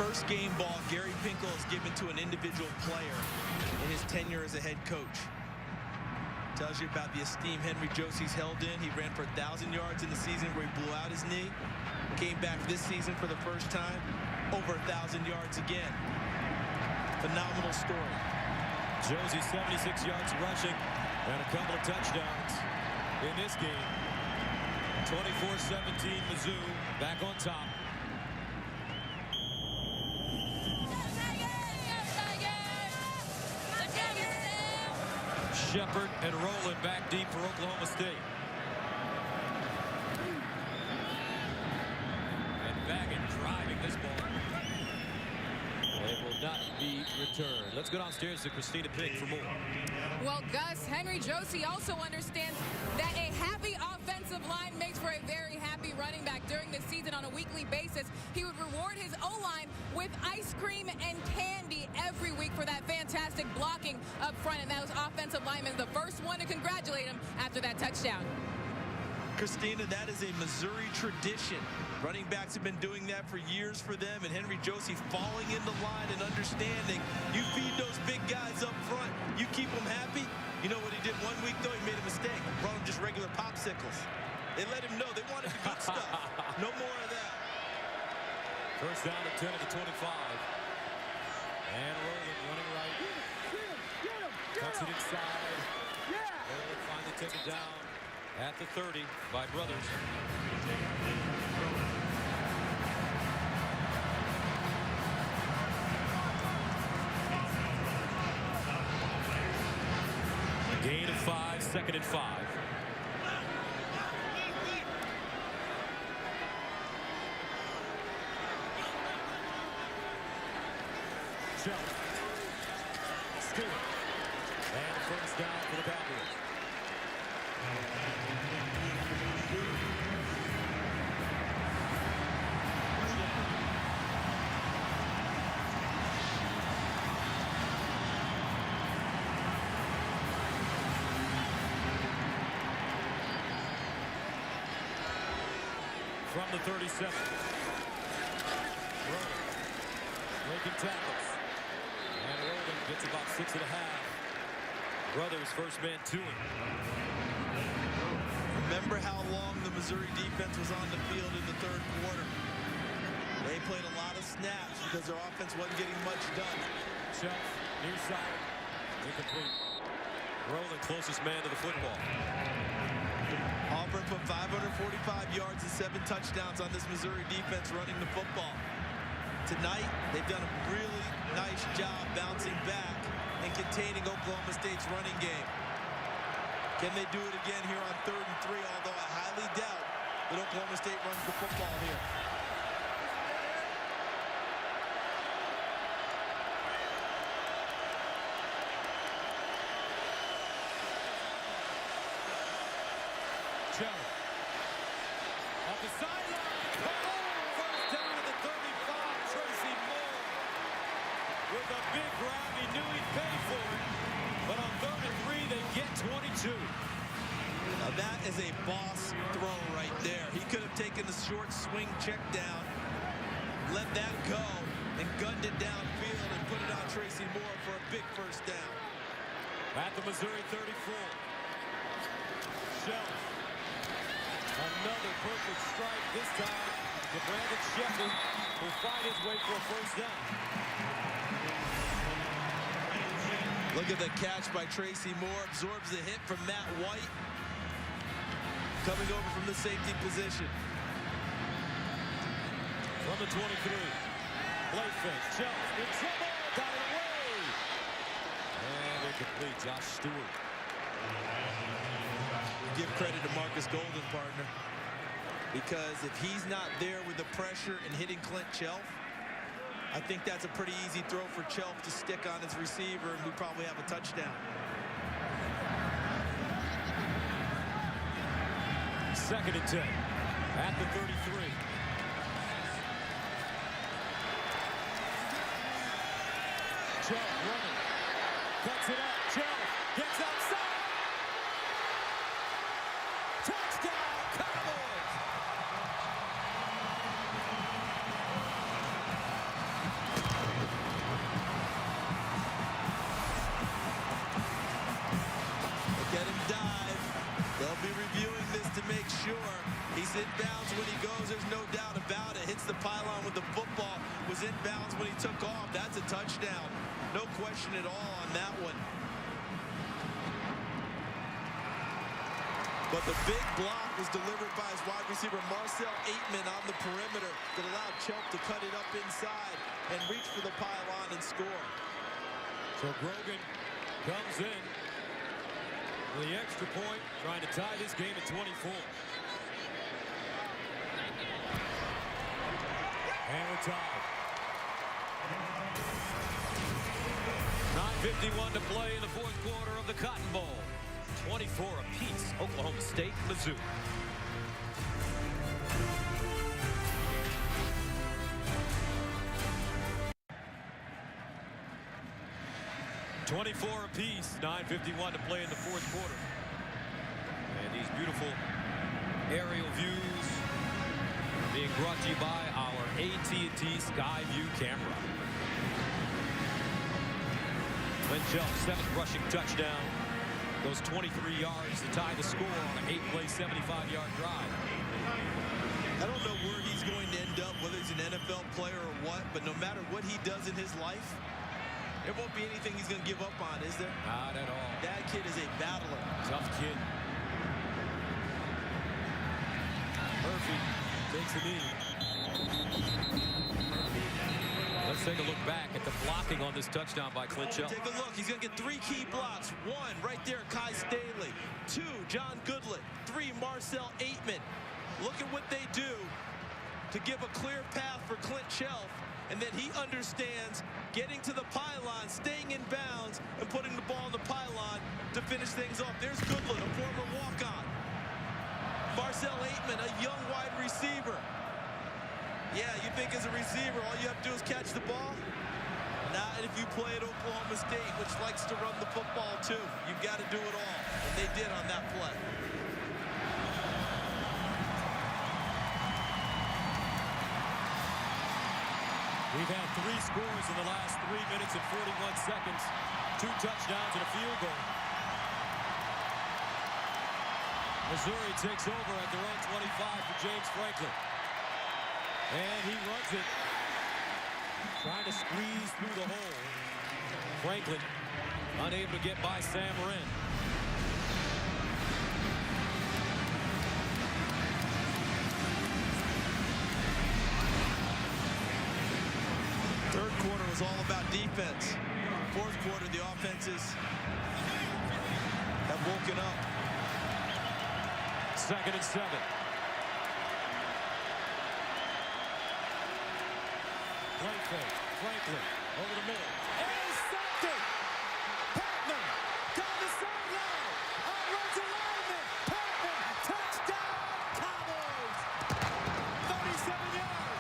First game ball Gary Pinkel has given to an individual player in his tenure as a head coach. Tells you about the esteem Henry Josie's held in. He ran for 1,000 yards in the season where he blew out his knee. Came back this season for the first time, over 1,000 yards again. Phenomenal story. Josie 76 yards rushing and a couple of touchdowns in this game. 24-17 Mizzou back on top. Shepard and Rowland back deep for Oklahoma State. And Baggett driving this ball. It will not be returned. Let's go downstairs to Christina Pink for more. Well, Gus, Henry Josie also understands that a happy offensive line makes for a very happy running back. During the season on a weekly basis, he would reward his O-line with ice cream and candy every week for that fantastic blocking up front. And those offensive linemen, the first one to congratulate him after that touchdown. Christina, that is a Missouri tradition. Running backs have been doing that for years for them, and Henry Josie falling into line and understanding. You feed those big guys up front, you keep them happy. You know what he did one week, though? He made a mistake. Brought him just regular popsicles. They let him know they wanted the good stuff. No more of that. First down at 10 at the 25. And Rowland running right. Cuts it inside. Rowland finally taken down at the 30 by Brothers. Gain of 5, second and 5. Stewart. And first down for the Cowboys. From the 37. Rowan breaking tackles. And Rowan gets about 6.5. Brothers first man to him. Remember how long the Missouri defense was on the field in the third quarter. They played a lot of snaps because their offense wasn't getting much done. Shelf, near side, incomplete. Rowan closest man to the football. Auburn put 545 yards and 7 touchdowns on this Missouri defense running the football. Tonight, they've done a really nice job bouncing back and containing Oklahoma State's running game. Can they do it again here on 3rd and 3, although I highly doubt that Oklahoma State runs the football here. Off the sideline. First down at the 35. Tracy Moore with a big grab. He knew he'd pay for it. But on 3rd and 3, they get 22. Now that is a boss throw right there. He could have taken the short swing check down, let that go, and gunned it downfield and put it on Tracy Moore for a big first down. At the Missouri 34. Shelf. Another perfect strike. This time to Brandon Sheppard, will find his way for a first down. Look at the catch by Tracy Moore. Absorbs the hit from Matt White. Coming over from the safety position. From the 23. Play fake. Shelf in trouble. Got it away. And incomplete. Josh Stewart. Give credit to Marcus Golden, partner. Because if he's not there with the pressure and hitting Clint Chelf, I think that's a pretty easy throw for Chelf to stick on his receiver, and we probably have a touchdown. 2nd and 10 at the 33. Chelf running. Cuts it up. Chelf gets outside. Touchdown, Cowboys! Look at him dive. They'll be reviewing this to make sure he's in bounds when he goes. There's no doubt about it. Hits the pylon with the football. Was in bounds when he took off. That's a touchdown. No question at all on that one. But the big block was delivered by his wide receiver, Marcel Aitman, on the perimeter that allowed Chelf to cut it up inside and reach for the pylon and score. So Grogan comes in for the extra point, trying to tie this game at 24. And we're tied. 9:51 to play in the 4th quarter of the Cotton Bowl. 24 apiece, Oklahoma State, Mizzou. .24 apiece, 9:51 to play in the 4th quarter. And these beautiful aerial views are being brought to you by our AT&T Skyview camera. Clint Chelf, 7th rushing touchdown. Goes 23 yards to tie the score on an 8-play, 75-yard drive. I don't know where he's going to end up, whether he's an NFL player or what, but no matter what he does in his life, there won't be anything he's going to give up on, is there? Not at all. That kid is a battler. Tough kid. Murphy takes a knee. Let's take a look back at the blocking on this touchdown by Clint Chelf. Take a look. He's going to get 3 key blocks. 1, right there, Kai Staley. 2, John Goodlett. 3, Marcel Aitman. Look at what they do to give a clear path for Clint Chelf, and then he understands getting to the pylon, staying in bounds, and putting the ball in the pylon to finish things off. There's Goodland, a former walk-on. Marcel Aitman, a young wide receiver. Yeah, you think as a receiver, all you have to do is catch the ball? Not if you play at Oklahoma State, which likes to run the football too. You've got to do it all, and they did on that play. We've had 3 scores in the last 3 minutes and 41 seconds. 2 touchdowns and a field goal. Missouri takes over at their own 25 for James Franklin. And he runs it. Trying to squeeze through the hole. Franklin unable to get by Sam Wren. Third quarter was all about defense. Fourth quarter, the offenses have woken up. 2nd and 7. Play fake. Franklin over the middle. Intercepted! Patman down the sideline. Runs a lineman. Patman, touchdown, Cowboys! 37 yards.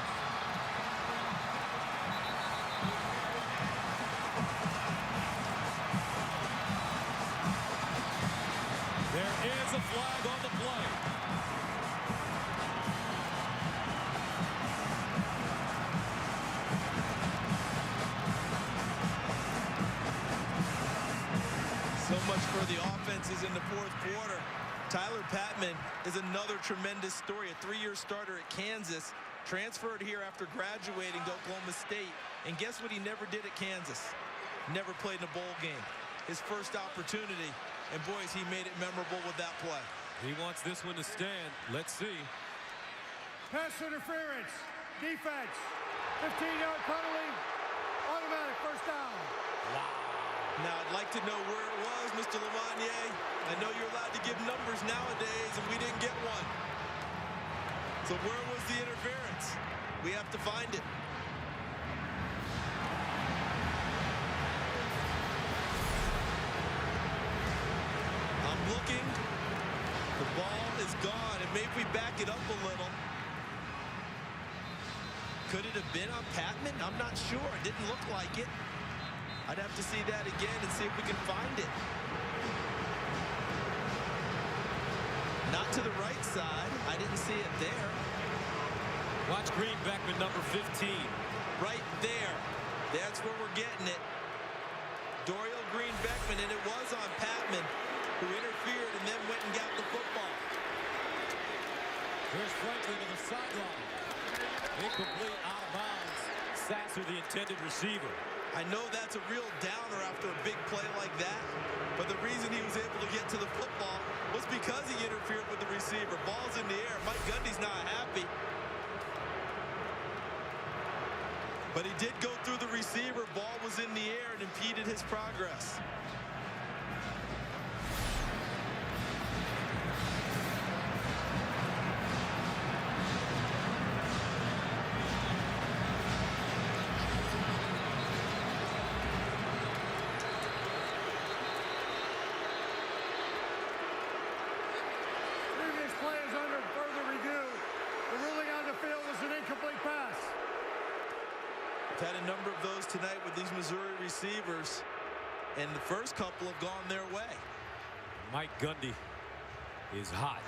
There is a flag on the play. So much for the offenses in the fourth quarter. Tyler Patman is another tremendous story. A 3-year starter at Kansas, transferred here after graduating to Oklahoma State. And guess what he never did at Kansas? Never played in a bowl game. His first opportunity. And boys, he made it memorable with that play. He wants this one to stand. Let's see. Pass interference. Defense. 15-yard penalty. Automatic first down. Wow. Now, I'd like to know where it was, Mr. Lamonier. I know you're allowed to give numbers nowadays, and we didn't get one. So where was the interference? We have to find it. I'm looking. The ball is gone, and maybe we back it up a little. Could it have been on Patman? I'm not sure. It didn't look like it. I'd have to see that again and see if we can find it. Not to the right side. I didn't see it there. Watch Green Beckman, number 15. Right there. That's where we're getting it. Dorial Green Beckman, and it was on Patman, who interfered and then went and got the football. Here's Franklin to the sideline. Incomplete, out of bounds. Sasser, the intended receiver. I know that's a real downer after a big play like that, but the reason he was able to get to the football was because he interfered with the receiver. Ball's in the air. Mike Gundy's not happy. But he did go through the receiver. Ball was in the air and impeded his progress. Had a number of those tonight with these Missouri receivers, and the first couple have gone their way. Mike Gundy is hot.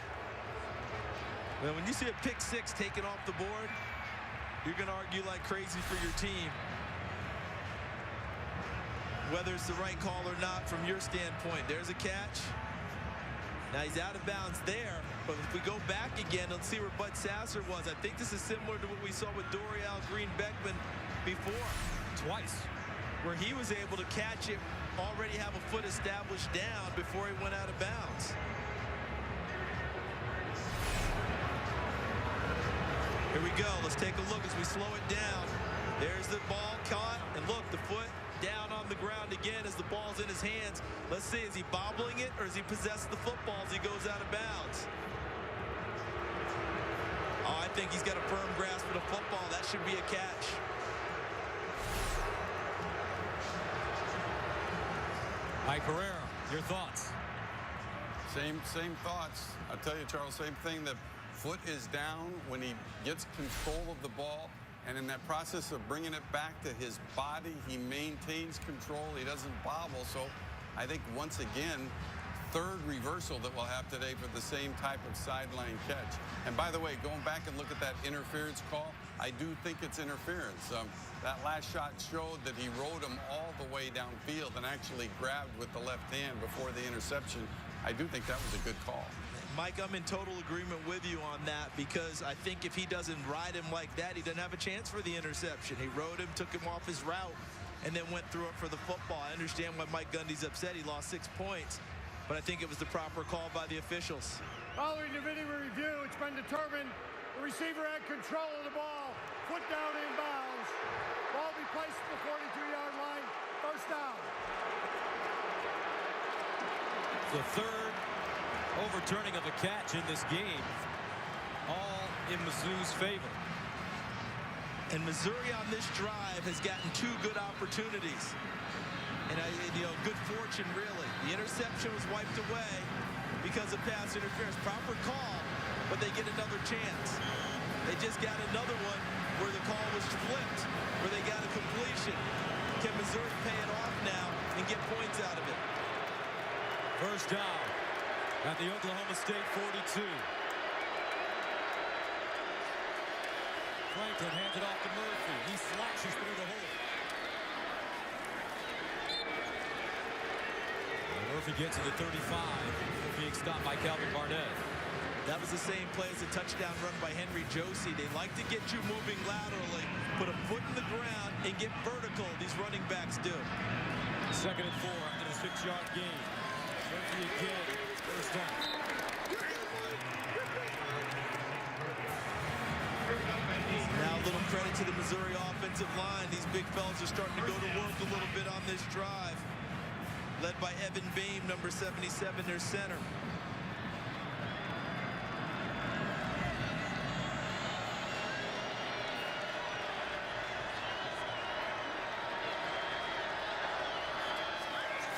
Well, when you see a pick 6 taken off the board, you're going to argue like crazy for your team. Whether it's the right call or not from your standpoint. There's a catch. Now he's out of bounds there, but if we go back again, let's see where Bud Sasser was. I think this is similar to what we saw with Dorial Green Beckman before. Twice. Where he was able to catch it, already have a foot established down before he went out of bounds. Here we go. Let's take a look as we slow it down. There's the ball caught, and look, the foot down on the ground again as the ball's in his hands. Let's see, is he bobbling it or is he possessed the football as he goes out of bounds? Oh, I think he's got a firm grasp of the football. That should be a catch. Mike Pereira, your thoughts? Same thoughts. I'll tell you, Charles, same thing. The foot is down when he gets control of the ball. And in that process of bringing it back to his body, he maintains control. He doesn't bobble. So I think, once again, third reversal that we'll have today for the same type of sideline catch. And by the way, going back and look at that interference call, I do think it's interference. That last shot showed that he rode him all the way downfield and actually grabbed with the left hand before the interception. I do think that was a good call. Mike, I'm in total agreement with you on that, because I think if he doesn't ride him like that, he doesn't have a chance for the interception. He rode him, took him off his route, and then went through it for the football. I understand why Mike Gundy's upset. He lost 6 points, but I think it was the proper call by the officials. Following the video review, it's been determined the receiver had control of the ball. Foot down inbounds. Ball be placed at the 42-yard line. First down. The third overturning of a catch in this game, all in Mizzou's favor. And Missouri on this drive has gotten 2 good opportunities. And, good fortune, really. The interception was wiped away because of pass interference. Proper call, but they get another chance. They just got another one where the call was flipped, where they got a completion. Can Missouri pay it off now and get points out of it? First down at the Oklahoma State 42. Franklin hands it off to Murphy. He slashes through the hole. And Murphy gets to the 35 before being stopped by Calvin Barnett. That was the same play as a touchdown run by Henry Josie. They like to get you moving laterally, put a foot in the ground, and get vertical. These running backs do. 2nd and 4 after the 6-yard gain. Murphy again. First down. Now a little credit to the Missouri offensive line. These big fellas are starting to go to work a little bit on this drive. Led by Evan Boehm, number 77, their center.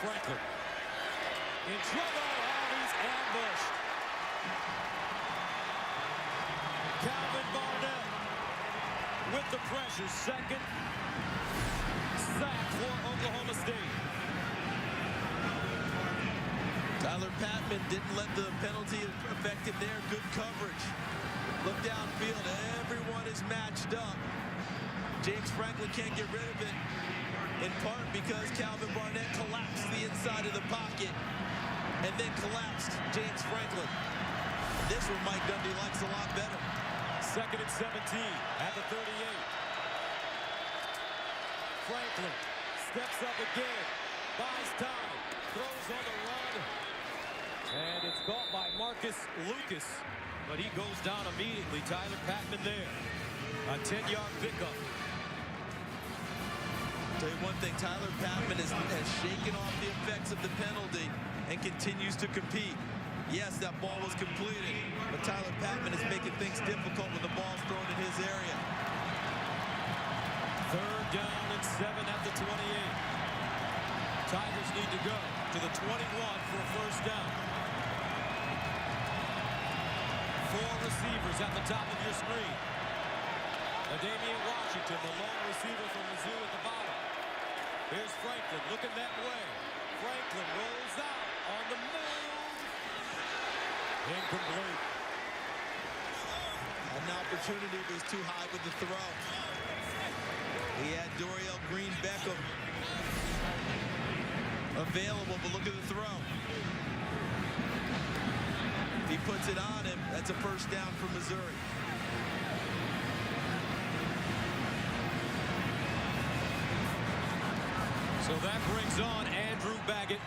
Franklin in trouble. Oh, he's ambushed. Calvin Barnett with the pressure. 2nd sack for Oklahoma State. Tyler Patman didn't let the penalty affect him there. Good coverage. Look downfield. Everyone is matched up. James Franklin can't get rid of it, in part because Calvin Barnett collapsed the inside of the pocket and then collapsed James Franklin. This one Mike Gundy likes a lot better. 2nd and 17 at the 38. Franklin steps up again, buys time, throws on the run, and it's caught by Marcus Lucas, but he goes down immediately. Tyler Patman there. A 10-yard pickup. Tell you one thing, Tyler Patman has shaken off the effects of the penalty and continues to compete. Yes, that ball was completed, but Tyler Patman is making things difficult when the ball's thrown in his area. 3rd down and 7 at the 28. Tigers need to go to the 21 for a first down. 4 receivers at the top of your screen. Damian Washington, the lone receiver from Mizzou at the bottom. Here's Franklin looking that way. Franklin rolls out on the move. Incomplete. An opportunity was too high with the throw. He had Dorial Green Beckham available, but look at the throw. If he puts it on him, that's a first down for Missouri. So that brings on Andrew Baggett.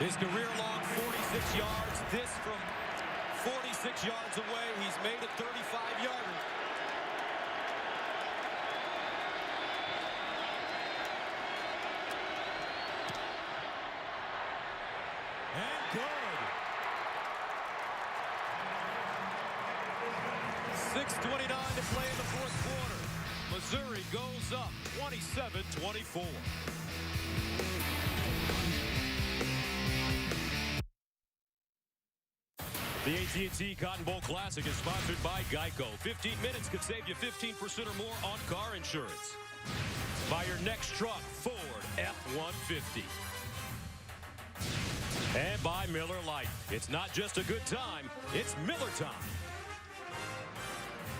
His career-long 46 yards. This from 46 yards away. He's made a 35-yarder. And good. 6:29 to play in the fourth quarter. Missouri goes up 27-24. The AT&T Cotton Bowl Classic is sponsored by Geico. 15 minutes could save you 15% or more on car insurance. Buy your next truck, Ford F-150. And by Miller Lite. It's not just a good time, it's Miller time.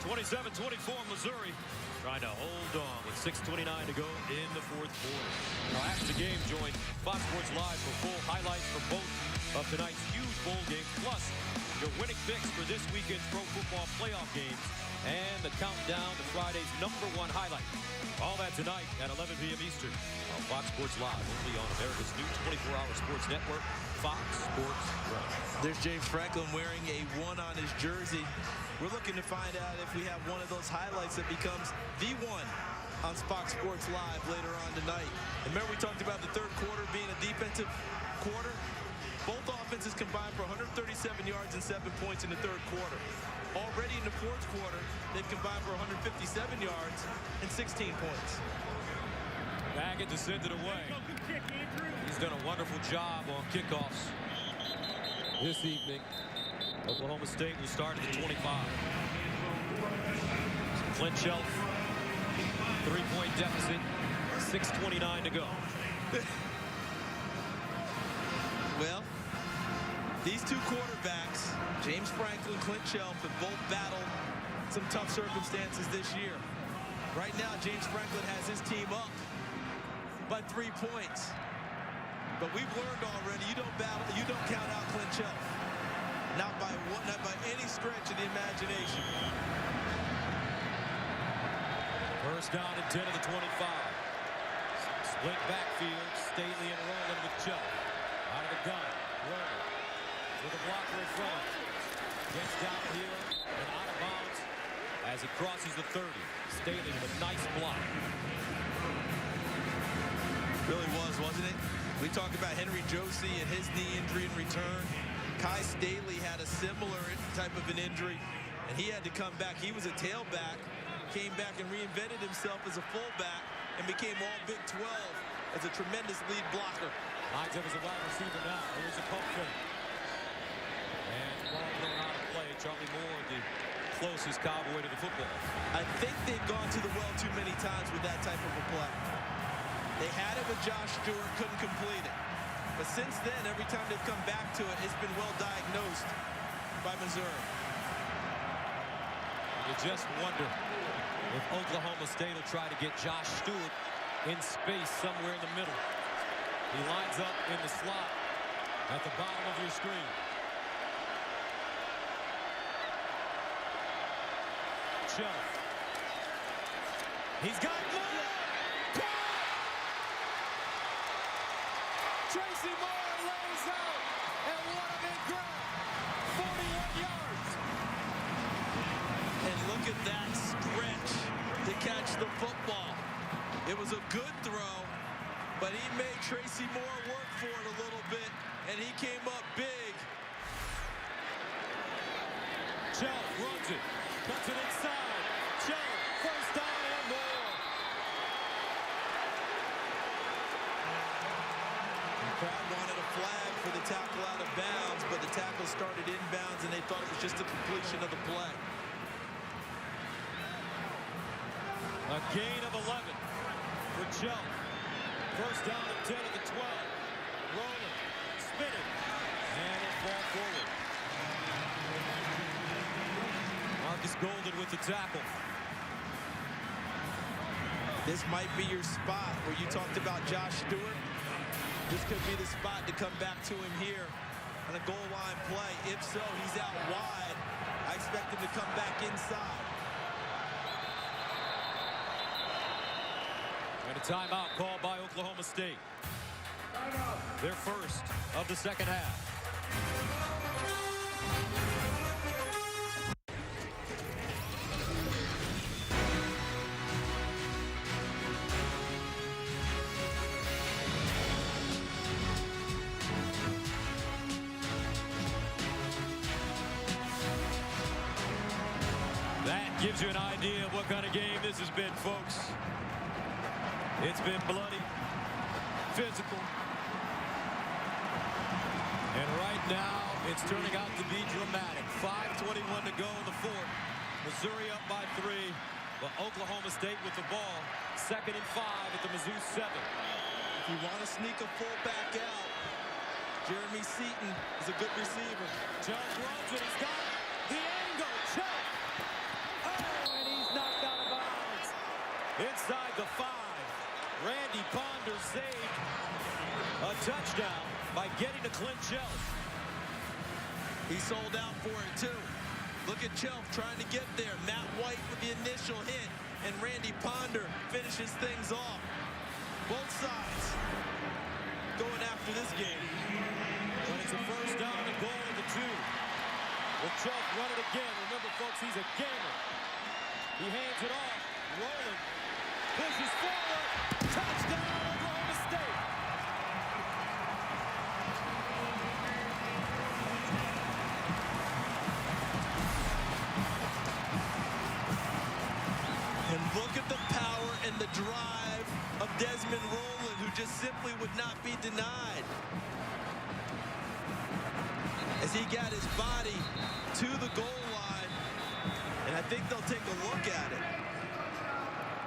27-24 Missouri. Trying to hold on with 6:29 to go in the fourth quarter. Now after the game, join Fox Sports Live for full highlights from both of tonight's huge bowl games, plus your winning picks for this weekend's pro football playoff games and the countdown to Friday's #1 highlight. All that tonight at 11 p.m. Eastern on Fox Sports Live, only on America's new 24-hour sports network, Fox Sports Live. There's James Franklin wearing a 1 on his jersey. We're looking to find out if we have one of those highlights that becomes the 1 on Fox Sports Live later on tonight. And remember, we talked about the third quarter being a defensive quarter. Both offenses combined for 137 yards and 7 points in the third quarter. Already in the fourth quarter, they've combined for 157 yards and 16 points. Baggett to send it away. He's done a wonderful job on kickoffs this evening. Oklahoma State will start at the 25. Clint Shelf, 3-point deficit, 6:29 to go. Well, these two quarterbacks, James Franklin, Clint Shelf, have both battled some tough circumstances this year. Right now, James Franklin has his team up by 3 points. But we've learned already, you don't count out Clint Shelf. Not by any stretch of the imagination. First down and 10 of the 25. Split backfield, Staley and Rowland with Shelf. Out of the gun, Rowland with a blocker in front. Gets down here and out of bounds as he crosses the 30. Staley with a nice block. Really was, wasn't it? We talked about Henry Josie and his knee injury in return. Kai Staley had a similar type of an injury, and he had to come back. He was a tailback, came back and reinvented himself as a fullback, and became all Big 12 as a tremendous lead blocker. Lines up as a wide receiver now. Here's a pump fake. And ball thrown out of play. Charlie Moore, the closest cowboy to the football. I think they've gone to the well too many times with that type of a play. They had it with Josh Stewart, couldn't complete it. But since then, every time they've come back to it, it's been well diagnosed by Missouri. You just wonder if Oklahoma State will try to get Josh Stewart in space somewhere in the middle. He lines up in the slot at the bottom of your screen. Shelf. He's got more! Tracy Moore lays out, and what a big grab! 41 yards! And look at that stretch to catch the football. It was a good throw, but he made Tracy Moore work for it a little bit, and he came up big. Shelf runs it, cuts it inside. Shelf, first down and more. The crowd wanted a flag for the tackle out of bounds, but the tackle started inbounds, and they thought it was just a completion of the play. A gain of 11 for Shelf. First down and 10 at the 12. Rolling, spinning, and a ball forward. Marcus Golden with the tackle. This might be your spot where you talked about Josh Stewart. This could be the spot to come back to him here on a goal line play. If so, he's out wide. I expect him to come back inside. And a timeout called by Oklahoma State. Their first of the second half. That gives you an idea of what kind of game this has been, folks. It's been bloody, physical, And right now, it's turning out to be dramatic. 5:21 to go in the fourth. Missouri up by 3, but Oklahoma State with the ball. 2nd and 5 at the Mizzou 7. If you want to sneak a fullback out, Jeremy Seaton is a good receiver. Jones runs and he's got the angle. Check. Oh, and he's knocked out of bounds. Inside the 5. Randy Ponder saved a touchdown by getting to Clint Jelf. He sold out for it, too. Look at Jelf trying to get there. Matt White with the initial hit, and Randy Ponder finishes things off. Both sides going after this game. But it's a first down and goal at the 2. Will Jelf run it again? Remember, folks, he's a gamer. He hands it off. Rolling. Pushes forward. Touchdown, Oklahoma State. And look at the power and the drive of Desmond Rowland, who just simply would not be denied. As he got his body to the goal line, and I think they'll take a look at it.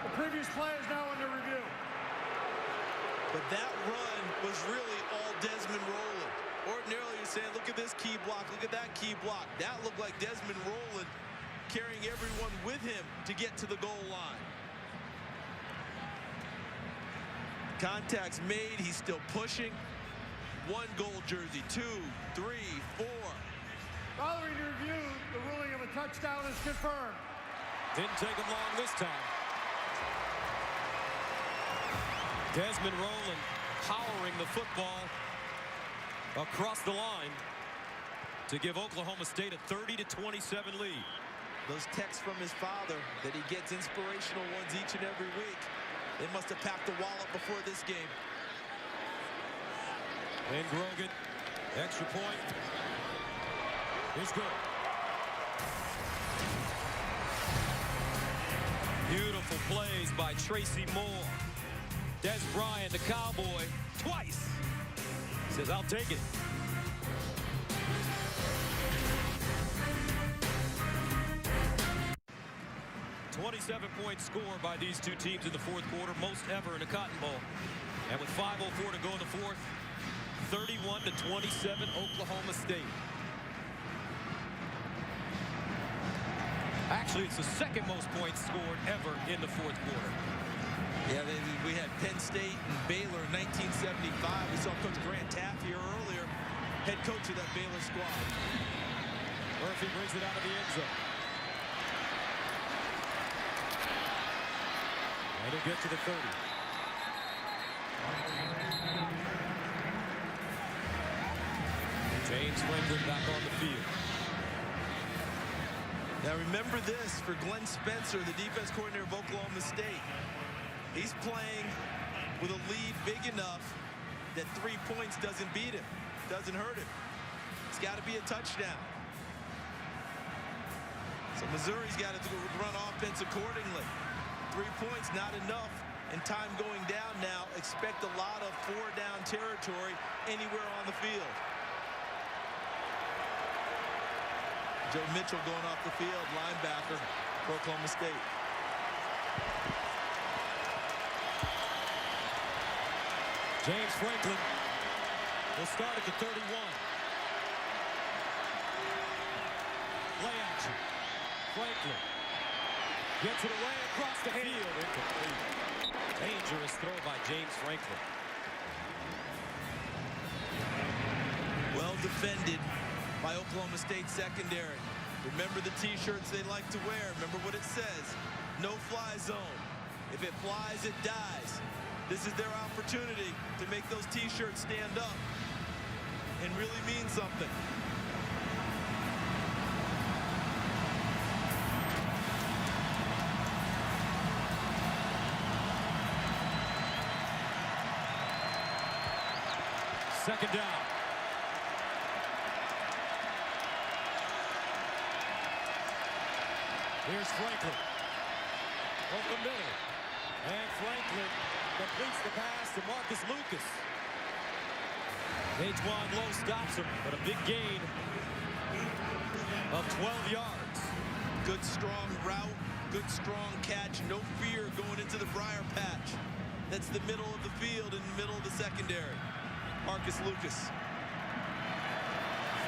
The previous play is now under review. But that run was really all Desmond Rowland. Ordinarily, you're saying, look at this key block, look at that key block. That looked like Desmond Rowland carrying everyone with him to get to the goal line. Contact's made, he's still pushing. 1 goal jersey, 2, 3, 4. Following the review, the ruling of a touchdown is confirmed. Didn't take him long this time. Desmond Rowland powering the football across the line to give Oklahoma State a 30-27 lead. Those texts from his father that he gets inspirational ones each and every week. They must have packed the wallet before this game. And Grogan, extra point. Is good. Beautiful plays by Tracy Moore. Des Bryant, the Cowboy, twice. Says, I'll take it. .7-point score by these two teams in the fourth quarter, most ever in a Cotton Bowl. And with 5:04 to go in the fourth, 31-27 Oklahoma State. Actually, it's the second most points scored ever in the fourth quarter. Yeah, we had Penn State and Baylor in 1975. We saw Coach Grant Taff here earlier, head coach of that Baylor squad. Murphy brings it out of the end zone. And he'll get to the 30. James Franklin back on the field. Now remember this for Glenn Spencer, the defense coordinator of Oklahoma State. He's playing with a lead big enough that 3 points doesn't beat him, doesn't hurt him. It's got to be a touchdown. So Missouri's got to run offense accordingly. 3 points, not enough. And time going down now. Expect a lot of 4-down territory anywhere on the field. Joe Mitchell going off the field, linebacker for Oklahoma State. James Franklin will start at the 31. Play action. Franklin gets it away across the field. Incomplete. Dangerous throw by James Franklin. Well defended by Oklahoma State secondary. Remember the t-shirts they like to wear. Remember what it says. No fly zone. If it flies, it dies. This is their opportunity to make those t-shirts stand up and really mean something. Second down. Here's Franklin. Open middle. And Franklin completes the pass to Marcus Lucas. Antoine Lowe stops him, but a big gain of 12 yards. Good strong route, good strong catch, no fear going into the briar patch. That's the middle of the field and middle of the secondary. Marcus Lucas.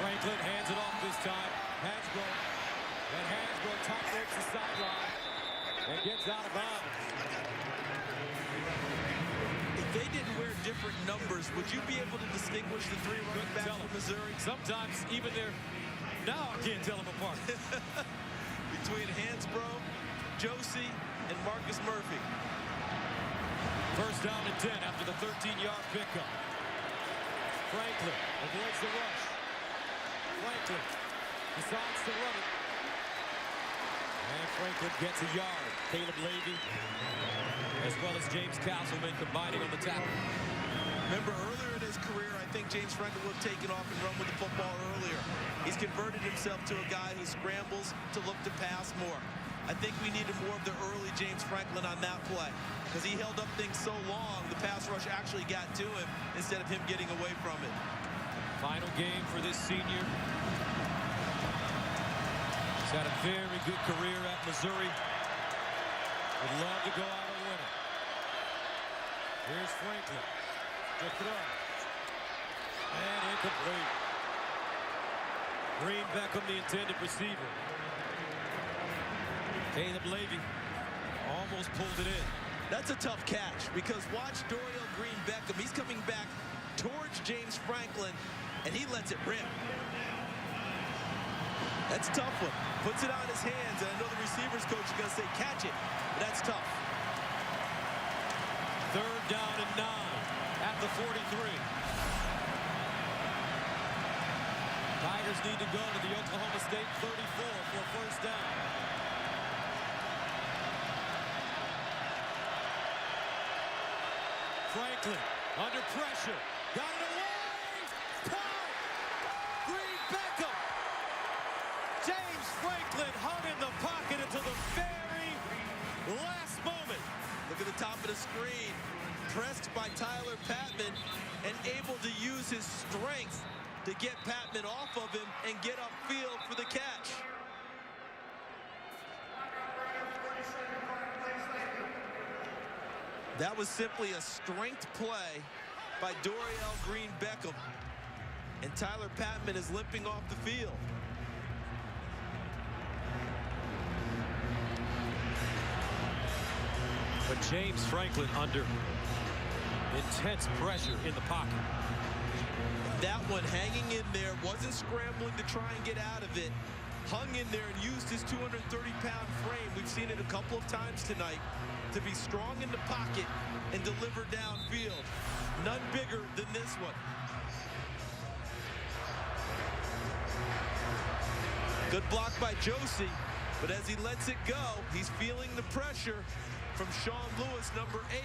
Franklin hands it off this time. Hansbrough. And Hansbrough top ropes the sideline and gets out of bounds. If they didn't wear different numbers, would you be able to distinguish the three running backs from Missouri? Sometimes even their... Now I can't tell them apart. Between Hansbrough, Josie, and Marcus Murphy. First down and 10 after the 13-yard pickup. Franklin avoids the rush. Franklin decides to run it. And Franklin gets a yard. Caleb Levy, as well as James Castleman, combining on the tackle. Remember, earlier in his career, I think James Franklin would have taken off and run with the football earlier. He's converted himself to a guy who scrambles to look to pass more. I think we needed more of the early James Franklin on that play, because he held up things so long, the pass rush actually got to him instead of him getting away from it. Final game for this senior. He's had a very good career at Missouri. Would love to go out a winner. Here's Franklin to throw. And incomplete. Green Beckham, the intended receiver. Caleb Levy almost pulled it in. That's a tough catch, because watch Dorial Green Beckham. He's coming back towards James Franklin, and he lets it rip. That's a tough one. Puts it on his hands, and I know the receivers coach is going to say, catch it. But that's tough. Third down and 9 at the 43. Tigers need to go to the Oklahoma State 34 for a first down. Franklin under pressure. Got it away. Caught. Green Beckham. James Franklin hung in the pocket until the very last moment. Look at the top of the screen. Pressed by Tyler Patman and able to use his strength to get Patman off of him and get upfield for the catch. That was simply a strength play by Dorial Green Beckham. And Tyler Patman is limping off the field. But James Franklin under intense pressure in the pocket. That one hanging in there, wasn't scrambling to try and get out of it. Hung in there and used his 230-pound frame. We've seen it a couple of times tonight, to be strong in the pocket and deliver downfield. None bigger than this one. Good block by Josie, but as he lets it go, he's feeling the pressure from Sean Lewis, number 8,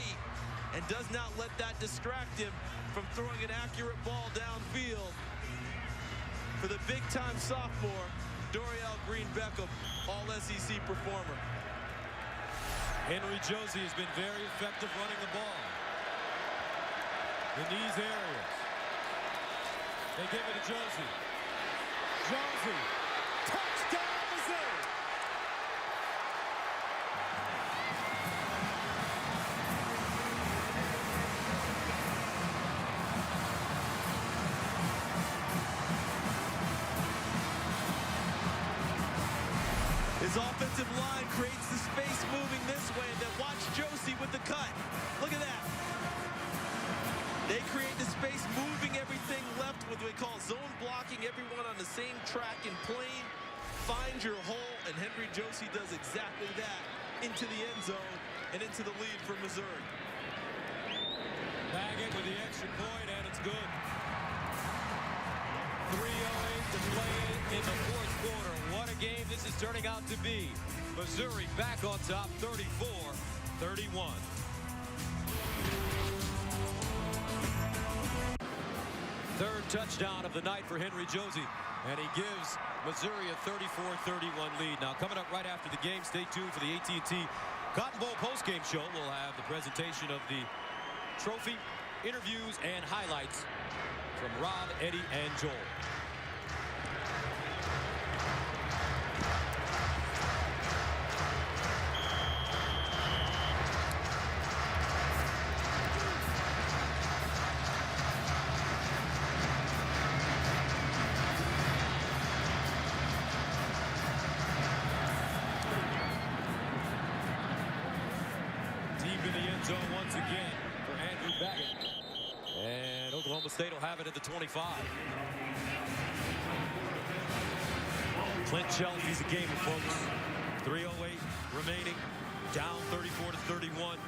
and does not let that distract him from throwing an accurate ball downfield for the big-time sophomore, Dorial Green Beckham, all-SEC performer. Henry Josie has been very effective running the ball in these areas. They give it to Josie. Josie, touchdown Missouri! His offensive line creates the space moving this way, and then watch Josie with the cut. Look at that. They create the space, moving everything left, what we call zone blocking, everyone on the same track and plane. Find your hole, and Henry Josie does exactly that, into the end zone and into the lead for Missouri. Baggett with the extra point, and it's good. 3:08 to play in the fourth quarter. What a game this is turning out to be. Missouri back on top, 34-31. Third touchdown of the night for Henry Josie, and he gives Missouri a 34-31 lead. Now, coming up right after the game, stay tuned for the AT&T Cotton Bowl postgame show. We'll have the presentation of the trophy interviews and highlights from Rob, Eddie, and Joel. Deep in the end zone once again for Andrew Baggett. And Oklahoma State will have it at the 25. Clint Chelsea's a gamer, folks. 3:08 remaining. Down 34-31.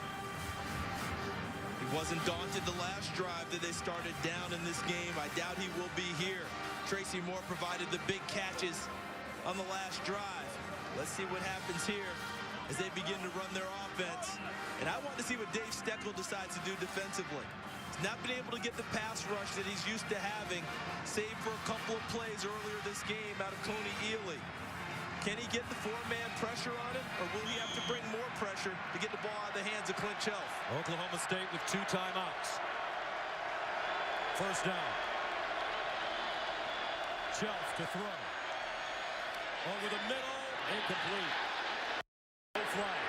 He wasn't daunted the last drive that they started down in this game. I doubt he will be here. Tracy Moore provided the big catches on the last drive. Let's see what happens here as they begin to run their offense. And I want to see what Dave Steckel decides to do defensively. He's not been able to get the pass rush that he's used to having, save for a couple of plays earlier this game out of Coney Ealy. Can he get the four-man pressure on him, or will he have to bring more pressure to get the ball out of the hands of Clint Chelf? Oklahoma State with 2 timeouts. First down. Chelf to throw. Over the middle, incomplete. No flag.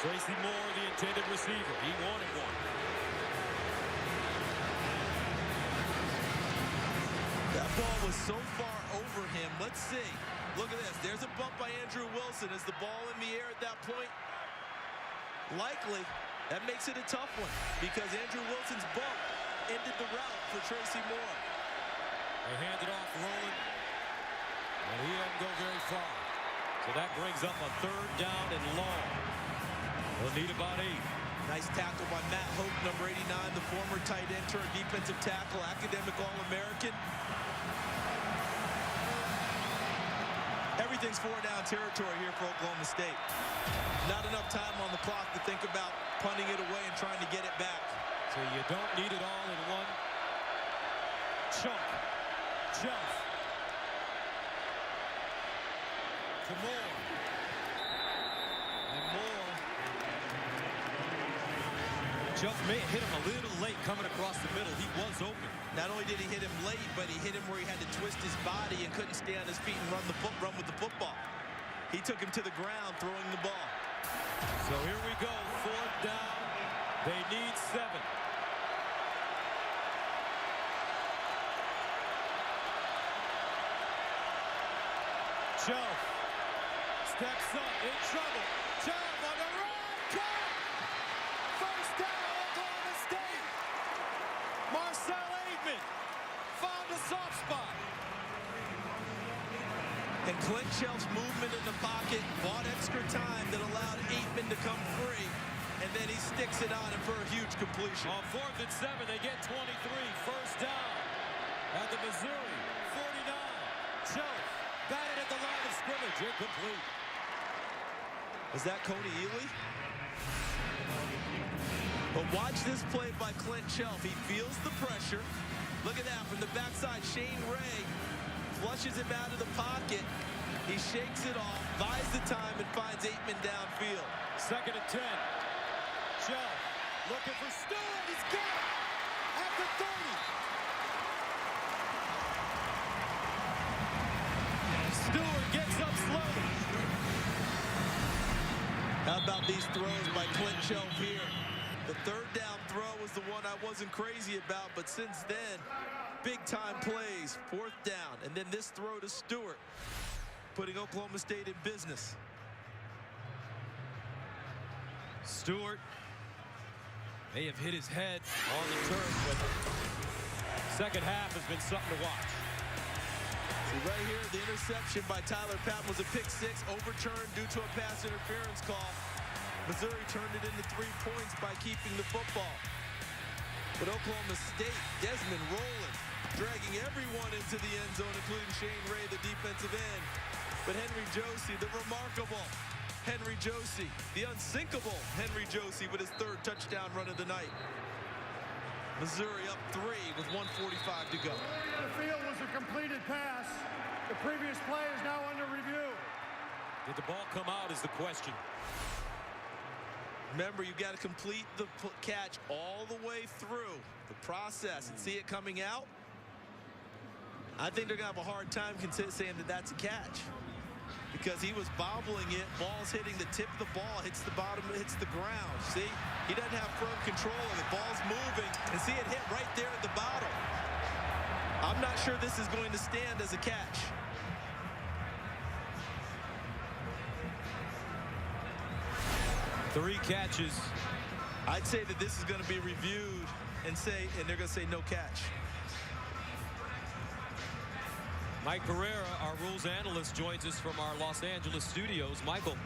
Tracy Moore, the intended receiver. He wanted one. That ball was so far over him. Let's see. Look at this. There's a bump by Andrew Wilson. Is the ball in the air at that point? Likely. That makes it a tough one because Andrew Wilson's bump ended the route for Tracy Moore. They hand it off Roland. And he doesn't go very far. So that brings up a 3rd down and long. They'll need about 8. Nice tackle by Matt Hope, number 89, the former tight end turned defensive tackle, academic All-American. Everything's 4-down territory here for Oklahoma State. Not enough time on the clock to think about punting it away and trying to get it back. So you don't need it all in one chunk. Chelf. To Moore. And Moore. Chelf may hit him a little late coming across the middle. He was open. Not only did he hit him late, but he hit him where he had to twist his body and couldn't stay on his feet and run with the football. He took him to the ground throwing the ball. So here we go. 4th down. They need 7. Chelf steps up in trouble. Chelf on the run. Caught. First down, Oklahoma State. Marcel Aitman found a soft spot. And Clint Chelf's movement in the pocket bought extra time that allowed Aitman to come free. And then he sticks it on him for a huge completion. On 4th and 7, they get 23. First down at the Missouri 49. Chelf batted at the line of scrimmage. Incomplete. Is that Coney Ealy? But watch this play by Clint Chelf. He feels the pressure. Look at that from the backside. Shane Ray flushes him out of the pocket. He shakes it off, buys the time, and finds Aitman downfield. 2nd and 10. Chelf looking for Stewart. He's got it at the 30. Stewart gets up slowly. How about these throws by Clint Chelf here? The 3rd down throw was the one I wasn't crazy about, but since then, big time plays. 4th down, and then this throw to Stewart, putting Oklahoma State in business. Stewart may have hit his head on the turf, but second half has been something to watch. See right here, the interception by Tyler Patton was a pick 6, overturned due to a pass interference call. Missouri turned it into 3 points by keeping the football. But Oklahoma State, Desmond Roland, dragging everyone into the end zone, including Shane Ray, the defensive end. But Henry Josie, the remarkable Henry Josie, the unsinkable Henry Josie with his 3rd touchdown run of the night. Missouri up 3 with 1:45 to go. The field was a completed pass. The previous play is now under review. Did the ball come out is the question. Remember, you've got to complete the catch all the way through the process and see it coming out. I think they're going to have a hard time saying that that's a catch because he was bobbling it. Ball's hitting the tip of the ball, hits the bottom, hits the ground. See, he doesn't have firm control of it. Ball's moving, and see it hit right there at the bottom. I'm not sure this is going to stand as a catch. Three catches. I'd say that this is going to be reviewed and they're going to say no catch. Mike Pereira, our rules analyst, joins us from our Los Angeles studios. Michael.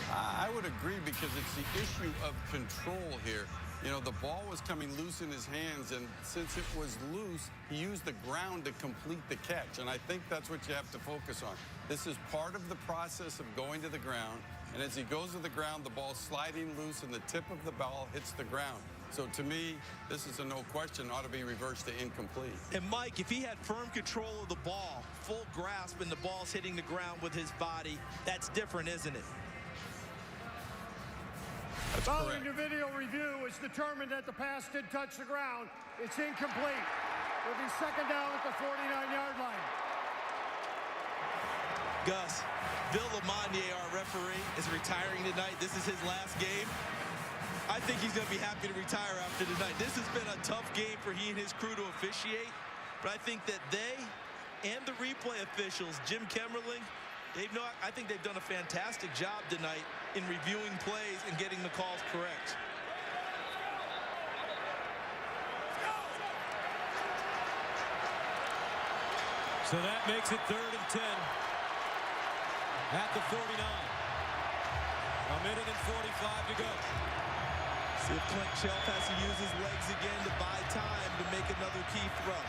I would agree because it's the issue of control here. You know, the ball was coming loose in his hands, and since it was loose, he used the ground to complete the catch. And I think that's what you have to focus on. This is part of the process of going to the ground. And as he goes to the ground, the ball's sliding loose, and the tip of the ball hits the ground. So to me, this is a no question, ought to be reversed to incomplete. And Mike, if he had firm control of the ball, full grasp, and the ball's hitting the ground with his body, that's different, isn't it? That's Following correct. the video review, it's determined that the pass did touch the ground. It's incomplete. It'll be second down at the 49-yard line. Gus, Bill Lamonnier, our referee, is retiring tonight. This is his last game. I think he's going to be happy to retire after tonight. This has been a tough game for he and his crew to officiate, but I think that they and the replay officials, Jim Kemmerling, I think they've done a fantastic job tonight in reviewing plays and getting the calls correct. So that makes it 3rd and 10 at the 49. A minute and 45 to go. See if Clint Shelf has to use his legs again to buy time to make another key throw.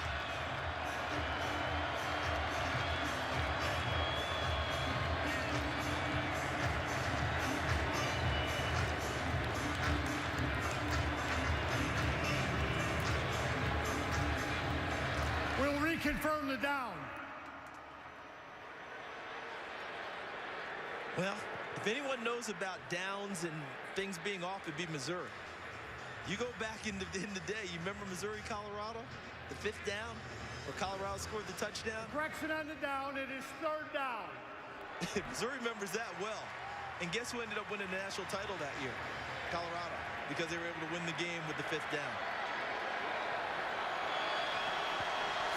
We'll reconfirm the down. Well, if anyone knows about downs and things being off, it'd be Missouri. You go back in the day, you remember Missouri, Colorado? The 5th down, where Colorado scored the touchdown? Correction on the down, it is 3rd down. Missouri remembers that well. And guess who ended up winning the national title that year? Colorado, because they were able to win the game with the 5th down.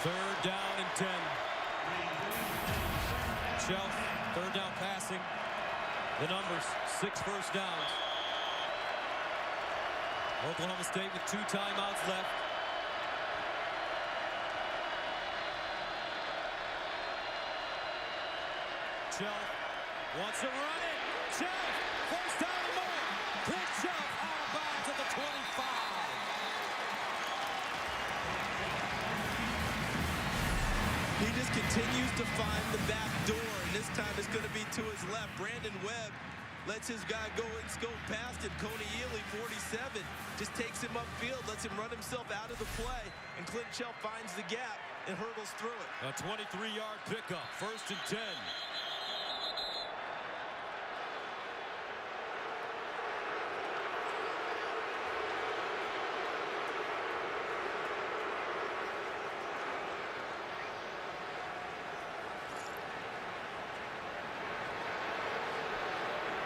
3rd down and 10. Shelf, 3rd down passing. The numbers, 6 first downs. Oklahoma State with 2 timeouts left. Shelf wants to run it. Shelf, first down and more. Clint Shelf out of bounds at the 25. He just continues to find the back door, and this time it's going to be to his left. Brandon Webb lets his guy go and scope past him. Coney Ely, 47, just takes him upfield, lets him run himself out of the play, and Clint Shelf finds the gap and hurdles through it. A 23-yard pickup, 1st and 10.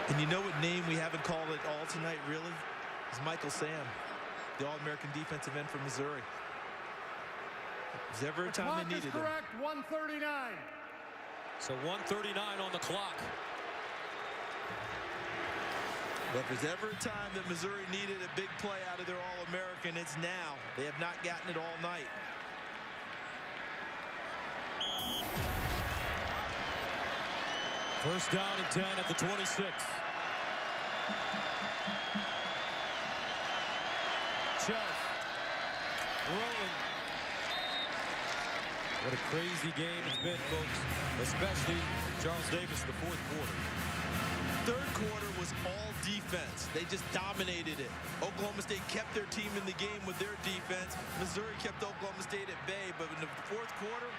And you know what name we haven't called it all tonight, really? It's Michael Sam, the All-American defensive end from Missouri. Is there ever a time they needed him? Correct, 139. So 1:39 on the clock. But if there's ever a time that Missouri needed a big play out of their All-American, it's now. They have not gotten it all night. First down and 10 at the 26. Shelf rolling. What a crazy game it's been, folks, especially Charles Davis in the 4th quarter. 3rd quarter was all defense. They just dominated it. Oklahoma State kept their team in the game with their defense. Missouri kept Oklahoma State at bay, but in the 4th quarter,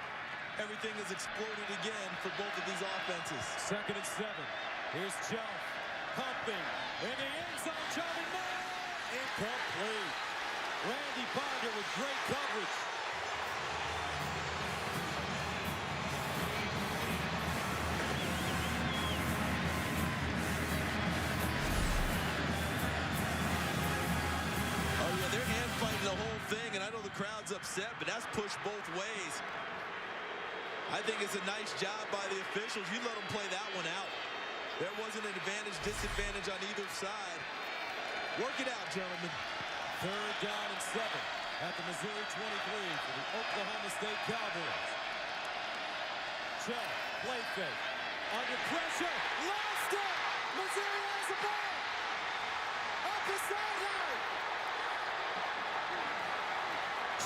everything has exploded again for both of these offenses. 2nd and 7. Here's Shelf. pumping. In the end zone, Charlie Moore. Incomplete. Randy Bonder with great coverage. Oh, yeah, they're hand fighting the whole thing, and I know the crowd's upset, but that's pushed both ways. I think it's a nice job by the officials. You let them play that one out. There wasn't an advantage, disadvantage on either side. Work it out, gentlemen. 3rd down and 7 at the Missouri 23 for the Oklahoma State Cowboys. Chubb, play fake. Under pressure, lost it! Missouri has the ball! Up the sideline!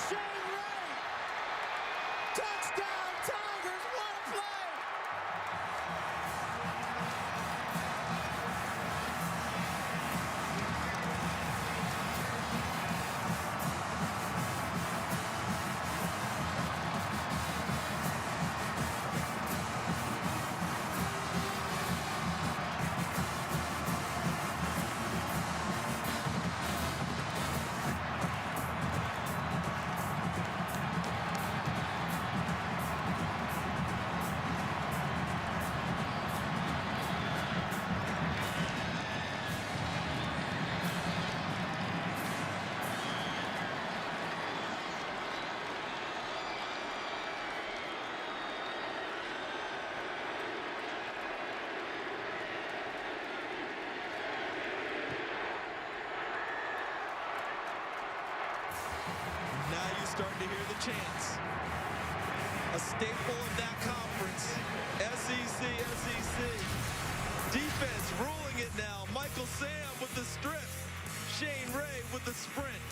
Shane Ray! Touchdown, Tigers! What a play! Now you're starting to hear the chants. A staple of that conference. SEC, SEC. Defense ruling it now. Michael Sam with the strip. Shane Ray with the sprint.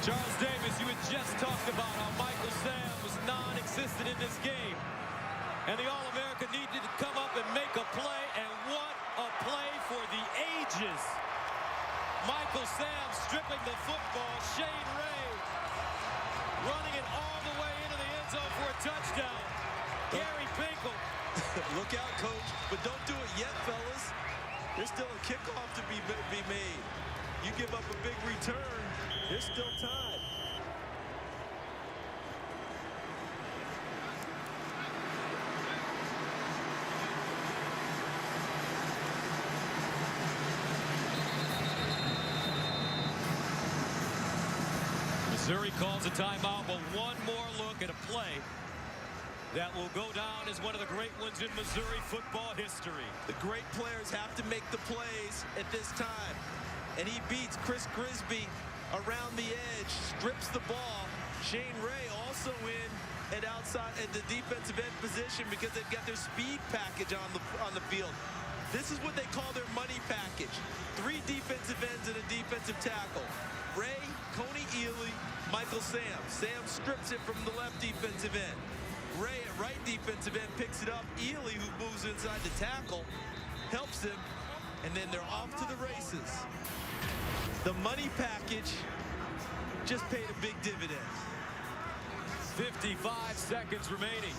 Charles Davis, you had just talked about how Michael Sam was non-existent in this game. And the All-American needed to come up and make a play, and what a play for the ages. Michael Sam stripping the football. Shane Ray running it all the way into the end zone for a touchdown. Gary Pinkel. Look out, coach, but don't do it yet, fellas. There's still a kickoff to be made. You give up a big return, there's still time. Missouri calls a timeout, but one more look at a play that will go down as one of the great ones in Missouri football history. The great players have to make the plays at this time. And he beats Chris Grisby around the edge, strips the ball. Shane Ray also in at outside at the defensive end position because they've got their speed package on the field. This is what they call their money package. 3 defensive ends and a defensive tackle. Ray, Coney Ely, Michael Sam. Sam strips it from the left defensive end. Ray at right defensive end picks it up. Ely, who moves inside the tackle, helps him, and then they're off to the races. The money package just paid a big dividend. 55 seconds remaining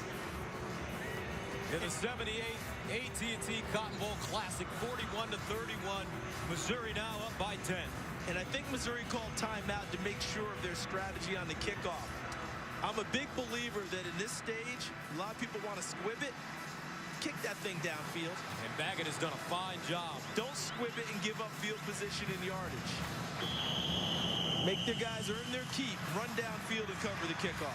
in the 78th AT&T Cotton Bowl Classic, 41-31. Missouri now up by 10. And I think Missouri called timeout to make sure of their strategy on the kickoff. I'm a big believer that in this stage, a lot of people want to squib it. Kick that thing downfield. And Baggett has done a fine job. Don't squib it and give up field position and yardage. Make their guys earn their keep. Run downfield and cover the kickoff.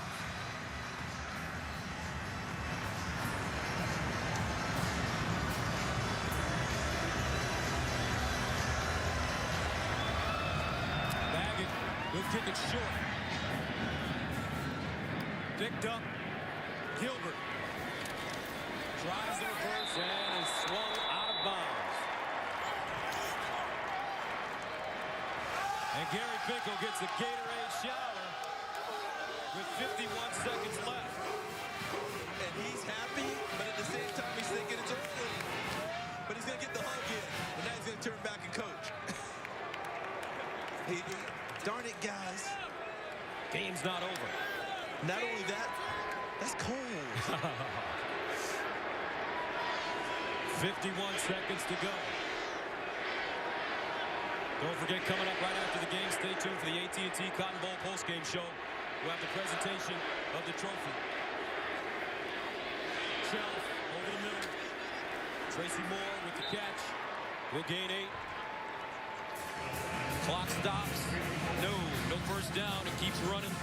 Will kick it short. Picked up. Gilbert tries the reverse and is swung out of bounds. And Gary Pinkel gets a Gatorade shower with 51 seconds left. And he's happy, but at the same time he's thinking it's early. But he's going to get the hug in, and now he's going to turn back and coach. Darn it, guys. Game's not over. Not only that, That's cold. 51 seconds to go. Don't forget, coming up right after the game, stay tuned for the AT&T Cotton Bowl postgame show. We'll have the presentation of the trophy. Shelf over the middle. Tracy Moore with the catch. Will gain 8. Clock stops. No first down. It keeps running.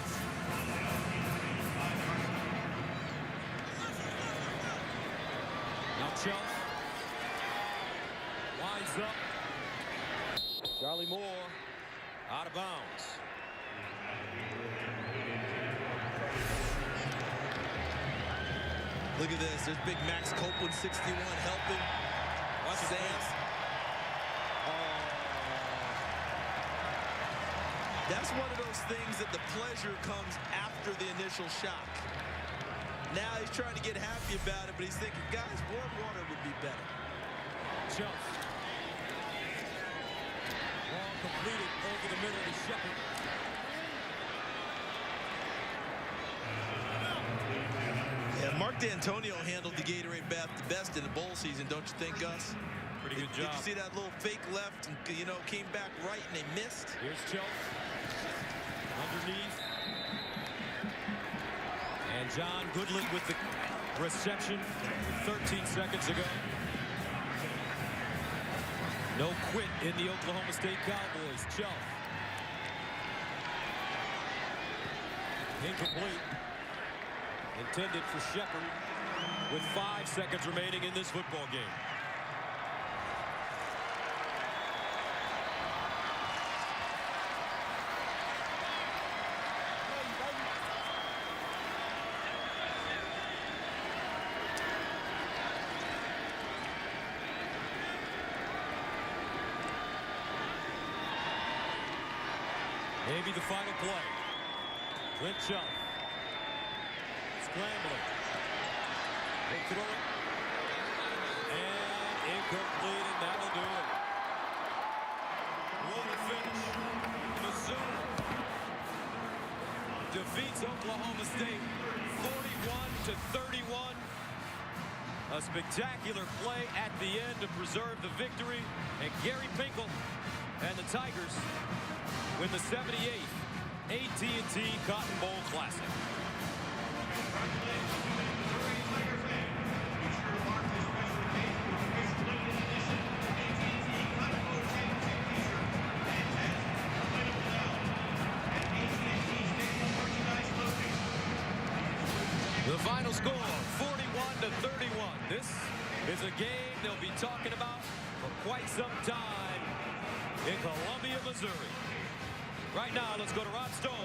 Now Shelf winds up. Charlie Moore out of bounds. Look at this. There's big Max Copeland, 61, helping. Watch Sands. That's one of those things that the pleasure comes after the initial shock. Now he's trying to get happy about it, but he's thinking, guys, warm water would be better. Shelf. Ball completed over the middle to Shepard. Yeah, Mark D'Antonio handled the Gatorade bath the best in the bowl season, don't you think, Gus? Pretty good job. Did you see that little fake left and, you know, came back right and they missed? Here's Shelf. Underneath. And John Goodland with the reception 13 seconds ago. No quit in the Oklahoma State Cowboys. Shelf. Incomplete. Intended for Shepard with 5 seconds remaining in this football game. Maybe the final play. Clint Shelf. Scrambling. They throw it. And incomplete, and that'll do it. What a finish. Missouri defeats Oklahoma State 41-31. A spectacular play at the end to preserve the victory. And Gary Pinkel and the Tigers win the 78th AT&T Cotton Bowl Classic. The final score, 41-31. This is a game they'll be talking about for quite some time in Columbia, Missouri. Right now, let's go to Rod Stone